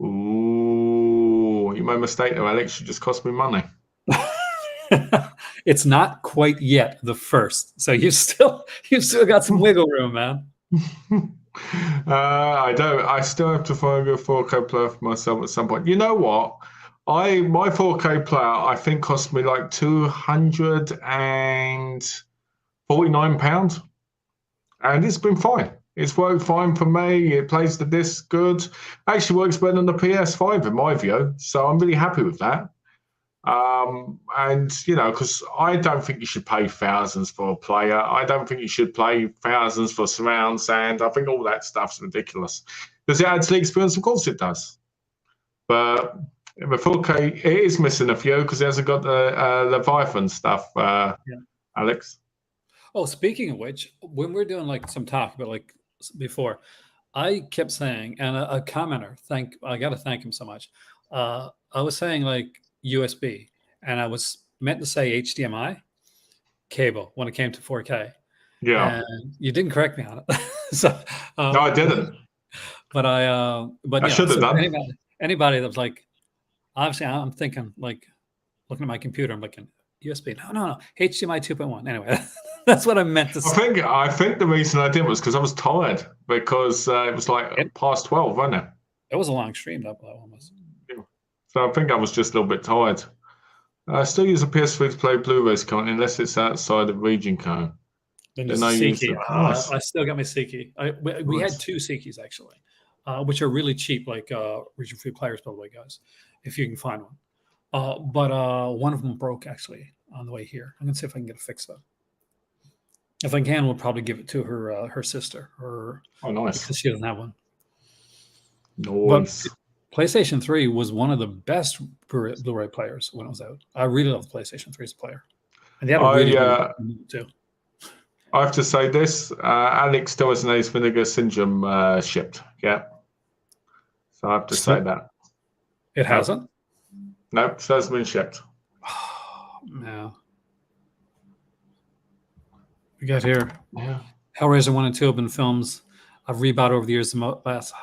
Ooh, you made a mistake there, Alex. You just cost me money. It's not quite yet the first, so you've still got some wiggle room, man. I don't. I still have to find a 4K player for myself at some point. You know what? My 4K player I think cost me like £249, and it's been fine. It's worked fine for me. It plays the disc good. Actually works better than the PS5 in my view. So I'm really happy with that. And because I don't think you should pay thousands for a player. I don't think you should pay thousands for surround sound. I think all that stuff's ridiculous. Does it add to the experience? Of course it does. But the 4K, it is missing a few because it hasn't got the Leviathan stuff, Alex. Oh, speaking of which, when we're doing like some talk about like before, I kept saying, and a commenter, I got to thank him so much. I was saying like USB, and I was meant to say HDMI cable when it came to 4K. Yeah. And you didn't correct me on it. So no, I didn't. But I should have done. Anybody that's like, obviously, I'm thinking like looking at my computer, I'm looking USB. No, HDMI 2.1. Anyway, that's what I meant to say. I think the reason I did was because I was tired because it was like past 12, wasn't it? It was a long stream, that almost. Yeah. So I think I was just a little bit tired. I still use a PS3 to play Blu-rays currently, unless it's outside the region code. Then I use I still got my C-key. We had two C-keys actually, which are really cheap, like region-free players, by the way, guys, if you can find one. But one of them broke actually on the way here. I'm gonna see if I can get it fixed up. If I can, we'll probably give it to her sister, or nice, because she doesn't have one. Nice. But PlayStation 3 was one of the best Blu-ray players when it was out. I really love PlayStation 3 as a player, and they had a really good too. I have to say this: Alex still has an Ace Vinegar Syndrome shipped. Yeah, so I have to say that it hasn't. No, it hasn't been shipped. Oh, no. We got here. Yeah. Hellraiser 1 and 2 have been films I've rebought over the years the most.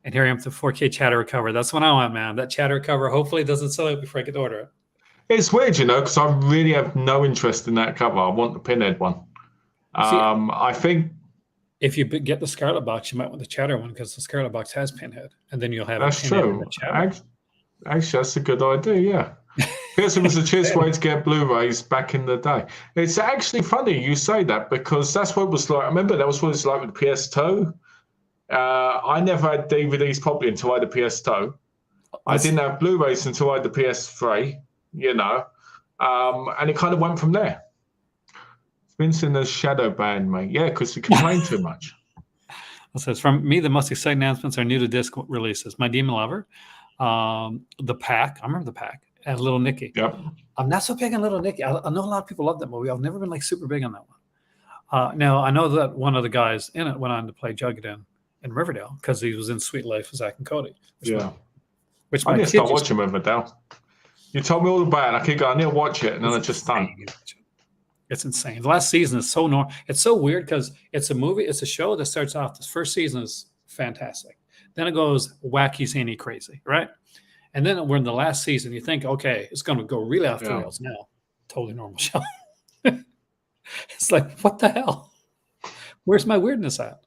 And here I am with the 4K chatter recover. That's what I want, man. That chatter recover hopefully doesn't sell it before I can order it. It's weird, because I really have no interest in that cover. I want the Pinhead one. I think if you get the Scarlet Box, you might want the chatter one because the Scarlet Box has Pinhead, and then you'll have that's true. Actually, that's a good idea. Yeah. Because it was a cheap way to get Blu-rays back in the day. It's actually funny you say that because that's what it was like. I remember that was what it was like with the PS2. I never had DVDs properly until I had the PS2. I didn't have Blu-rays until I had the PS3, and it kind of went from there. Vince in the shadow band, mate. Yeah, because you complain too much. It says, from me, the most exciting announcements are new to disc releases. My Demon Lover, The Pack. I remember The Pack. And Little Nicky. Yep. I'm not so big on Little Nicky. I know a lot of people love that movie. I've never been like super big on that one. Now, I know that one of the guys in it went on to play Jughead in Riverdale because he was in Sweet Life with Zack and Cody. Which I need to start watching Riverdale. You told me all about it. I keep going, I need to watch it, and then I just don't. It's insane. The last season is so it's so weird because it's a movie, it's a show that starts off, this first season is fantastic. Then it goes wacky, zany, crazy, right? And then we're in the last season. You think, okay, it's going to go really off the rails now. Totally normal show. It's like, what the hell? Where's my weirdness at?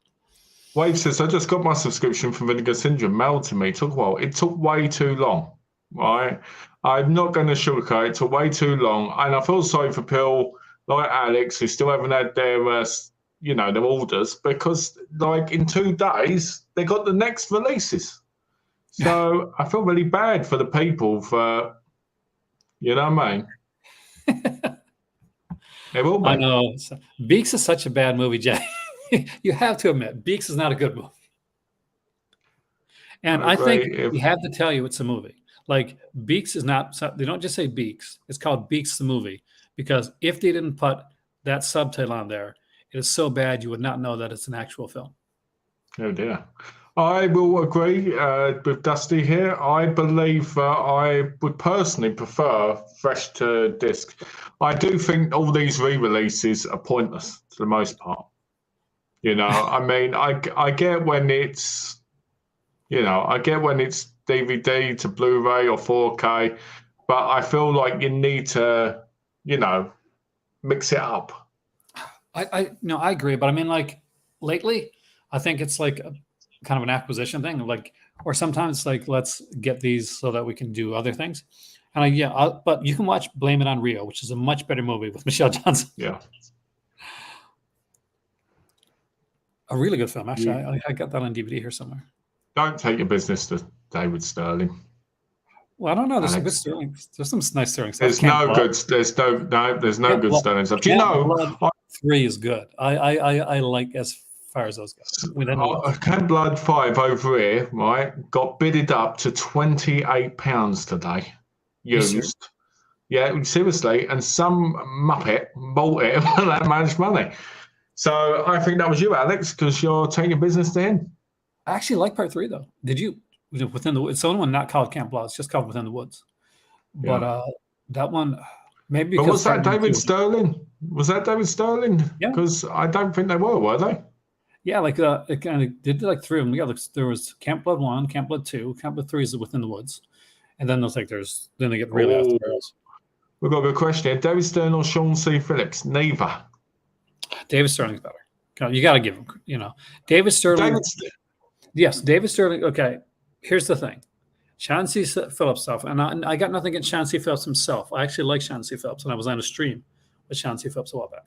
Wave says, I just got my subscription for Vinegar Syndrome mailed to me. It took a while. It took way too long, right? I'm not going to sugarcoat it. It took way too long. And I feel sorry for people like Alex who still haven't had their, their orders because, like, in 2 days, they got the next releases. So I feel really bad for the people for, what I mean? They will be. I know. Beaks is such a bad movie, Jay. You have to admit, Beaks is not a good movie. And I think you have to tell you it's a movie. Like, Beaks is not, they don't just say Beaks. It's called Beaks the movie. Because if they didn't put that subtitle on there, it is so bad you would not know that it's an actual film. Oh, dear. I will agree with Dusty here. I believe that I would personally prefer fresh to disc. I do think all these re-releases are pointless for the most part. I mean, I get when it's, I get when it's DVD to Blu-ray or 4K, but I feel like you need to, mix it up. I agree, but I mean, like lately, I think it's like kind of an acquisition thing, like, or sometimes like let's get these so that we can do other things. And but you can watch Blame It on Rio, which is a much better movie with Michelle Johnson. Yeah, a really good film, actually. I got that on DVD here somewhere. Don't take your business to David Sterling. Well, I don't know. There's some good Sterling. There's some nice Sterling stuff. There's no good. There's no good Sterling stuff. Do you know? 3 is good. I like as far as those go. Camp Blood 5 over here, right? Got bidded up to £28 today. Used. Yeah, seriously. And some muppet bought it for that much money. So I think that was you, Alex, because you're taking your business to him. I actually like part 3 though. Did you? Within the Woods. It's the only one not called Camp Blood. It's just called Within the Woods. But that one, maybe because. But was that David Sterling? Was that David Sterling? Yeah. Because I don't think they were they? Yeah, like it kind of did like 3 of them. Yeah, there was Camp Blood 1, Camp Blood 2, Camp Blood 3 is Within the Woods, and then then they get really off the rails. We've got a good question here. David Sterling or Sean C. Phillips? Neither. David Sterling's better. You got to give him. David Sterling. Yes, David Sterling. Okay, here's the thing. Sean C. Phillips stuff, and I got nothing against Sean C. Phillips himself. I actually like Sean C. Phillips, and I was on a stream with Sean C. Phillips a while back.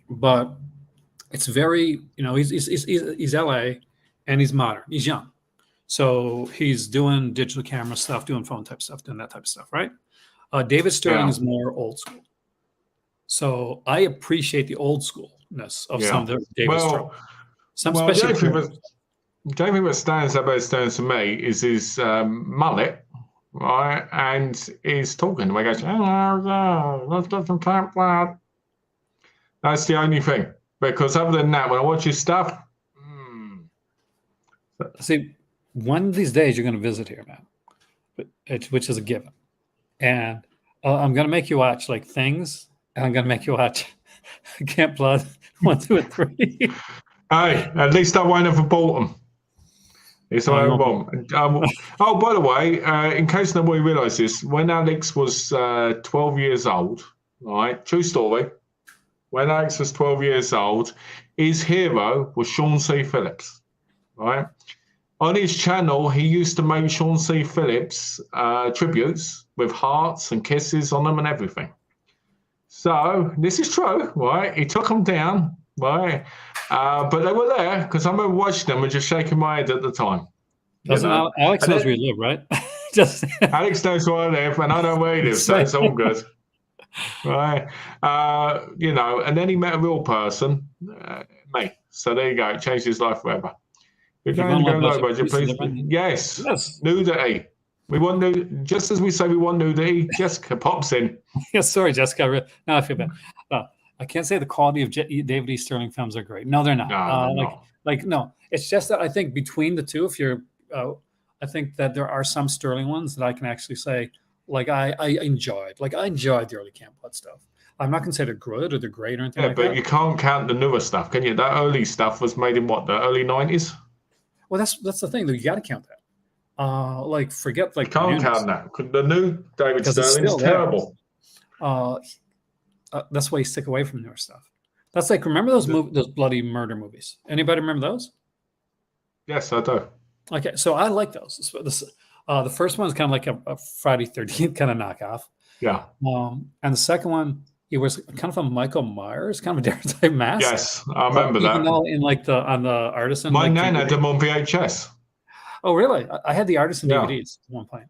But it's very, he's LA, and he's modern. He's young, so he's doing digital camera stuff, doing phone type stuff, doing that type of stuff, right? David Sterling is more old school, so I appreciate the old schoolness of some of the David Sterling. The only thing that stands out about Sterling to me is his mullet, right? And he's talking. And he goes, "Oh, let's get some Camp Blood." That's the only thing. Because other than that, when I watch his stuff, See, one of these days you're going to visit here, man, which is a given. And I'm going to make you watch like Things, and I'm going to make you watch Camp Blood 1, 2, and 3. Hey, at least I won't have bought them. It's all I want. By the way, in case nobody realizes, when Alex was 12 years old, right? True story. When Alex was 12 years old, his hero was Sean C. Phillips, right? On his channel, he used to make Sean C. Phillips tributes with hearts and kisses on them and everything. So this is true, right? He took them down, right? But they were there because I remember watching them and just shaking my head at the time. Alex knows where you live, right? Alex knows where I live, and I know where he lives, so it's all good. Right, and then he met a real person, me. So there you go. It changed his life forever. We're going to go low budget, please. Yes, nudity. We want nudity. Just as we say we want nudity, Jessica pops in. Yes, sorry, Jessica. Now I feel bad. I can't say the quality of David E. Sterling films are great. No, they're not. No. It's just that I think between the two, I think that there are some Sterling ones that I can actually say. Like I enjoyed the early Camp Blood stuff. I'm not going to say they're good or they're great or anything like that. But you can't count the newer stuff, can you? That early stuff was made in the early 90s? Well, that's the thing, though. You got to count that. Forget you can't count that. The new David Sterling is terrible. That's why you stick away from newer stuff. That's like, remember those bloody murder movies? Anybody remember those? Yes, I do. Okay, so I like those. The first one is kind of like a Friday 13th kind of knockoff. Yeah. And the second one, it was kind of a Michael Myers, kind of a different type mask. Yes, I remember that. Even though on the Artisan. My nan had them on VHS. Oh, really? I had the Artisan DVDs at one point,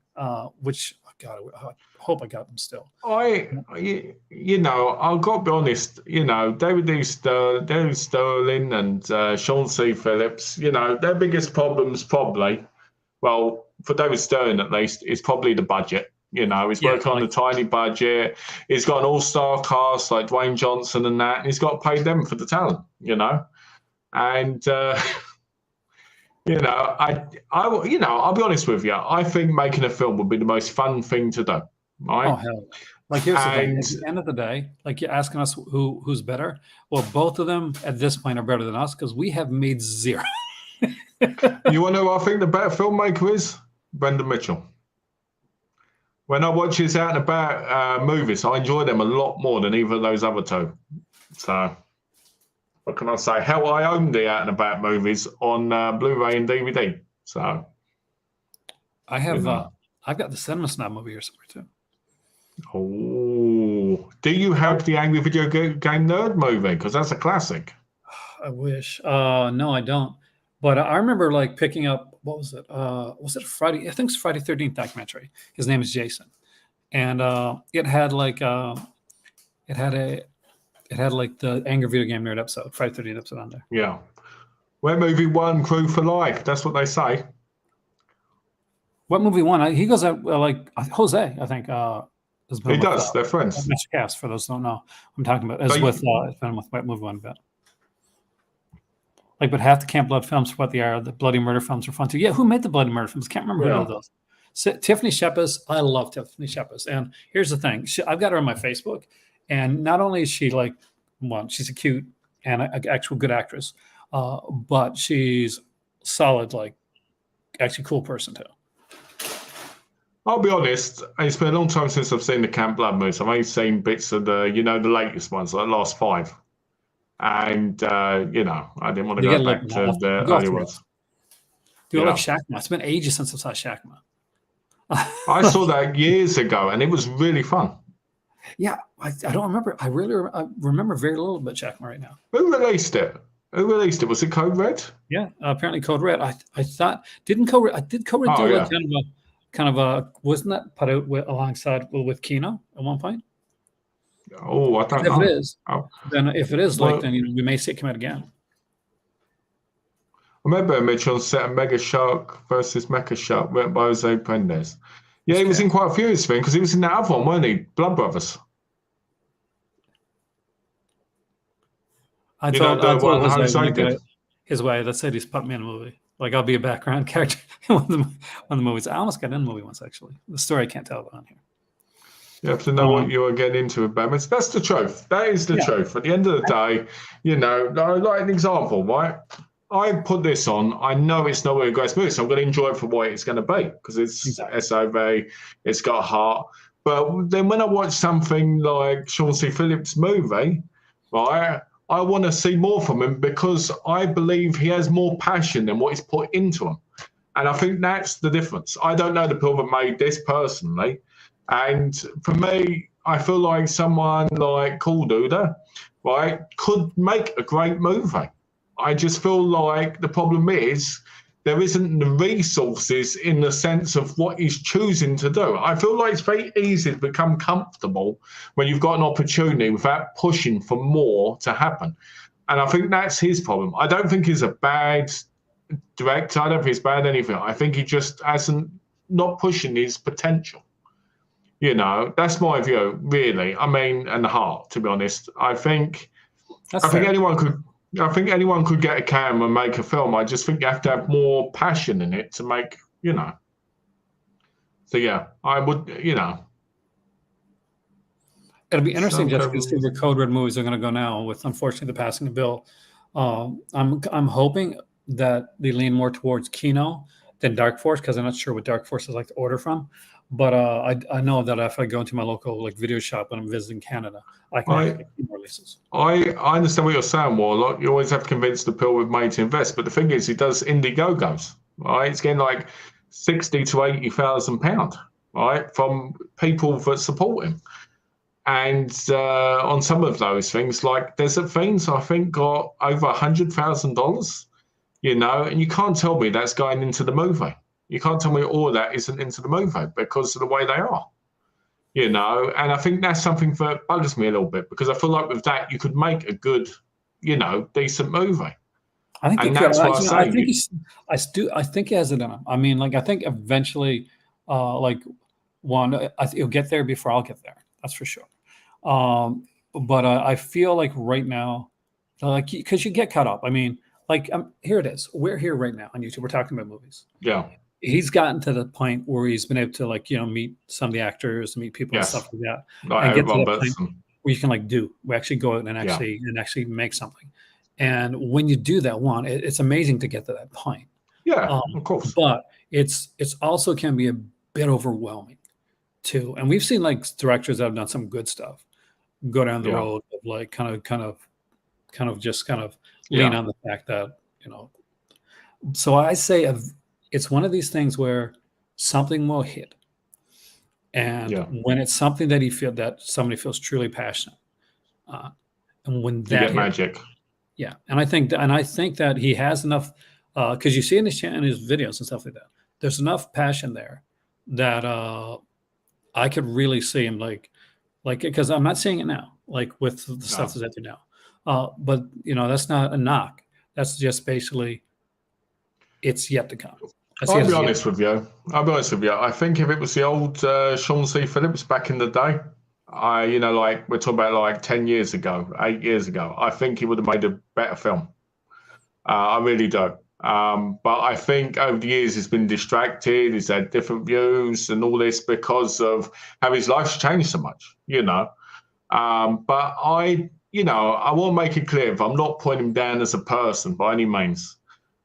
which, I hope I got them still. I've got to be honest, David Sterling and Sean C. Phillips, their biggest problems probably, well, for David Sterling at least, is probably the budget. He's working on a tiny budget. He's got an all-star cast like Dwayne Johnson and that, and he's got to pay them for the talent, And I'll be honest with you. I think making a film would be the most fun thing to do, Oh right? hell, like here's the thing. And At the end of the day, like you're asking us who's better. Well, both of them at this point are better than us because we have made zero. you want to know who I think the better filmmaker is? Brendan Mitchell. When I watch his out and about movies, I enjoy them a lot more than either of those other two. So, what can I say? Hell, I own the out and about movies on Blu-ray and DVD. So, I have, I've got the Cinema Snob movie here somewhere too. Oh, do you have the Angry Video Game Nerd movie? Because that's a classic. I wish. No, I don't. But I remember like picking up, what was it? Was it Friday? I think it's Friday 13th documentary. His name is Jason. And it had like it had like the Angry Video Game Nerd episode, Friday 13th episode on there. Yeah. Where movie won, crew for life. That's what they say. What movie won? He goes out like Jose, I think. He does. They're friends. Mr. Cast, for those who don't know, I'm talking about. It's with what movie won bet. Like, but half the Camp Blood films, for what they are, the Bloody Murder films are fun too. Yeah, who made the Bloody Murder films? Can't remember who did those. Tiffany Shepis. I love Tiffany Shepis. And here's the thing: I've got her on my Facebook, and not only is she like, well, she's a cute and an actual good actress, but she's solid, like, actually cool person too. I'll be honest, it's been a long time since I've seen the Camp Blood movies. I've only seen bits of the latest ones, like the last 5. And, I didn't want to go back to the early ones. Do you like Shakma? It's been ages since I saw Shakma. I saw that years ago, and it was really fun. Yeah, I don't remember. I remember very little about Shakma right now. Who released it? Was it Code Red? Yeah, apparently Code Red. I thought, didn't Code Red, did Code Red do like kind of a, wasn't that put out alongside with Kino at one point? Oh, I don't know. If it is, then if it is, then we may see it come out again. I remember Mitchell set a Mega Shark versus Mecha Shark written by Jose Prendes. Yeah, he was in quite a few of his things because he was in that other one, weren't he? Blood Brothers. I thought Jose did his way. That said, he's put me in a movie. Like, I'll be a background character in one of the movies. I almost got in a movie once, actually. The story I can't tell on here. You have to know what you are getting into with Batman. That's the truth. That is the truth. At the end of the day, like an example, right? I put this on. I know it's not a great movie, so I'm going to enjoy it for what it's going to be because it's SOV, it's got heart. But then when I watch something like Sean C. Phillips' movie, right, I want to see more from him because I believe he has more passion than what he's put into him. And I think that's the difference. I don't know the people that made this personally. And for me, I feel like someone like Cool Duda, right, could make a great movie. I just feel like the problem is there isn't the resources in the sense of what he's choosing to do. I feel like it's very easy to become comfortable when you've got an opportunity without pushing for more to happen. And I think that's his problem. I don't think he's a bad director. I don't think he's bad anything. I think he just not pushing his potential. That's my view, really. I mean, and the heart, to be honest. I think anyone could get a camera and make a film. I just think you have to have more passion in it to make, So yeah, I would, It'll be interesting just to see where Code Red movies are going to go now. With unfortunately the passing of Bill, I'm hoping that they lean more towards Kino than Dark Force because I'm not sure what Dark Force is like to order from. But I know that if I go into my local video shop when I'm visiting Canada, I can get releases. I understand what you're saying, Warlock. You always have to convince the people with money to invest. But the thing is, he does Indiegogos, right? It's getting like £60,000 to £80,000, right, from people that support him. And on some of those things, like Desert Fiends, I think got over $100,000, and you can't tell me that's going into the movie. You can't tell me all of that isn't into the movie because of the way they are, and I think that's something that bugs me a little bit because I feel like with that you could make a good, decent movie. I think I think he has it in him. I mean, like I think eventually, he'll get there before I'll get there. That's for sure. But I feel like right now, like because you get caught up. I mean, like here it is. We're here right now on YouTube. We're talking about movies. Yeah. He's gotten to the point where he's been able to like, meet some of the actors, meet people and Yes. stuff like that, Like and get to everyone that but point some. where you can like we actually go out and actually make something. And when you do that it's amazing to get to that point. Yeah, of course. But it's also can be a bit overwhelming too. And we've seen like directors that have done some good stuff go down the road of like kind of lean on the fact that, so I say it's one of these things where something will hit. And when it's something that somebody feels truly passionate, and when you that get hits, magic. Yeah, and I think that he has enough, because you see in his videos and stuff like that. There's enough passion there that I could really see him like because I'm not seeing it now, like with the stuff that's out there now. But that's not a knock. That's just basically it's yet to come. I'll be honest with you. I think if it was the old Sean C. Phillips back in the day, like we're talking about like 10 years ago, 8 years ago, I think he would have made a better film. I really do. But I think over the years he's been distracted. He's had different views and all this because of how his life's changed so much, But I want to make it clear, if I'm not putting him down as a person by any means.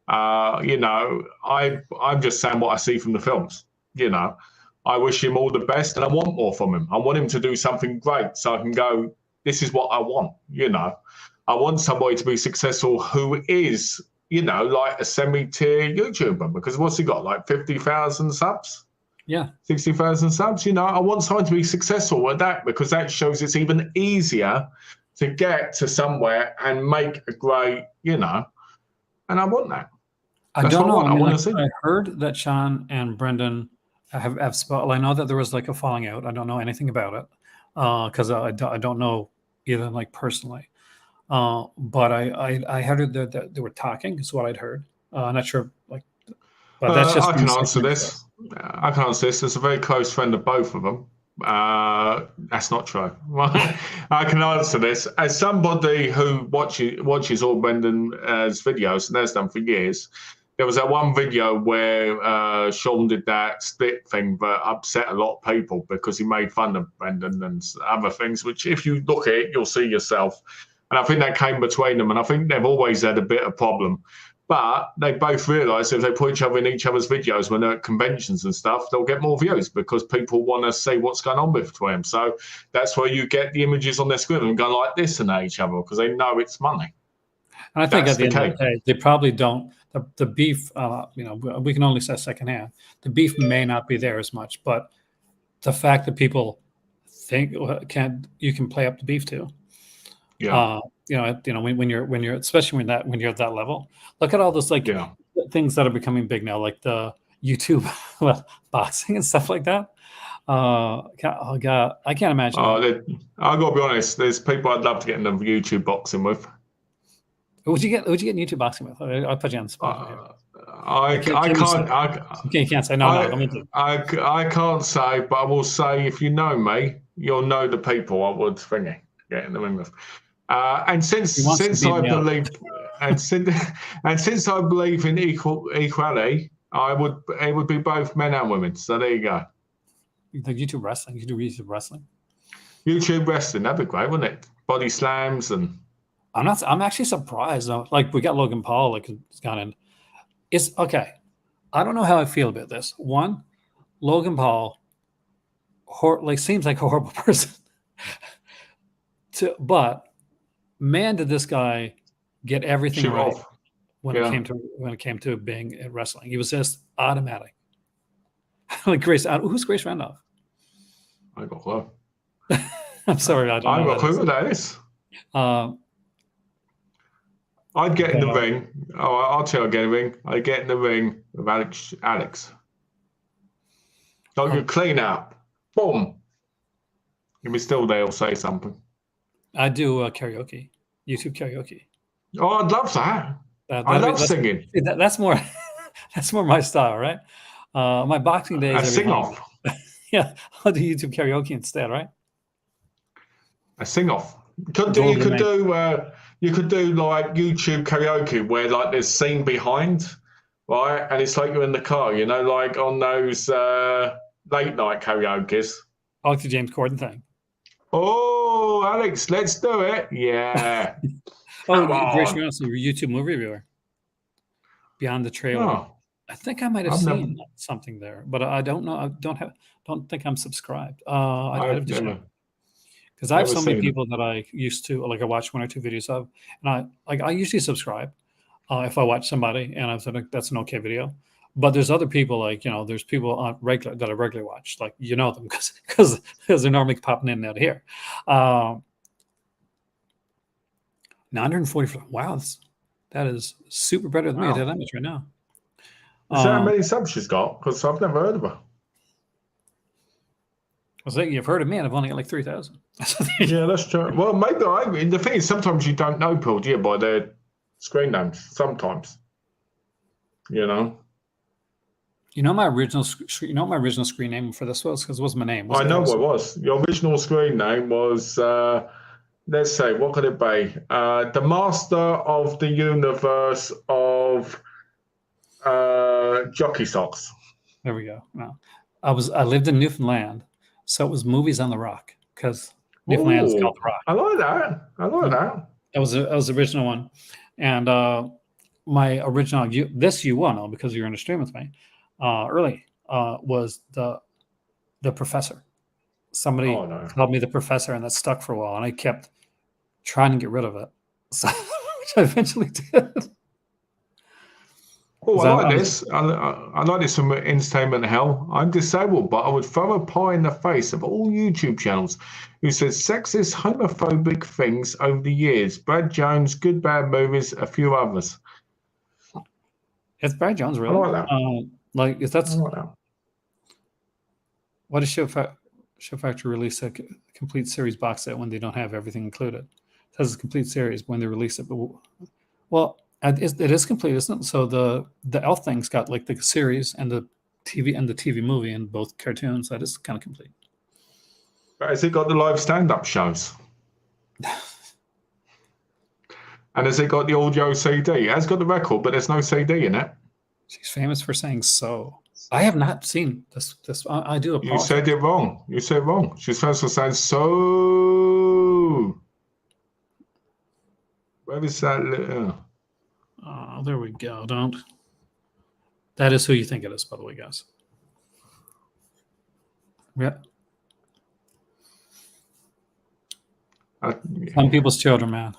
I'm just saying what I see from the films. I wish him all the best, and I want more from him. I want him to do something great, so I can go, this is what I want. I want somebody to be successful who is, like a semi-tier YouTuber, because what's he got, like 50,000 subs? Yeah. 60,000 subs. I want someone to be successful at that, because that shows it's even easier to get to somewhere and make a great, and I want that. I don't know. I heard that Sean and Brendan have spoken. I know that there was like a falling out. I don't know anything about it because I don't know either like personally. But I heard that they were talking. Is what I'd heard. I'm not sure. Like, but that's just. I can answer this. There's a very close friend of both of them. That's not true. I can answer this as somebody who watches all Brendan's videos and has done for years. There was that one video where Sean did that split thing that upset a lot of people because he made fun of Brendan and other things, which if you look at it, you'll see yourself. And I think that came between them, and I think they've always had a bit of problem. But they both realise if they put each other in each other's videos when they're at conventions and stuff, they'll get more views because people want to see what's going on between them. So that's where you get the images on their screen and go like this and at each other because they know it's money. And I think at the end of the day, they probably don't. The beef, we can only say secondhand. The beef may not be there as much, but the fact that people think you can play up the beef too. Yeah. When you're especially when you're at that level. Look at all those things that are becoming big now, like the YouTube boxing and stuff like that. Oh God, I can't imagine. I've got to be honest. There's people I'd love to get into YouTube boxing with. Would you get in YouTube boxing with? I'll put you on the spot. I can't. You can't say no. I can't say, but I will say if you know me, you'll know the people I would get in the ring with. And since I believe in equality, it would be both men and women. So there you go. Like YouTube wrestling, you do YouTube wrestling. YouTube wrestling, that'd be great, wouldn't it? Body slams and. I'm actually surprised. Like we got Logan Paul, like he's gone in. It's okay. I don't know how I feel about this. One, Logan Paul, seems like a horrible person. But man, did this guy get everything right when it came to being at wrestling? He was just automatic. Like who's Grace Randolph? I got clue. I'm sorry, I don't know. I got clue what that is. I'd get in the ring. I'll tell you, I'd get in the ring. I'd get in the ring with Alex. Like you clean up. Boom. If he's still there, he'll say something. I do karaoke, YouTube karaoke. Oh, I'd love that. I love singing. That's more my style, right? My boxing days. I sing off. Yeah, I'll do YouTube karaoke instead, right? I sing off. You could do like YouTube karaoke where like there's scene behind, right? And it's like you're in the car, you know, like on those late night karaoke's. I like the James Corden thing. Oh, Alex, let's do it. Yeah. Oh, Grace Reynolds, your YouTube movie reviewer. Beyond the trailer. Oh, I think I might have seen something there, but I don't know. I don't think I'm subscribed. I have to check. Because I have so many people that I used to, like I watch 1 or 2 videos of, and I usually subscribe if I watch somebody and I think that's an okay video. But there's other people there's people on regular that I regularly watch, like them because they're normally popping in and out of here. 944. Wow, that is super better than me. I did that much right now. Is that how many subs she's got? Because I've never heard of her. I was thinking you've heard of me, and I've only got like 3,000. Yeah, that's true. Well, maybe the thing is sometimes you don't know people, do you, by their screen names? Sometimes, You know my original screen name for this was, because it was my name. I know what it was. Your original screen name was. Let's say, what could it be? The Master of the Universe of Jockey Socks. There we go. No, I lived in Newfoundland, so it was Movies on the Rock, because Newfoundland is called the Rock. I like that. That was the original one, and my original this you won because you're in a stream with me early was the Professor. Somebody called me the Professor, and that stuck for a while, and I kept trying to get rid of it, so, which I eventually did. Oh, I like this. I like this from Entertainment Hell. I'm disabled, but I would throw a pie in the face of all YouTube channels who said sexist, homophobic things over the years. Brad Jones, Good Bad Movies, a few others. It's Brad Jones, really? I like that. If that's... I like that. What does Show Factory release a complete series box set when they don't have everything included? It says it's a complete series when they release it. But, well, it is complete, isn't it? So the Elf thing's got like the series and the TV movie and both cartoons. That is kind of complete. But has it got the live stand-up shows? And has it got the audio CD? It has got the record, but there's no CD in it. She's famous for saying so. I have not seen this. I do apologize. You said it wrong. You said it wrong. She's famous for saying so. Where is that? Oh, there we go. That is who you think it is, by the way, guys. Yeah. Some people's children, man.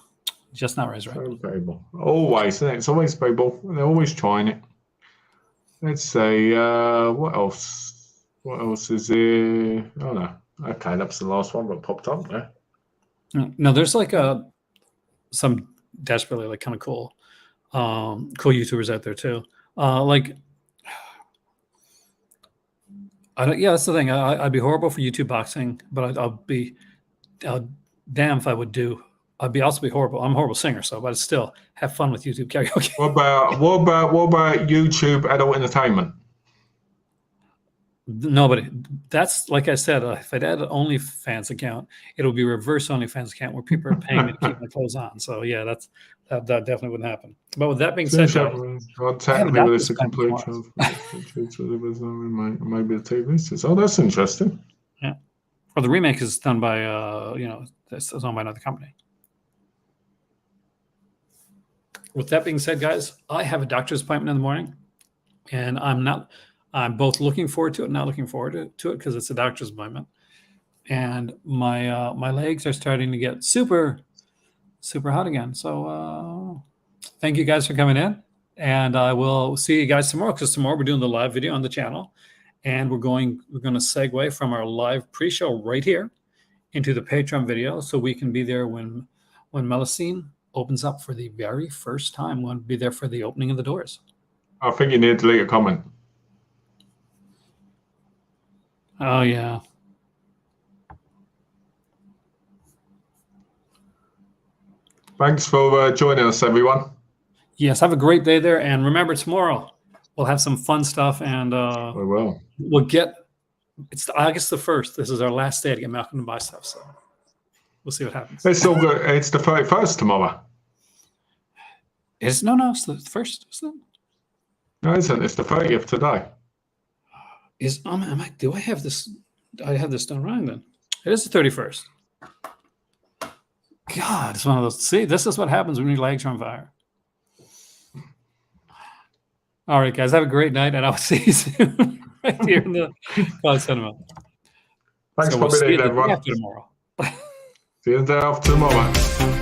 Just not raised right. Some people. Always. It's always people. They're always trying it. Let's say, what else? What else is there? Oh, no. Okay, that's the last one that popped up there. No, there's like some desperately like kind of cool YouTubers out there too. That's the thing. I'd be horrible for YouTube boxing, but I'll be damn if I would do. I'd also be horrible. I'm a horrible singer, so but I'd still have fun with YouTube karaoke. What about YouTube adult entertainment? Nobody. That's like I said. If I'd had an OnlyFans account, it'll be a reverse OnlyFans account where people are paying me to keep my clothes on. So yeah, that definitely wouldn't happen. But with that being said, technically, it's a complete maybe a TV. Oh, that's interesting. Yeah, or the remake is done by it's owned by another company. With that being said, guys, I have a doctor's appointment in the morning, and I'm both looking forward to it and not looking forward to it because it's a doctor's appointment. And my legs are starting to get super, super hot again. So thank you guys for coming in. And I will see you guys tomorrow, because tomorrow we're doing the live video on the channel. And we're going to segue from our live pre-show right here into the Patreon video, so we can be there when Melusine opens up for the very first time. We'll be there for the opening of the doors. I think you need to leave a comment. Oh, yeah. Thanks for joining us, everyone. Yes, have a great day there. And remember, tomorrow we'll have some fun stuff. And we will. We'll get, it's August the 1st. This is our last day to get Malcolm to buy stuff. So We'll see what happens. It's all good. It's the 31st tomorrow. It's it's the first. No, it isn't. It's the 30th today. Do I have this? I have this done wrong then. It is the 31st. God, it's one of those. See, this is what happens when your legs are on fire. All right, guys, have a great night, and I'll see you soon right here in the Cloud Cinema. Thanks so for we'll being see you there, the day after tomorrow. See you the day after tomorrow.